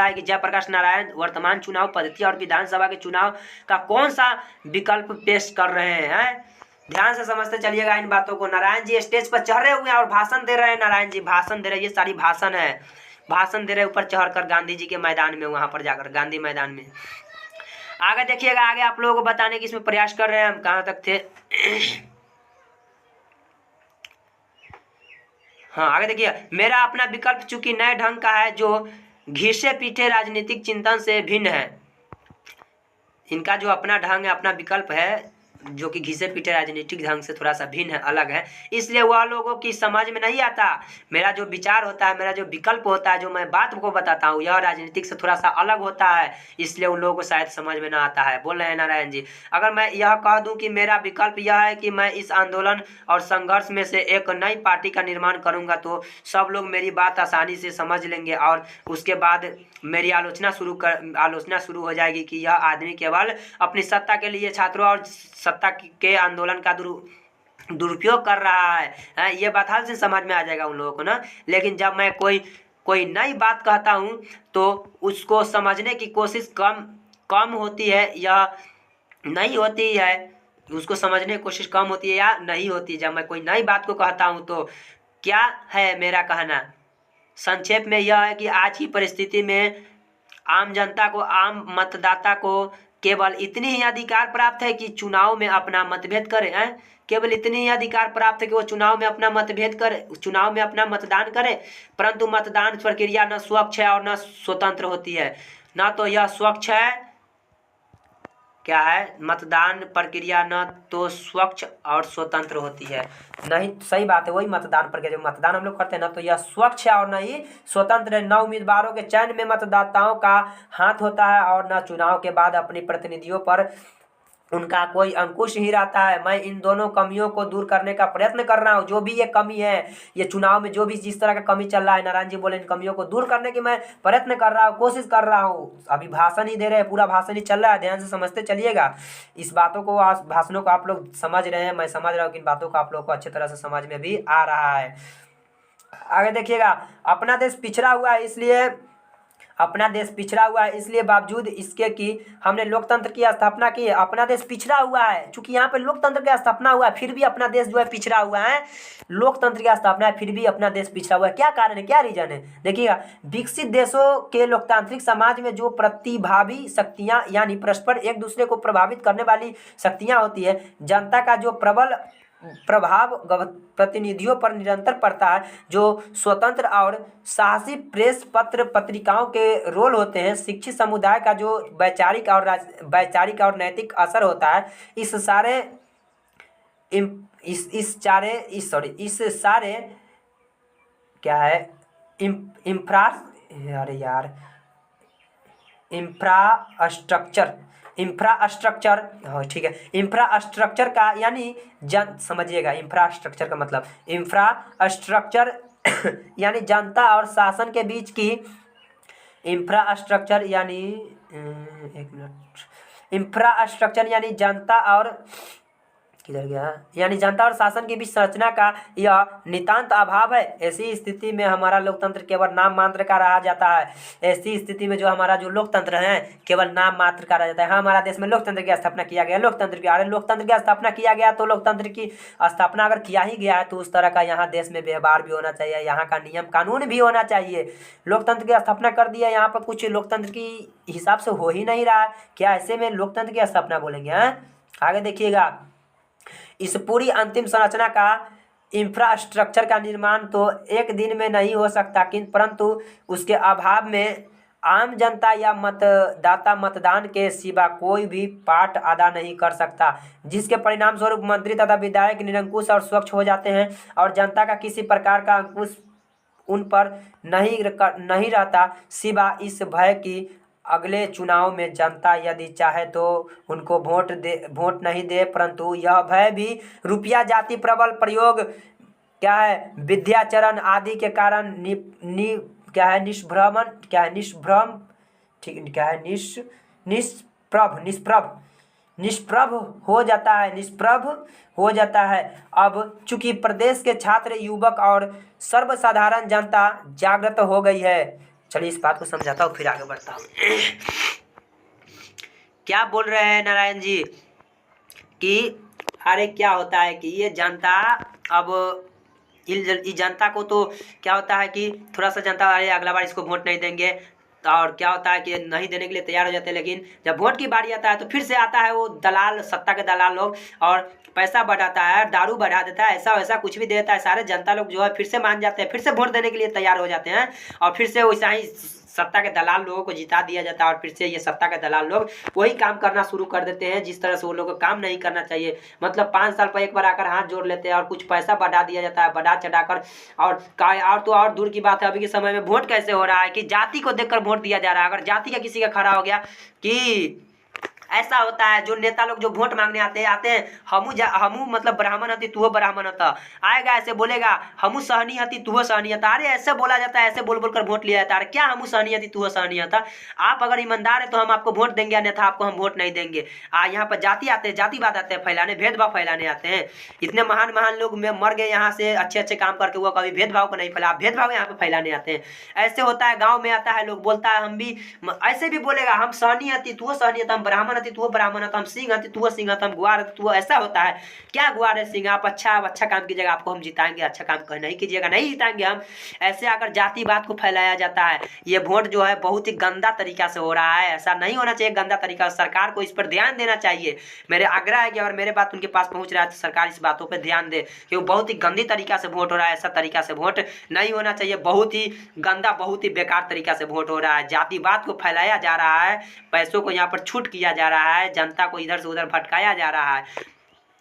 है कि जयप्रकाश नारायण वर्तमान चुनाव पद्धति और विधानसभा के चुनाव का कौन सा विकल्प पेश कर रहे हैं। ध्यान से समझते चलिएगा इन बातों को। नारायण जी स्टेज पर चढ़ रहे हुए हैं और भाषण दे रहे हैं। नारायण जी भाषण दे रहे हैं, ये सारी भाषण है। भाषण दे रहे ऊपर चढ़कर गांधी जी के मैदान में, वहां पर जाकर गांधी मैदान में। आगे देखिएगा, आगे आप लोगों को बताने की इसमें प्रयास कर रहे हैं। हम कहाँ तक थे? हाँ, आगे देखिए, मेरा अपना विकल्प चूंकि नए ढंग का है जो घिसे पीटे राजनीतिक चिंतन से भिन्न है। इनका जो अपना ढंग है, अपना विकल्प है जो कि घिसे पीटे राजनीतिक ढंग से थोड़ा सा भिन्न है, अलग है, इसलिए वह लोगों की समझ में नहीं आता। मेरा जो विचार होता है, मेरा जो विकल्प होता है, जो मैं बात को बताता हूँ, यह राजनीतिक से थोड़ा सा अलग होता है, इसलिए उन लोगों को शायद समझ में ना आता है। बोल रहे हैं नारायण जी। अगर मैं यह कह दूं कि मेरा विकल्प यह है कि मैं इस आंदोलन और संघर्ष में से एक नई पार्टी का निर्माण करूँगा तो सब लोग मेरी बात आसानी से समझ लेंगे और उसके बाद मेरी आलोचना शुरू हो जाएगी कि यह आदमी केवल अपनी सत्ता के लिए छात्रों और सत्ता के आंदोलन का दुरुपयोग कर रहा है। ये बात हाल से समझ में आ जाएगा उन लोगों को ना। लेकिन जब मैं कोई कोई नई बात कहता हूँ तो उसको समझने की कोशिश कम होती है या नहीं होती है, उसको समझने की कोशिश कम होती है या नहीं होती। जब मैं कोई नई बात को कहता हूँ तो क्या है मेरा कहना, संक्षेप में यह है कि आज की परिस्थिति में आम जनता को, आम मतदाता को केवल इतनी ही अधिकार प्राप्त है कि चुनाव में अपना मतभेद करे हैं। केवल इतनी ही अधिकार प्राप्त है कि वो चुनाव में अपना मतभेद करे, चुनाव में अपना मतदान करे, परंतु मतदान प्रक्रिया न स्वच्छ है और न स्वतंत्र होती है। ना तो यह स्वच्छ है, क्या है, मतदान प्रक्रिया न तो स्वच्छ और स्वतंत्र होती है। नहीं, सही बात है, वही मतदान प्रक्रिया, जो मतदान हम लोग करते हैं ना, तो यह स्वच्छ है और न ही स्वतंत्र है। न उम्मीदवारों के चयन में मतदाताओं का हाथ होता है और न चुनाव के बाद अपने प्रतिनिधियों पर उनका कोई अंकुश ही रहता है। मैं इन दोनों कमियों को दूर करने का प्रयत्न कर रहा हूँ। जो भी ये कमी है, ये चुनाव में जो भी जिस तरह का कमी चल रहा है, नारायण जी बोले इन कमियों को दूर करने की मैं प्रयत्न कर रहा हूँ, कोशिश कर रहा हूँ। अभी भाषण ही दे रहे हैं, पूरा भाषण ही चल रहा है, ध्यान से समझते चलिएगा। इस बातों को, भाषणों को आप लोग समझ रहे हैं, मैं समझ रहा हूँ कि इन बातों को आप लोग को अच्छी तरह से समझ में भी आ रहा है। आगे देखिएगा, अपना देश पिछड़ा हुआ है, इसलिए अपना देश पिछड़ा हुआ है, इसलिए बावजूद इसके कि हमने लोकतंत्र की स्थापना की है। अपना देश पिछड़ा हुआ है, चूंकि यहाँ पे लोकतंत्र की स्थापना हुआ है, फिर भी अपना देश जो है पिछड़ा हुआ है। लोकतंत्र की स्थापना है, फिर भी अपना देश पिछड़ा हुआ है। क्या कारण है, क्या रीजन है? देखिएगा, विकसित देशों के लोकतांत्रिक समाज में जो प्रतिभावी शक्तियां, यानी परस्पर एक दूसरे को प्रभावित करने वाली शक्तियां होती है, जनता का जो प्रबल प्रभाव प्रतिनिधियों पर निरंतर पड़ता है, जो स्वतंत्र और साहसी प्रेस, पत्र पत्रिकाओं के रोल होते हैं, शिक्षित समुदाय का जो वैचारिक और नैतिक असर होता है, इस सारे क्या है, इंफ्रास्ट्रक्चर, हाँ ठीक है, इंफ्रास्ट्रक्चर का यानी समझिएगा, इंफ्रास्ट्रक्चर का मतलब इंफ्रास्ट्रक्चर यानी जनता और शासन के बीच की इंफ्रास्ट्रक्चर यानी एक मिनट, इंफ्रास्ट्रक्चर यानी जनता और किधर गया, यानी जनता और शासन के बीच संरचना का यह नितांत अभाव है। ऐसी स्थिति में हमारा लोकतंत्र केवल नाम मात्र का रहा जाता है। ऐसी स्थिति में जो हमारा जो लोकतंत्र है केवल नाम मात्र का रह जाता है। हाँ, हमारा देश में लोकतंत्र की स्थापना किया गया, लोकतंत्र की स्थापना किया गया, तो लोकतंत्र की स्थापना अगर किया ही गया है तो उस तरह का यहाँ देश में व्यवहार भी होना चाहिए, यहाँ का नियम कानून भी होना चाहिए। लोकतंत्र की स्थापना कर दिया, यहाँ पर कुछ लोकतंत्र की हिसाब से हो ही नहीं रहा है, क्या ऐसे में लोकतंत्र की स्थापना बोलेंगे? आगे देखिएगा, इस पूरी अंतिम संरचना का, इंफ्रास्ट्रक्चर का निर्माण तो एक दिन में नहीं हो सकता, परंतु उसके अभाव में आम जनता या मतदाता मतदान के सिवा कोई भी पार्ट अदा नहीं कर सकता, जिसके परिणाम स्वरूप मंत्री तथा विधायक निरंकुश और स्वच्छ हो जाते हैं और जनता का किसी प्रकार का अंकुश उन पर नहीं रहता, सिवा इस भय की अगले चुनाव में जनता यदि चाहे तो उनको वोट नहीं दे, परंतु यह भय भी रुपया, जाति प्रबल प्रयोग, क्या है, विद्याचरण आदि के कारण निष्प्रभ हो जाता है। अब चूंकि प्रदेश के छात्र, युवक और सर्वसाधारण जनता जागृत हो गई है। चलिए इस बात को समझाता हूँ, फिर आगे बढ़ता हूँ। क्या बोल रहे हैं नारायण जी कि अरे क्या होता है कि ये जनता, अब इस जनता को तो क्या होता है कि थोड़ा सा जनता, अरे अगला बार इसको वोट नहीं देंगे, और क्या होता है कि नहीं देने के लिए तैयार हो जाते हैं, लेकिन जब वोट की बारी आता है तो फिर से आता है वो दलाल, सत्ता के दलाल लोग, और पैसा बढ़ाता है, दारू बढ़ा देता है, ऐसा वैसा कुछ भी देता है। सारे जनता लोग जो है फिर से मान जाते हैं, फिर से वोट देने के लिए तैयार हो जाते हैं, और फिर से वैसा ही सत्ता के दलाल लोगों को जिता दिया जाता है, और फिर से ये सत्ता के दलाल लोग वही काम करना शुरू कर देते हैं जिस तरह से वो लोग को काम नहीं करना चाहिए। मतलब 5 साल पर एक बार आकर हाथ जोड़ लेते हैं और कुछ पैसा बढ़ा दिया जाता है, बढ़ा चढ़ाकर, और तो और दूर की बात है, अभी के समय में वोट कैसे हो रहा है कि जाति को देखकर वोट दिया जा रहा है। अगर जाति का किसी का खड़ा हो गया कि ऐसा होता है। जो नेता लोग जो वोट मांगने आते हैं, हमू मतलब ब्राह्मण हती तू ब्राह्मण हता, आएगा ऐसे बोलेगा हमू सहनी हती तू सहनी हता। अरे ऐसे बोला जाता है, ऐसे बोल बोल कर वोट लिया जाता है। अरे क्या हमू सहनी हती तू सहनी हता? आप अगर ईमानदार है तो हम आपको वोट देंगे, अन्यथा आपको हम वोट नहीं देंगे। यहाँ पर जाति आते हैं, जातिवाद आते हैं फैलाने, भेदभाव फैलाने आते हैं। इतने महान महान लोग में मर गए यहाँ से अच्छे अच्छे काम करके, वो कभी भेदभाव को नहीं फैला, भेदभाव यहाँ पे फैलाने आते हैं। ऐसे होता है, गाँव में आता है लोग बोलता है हम भी ऐसे भी बोलेगा हम सहनी हती तू सहनी हता, हम ब्राह्मण हती तू ब्राह्मण हता, हम सिंह हती तू सिंह हता, हम गुआर हती तू। ऐसा होता है। क्या गुआर है सिंह? आप अच्छा काम कीजिएगा, आपको हम जिताएंगे। अच्छा काम नहीं कीजिएगा, नहीं जिताएंगे हम। ऐसे आकर जातिवाद को फैलाया जाता है। ये वोट जो है बहुत ही गंदा तरीका से हो रहा है, ऐसा नहीं होना चाहिए गंदा तरीका। सरकार को इस पर ध्यान देना चाहिए। मेरे आग्रह है कि अगर मेरे बात उनके पास पहुंच रहा है तो सरकार इस बातों पर ध्यान दे, क्योंकि बहुत ही गंदी तरीका से वोट हो रहा है। ऐसा तरीका से वोट नहीं होना चाहिए। बहुत ही गंदा, बहुत ही बेकार तरीका से वोट हो रहा है। जातिवाद को फैलाया जा रहा है, पैसों को यहाँ पर छूट किया जा रहा है, जनता को इधर से उधर भटकाया जा रहा है।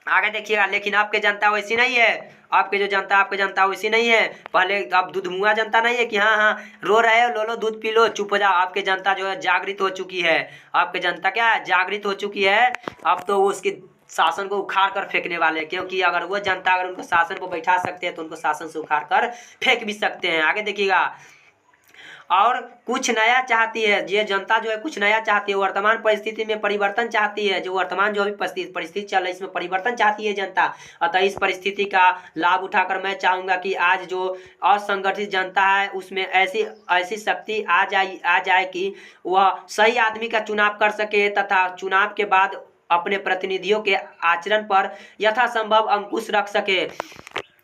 आगे देखिएगा, लेकिन आपके जनता वैसी नहीं है। आपके जो जनता, आपके जनता वैसी नहीं है। पहले अब दूध मुआ जनता नहीं है कि हाँ हाँ रो रहे हो, लो लो दूध पी लो, चुप हो जाओ। आपके जनता जो है जागृत हो चुकी है। आपके जनता क्या है? जागृत हो चुकी है। अब तो वो उसकी शासन को उखाड़ कर फेंकने वाले, क्योंकि अगर वो जनता अगर उनको शासन को बैठा सकते हैं तो उनको शासन से उखाड़ कर फेंक भी सकते हैं। आगे देखिएगा, और कुछ नया चाहती है। ये जनता जो है कुछ नया चाहती है, वर्तमान परिस्थिति में परिवर्तन चाहती है। जो वर्तमान जो अभी परिस्थिति चल रही है इसमें परिवर्तन चाहती है जनता। अतः इस परिस्थिति का लाभ उठाकर मैं चाहूँगा कि आज जो असंगठित जनता है उसमें ऐसी शक्ति आ जाए कि वह सही आदमी का चुनाव कर सके, तथा चुनाव के बाद अपने प्रतिनिधियों के आचरण पर यथासंभव अंकुश रख सके।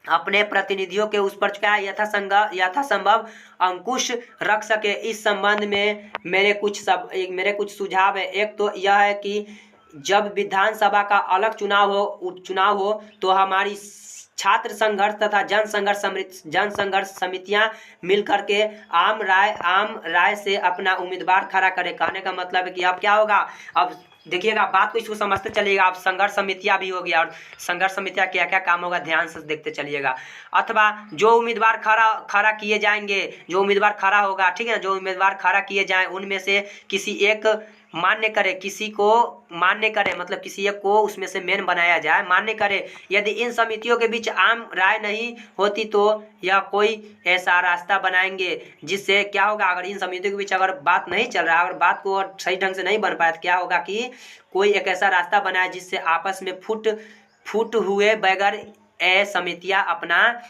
अपने प्रतिनिधियों के उस पर क्या यथासंभव अंकुश रख सके। इस संबंध में मेरे कुछ सुझाव है। एक तो यह है कि जब विधानसभा का अलग चुनाव हो तो हमारी छात्र संघर्ष तथा जन संघर्ष समितियां मिल करके आम राय से अपना उम्मीदवार खड़ा करे। कहने का मतलब है कि अब क्या होगा, अब देखिएगा बात को इसको समझते चलिएगा। अब संघर्ष समितियां भी होगी, और संघर्ष समितियां क्या क्या काम होगा ध्यान से देखते चलिएगा। अथवा जो उम्मीदवार खड़ा किए जाएंगे, जो उम्मीदवार खड़ा होगा, ठीक है, जो उम्मीदवार खड़ा किए जाएं उनमें से किसी एक मान्य करे, किसी को मान्य करे, मतलब किसी एक को उसमें से मेन बनाया जाए, मान्य करे। यदि इन समितियों के बीच आम राय नहीं होती तो यह कोई ऐसा रास्ता बनाएंगे जिससे क्या होगा, अगर इन समितियों के बीच अगर बात नहीं चल रहा, अगर बात को सही ढंग से नहीं बन पाया तो क्या होगा कि कोई एक ऐसा रास्ता बनाए जिससे आपस में फूट हुए बगैर समितियां अपना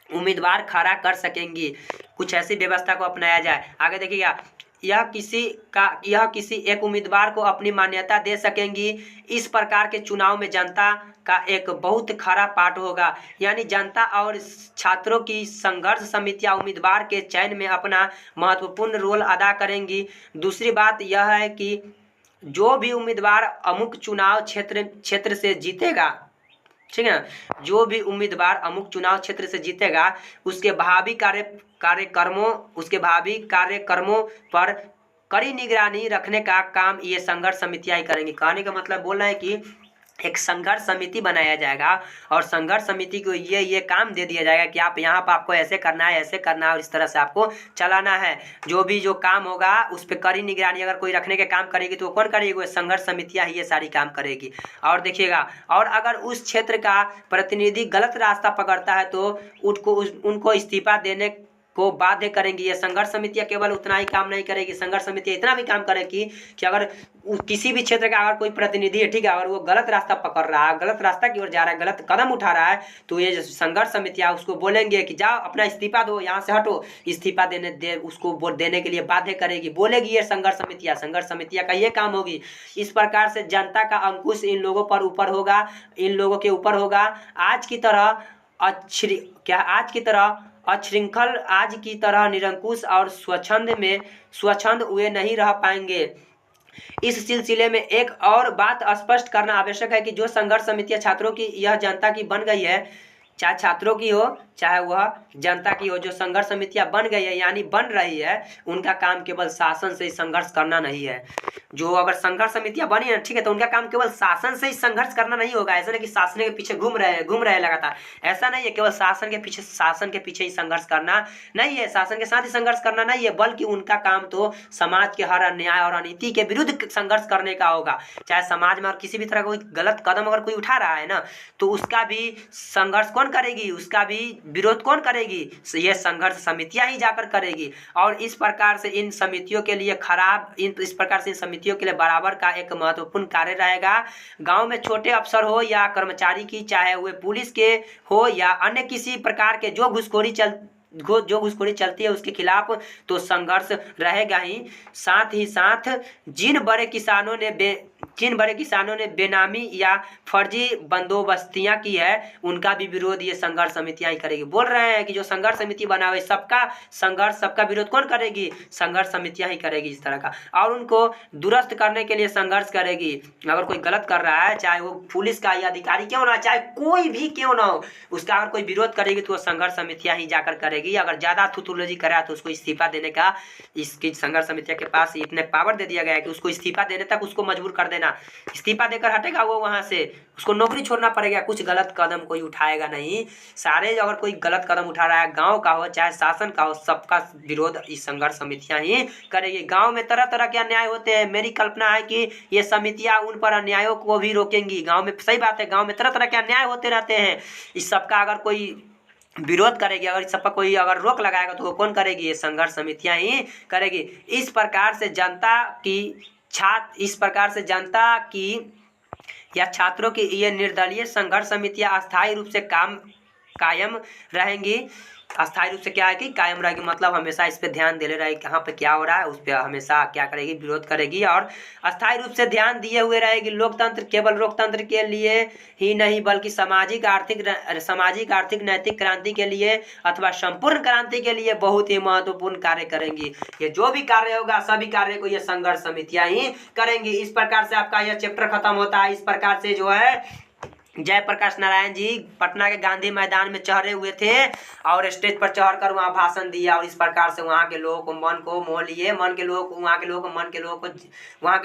उम्मीदवार खड़ा कर सकेंगी। कुछ ऐसी व्यवस्था को अपनाया जाए। आगे देखिएगा, यह किसी एक उम्मीदवार को अपनी मान्यता दे सकेंगी। इस प्रकार के चुनाव में जनता का एक बहुत खरा पार्ट होगा, यानी जनता और छात्रों की संघर्ष समितियां उम्मीदवार के चयन में अपना महत्वपूर्ण रोल अदा करेंगी। दूसरी बात यह है कि जो भी उम्मीदवार अमुक चुनाव क्षेत्र से जीतेगा, ठीक है ना, जो भी उम्मीदवार अमुक चुनाव क्षेत्र से जीतेगा उसके भावी कार्यक्रमों पर कड़ी निगरानी रखने का काम ये संघर्ष समितियां ही करेंगी। कहने का मतलब बोल रहे हैं कि एक संघर्ष समिति बनाया जाएगा और संघर्ष समिति को ये काम दे दिया जाएगा कि आप यहाँ पर आपको ऐसे करना है, ऐसे करना है और इस तरह से आपको चलाना है। जो काम होगा उस पर कड़ी निगरानी अगर कोई रखने के काम करेगी तो कौन करेगी? वो संघर्ष समितियाँ ही ये सारी काम करेगी। और देखिएगा, और अगर उस क्षेत्र का प्रतिनिधि गलत रास्ता पकड़ता है तो उनको इस्तीफा देने को बाध्य करेंगी। ये संघर्ष समितियां केवल उतना ही काम नहीं करेगी, संघर्ष समितियां इतना भी काम करेगी कि अगर किसी भी क्षेत्र का अगर कोई प्रतिनिधि है, ठीक है, अगर वो गलत रास्ता पकड़ रहा है, गलत रास्ता की ओर जा रहा है, गलत कदम उठा रहा है, तो ये संघर्ष समितियां उसको बोलेंगे कि जाओ अपना इस्तीफा दो, यहाँ से हटो। इस्तीफा उसको देने के लिए बाध्य करेगी, बोलेगी ये संघर्ष समितियां का ये काम होगी। इस प्रकार से जनता का अंकुश इन लोगों पर ऊपर होगा, इन लोगों के ऊपर होगा। आज की तरह निरंकुश और स्वच्छंद वे नहीं रह पाएंगे। इस सिलसिले में एक और बात स्पष्ट करना आवश्यक है कि जो संघर्ष समितियां छात्रों की यह जनता की बन गई है, चाहे छात्रों की हो चाहे वह जनता की हो। जो संघर्ष समितियां बन गई है यानी बन रही है, उनका काम केवल शासन से ही संघर्ष करना नहीं है। जो अगर संघर्ष समितियां बनी है, ठीक है, तो उनका काम केवल शासन से ही संघर्ष करना नहीं होगा। ऐसा नहीं कि शासन के पीछे घूम रहे हैं लगातार, ऐसा नहीं है। केवल शासन के पीछे ही संघर्ष करना नहीं है, शासन के साथ ही संघर्ष करना नहीं है, बल्कि उनका काम तो समाज के हर अन्याय और अनीति के विरुद्ध संघर्ष करने का होगा। चाहे समाज में और किसी भी तरह का कोई गलत कदम अगर कोई उठा रहा है ना, तो उसका भी संघर्ष कौन करेगी, उसका भी विरोध कौन करेगी, ये संघर्ष समितियां ही जाकर करेगी। और इस प्रकार से इन समितियों के लिए इस प्रकार से इन समितियों के लिए बराबर का एक महत्वपूर्ण कार्य रहेगा। गांव में छोटे अफसर हो या कर्मचारी की, चाहे वे पुलिस के हो या अन्य किसी प्रकार के जो घुसखोरी चलती है उसके खिलाफ तो संघर्ष रहेगा ही। साथ ही साथ जिन बड़े किसानों ने बेनामी या फर्जी बंदोबस्तियां की है, उनका भी विरोध ये संघर्ष समितियां ही करेगी। बोल रहे हैं कि जो संघर्ष समिति बना हुआ है, सबका विरोध कौन करेगी, संघर्ष समितियां ही करेगी इस तरह का। और उनको दुरुस्त करने के लिए संघर्ष करेगी। अगर कोई गलत कर रहा है, चाहे वो पुलिस का या अधिकारी क्यों ना, चाहे कोई भी क्यों ना हो, उसका अगर कोई विरोध करेगी तो वो संघर्ष समितियां ही जाकर करेगी। अगर ज्यादा थुथुलोजी करा तो उसको इस्तीफा देने का, इसकी संघर्ष समितियां के पास इतने पावर दे दिया गया है कि उसको इस्तीफा देने तक उसको मजबूर कर देना। इस्तीफा देकर हटेगा वो वहां से, उसको नौकरी छोड़ना पड़ेगा। कुछ गलत कदम कोई उठाएगा नहीं। सारे अगर कोई गलत कदम उठा रहा है, गांव का हो चाहे शासन का हो, सबका विरोध इस संघर्ष समितियां ही करेगी। गांव में तरह तरह के अन्याय होते हैं, मेरी कल्पना है कि ये समितियां उन पर अन्यायों को भी रोकेंगी। गाँव में सही बात है, गाँव में तरह तरह के अन्याय होते रहते हैं। इस सबका अगर कोई विरोध करेगी, अगर इस सब पर कोई अगर रोक लगाएगा तो वो कौन करेगी, ये संघर्ष समितियां ही करेगी। इस प्रकार से जनता की या छात्रों की ये निर्दलीय संघर्ष समितियां अस्थायी रूप से कायम रहेंगी। अस्थायी रूप से क्या है कि कायम रहेगी, मतलब हमेशा इस पे ध्यान दे रहेगी, कहाँ पे क्या हो रहा है उस पर हमेशा क्या करेगी, विरोध करेगी। और अस्थायी रूप से ध्यान दिए हुए रहेगी। लोकतंत्र केवल लोकतंत्र के लिए ही नहीं बल्कि सामाजिक आर्थिक नैतिक क्रांति के लिए अथवा संपूर्ण क्रांति के लिए बहुत ही महत्वपूर्ण कार्य करेंगी। ये जो भी कार्य होगा सभी कार्य को ये संघर्ष समितियां ही करेंगी। इस प्रकार से आपका यह चैप्टर खत्म होता है। इस प्रकार से जो है जयप्रकाश नारायण जी पटना के गांधी मैदान में चढ़े हुए थे और स्टेज पर चढ़कर वहाँ भाषण दिया। और इस प्रकार से वहाँ के लोगों को मन को मोह लिए, वहाँ के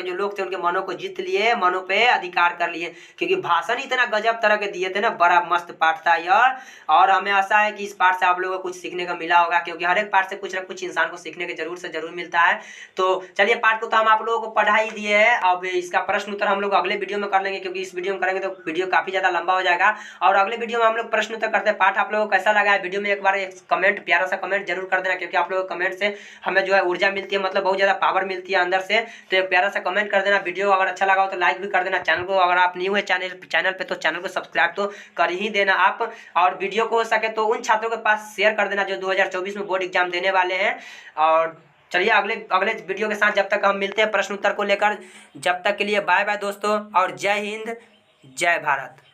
जो लोग थे उनके मनों को जीत लिए, मनों पे अधिकार कर लिए। क्योंकि भाषण इतना गजब तरह के दिए थे ना, बड़ा मस्त पाठ था यार। और हमें आशा है कि इस पाठ से आप लोगों को कुछ सीखने का मिला होगा, क्योंकि हर एक पाठ से कुछ ना कुछ इंसान को सीखने के जरूर से जरूर मिलता है। तो चलिए, पाठ को तो हम आप लोगों को पढ़ा ही दिए है। अब इसका प्रश्न उत्तर हम लोग अगले वीडियो में कर लेंगे, क्योंकि इस वीडियो में करेंगे तो वीडियो काफी लंबा हो जाएगा। और अगले वीडियो में हम लोग प्रश्न उत्तर करते हैं। पाठ आप लोगों को कैसा लगा है, वीडियो में एक बार एक कमेंट, प्यारा सा कमेंट जरूर कर देना, क्योंकि आप लोगों को कमेंट से हमें जो है ऊर्जा मिलती है, मतलब बहुत ज्यादा पावर मिलती है अंदर से। तो एक प्यारा सा कमेंट कर देना। वीडियो अगर अच्छा लगा हो तो लाइक भी कर देना। चैनल को अगर आप न्यू है चैनल पे तो चैनल को सब्सक्राइब तो कर ही देना आप। और वीडियो को हो सके तो उन छात्रों के पास शेयर कर देना जो 2024 में बोर्ड एग्जाम देने वाले हैं। और चलिए, अगले वीडियो के साथ जब तक हम मिलते हैं प्रश्न उत्तर को लेकर, जब तक के लिए बाय बाय दोस्तों, और जय हिंद जय भारत।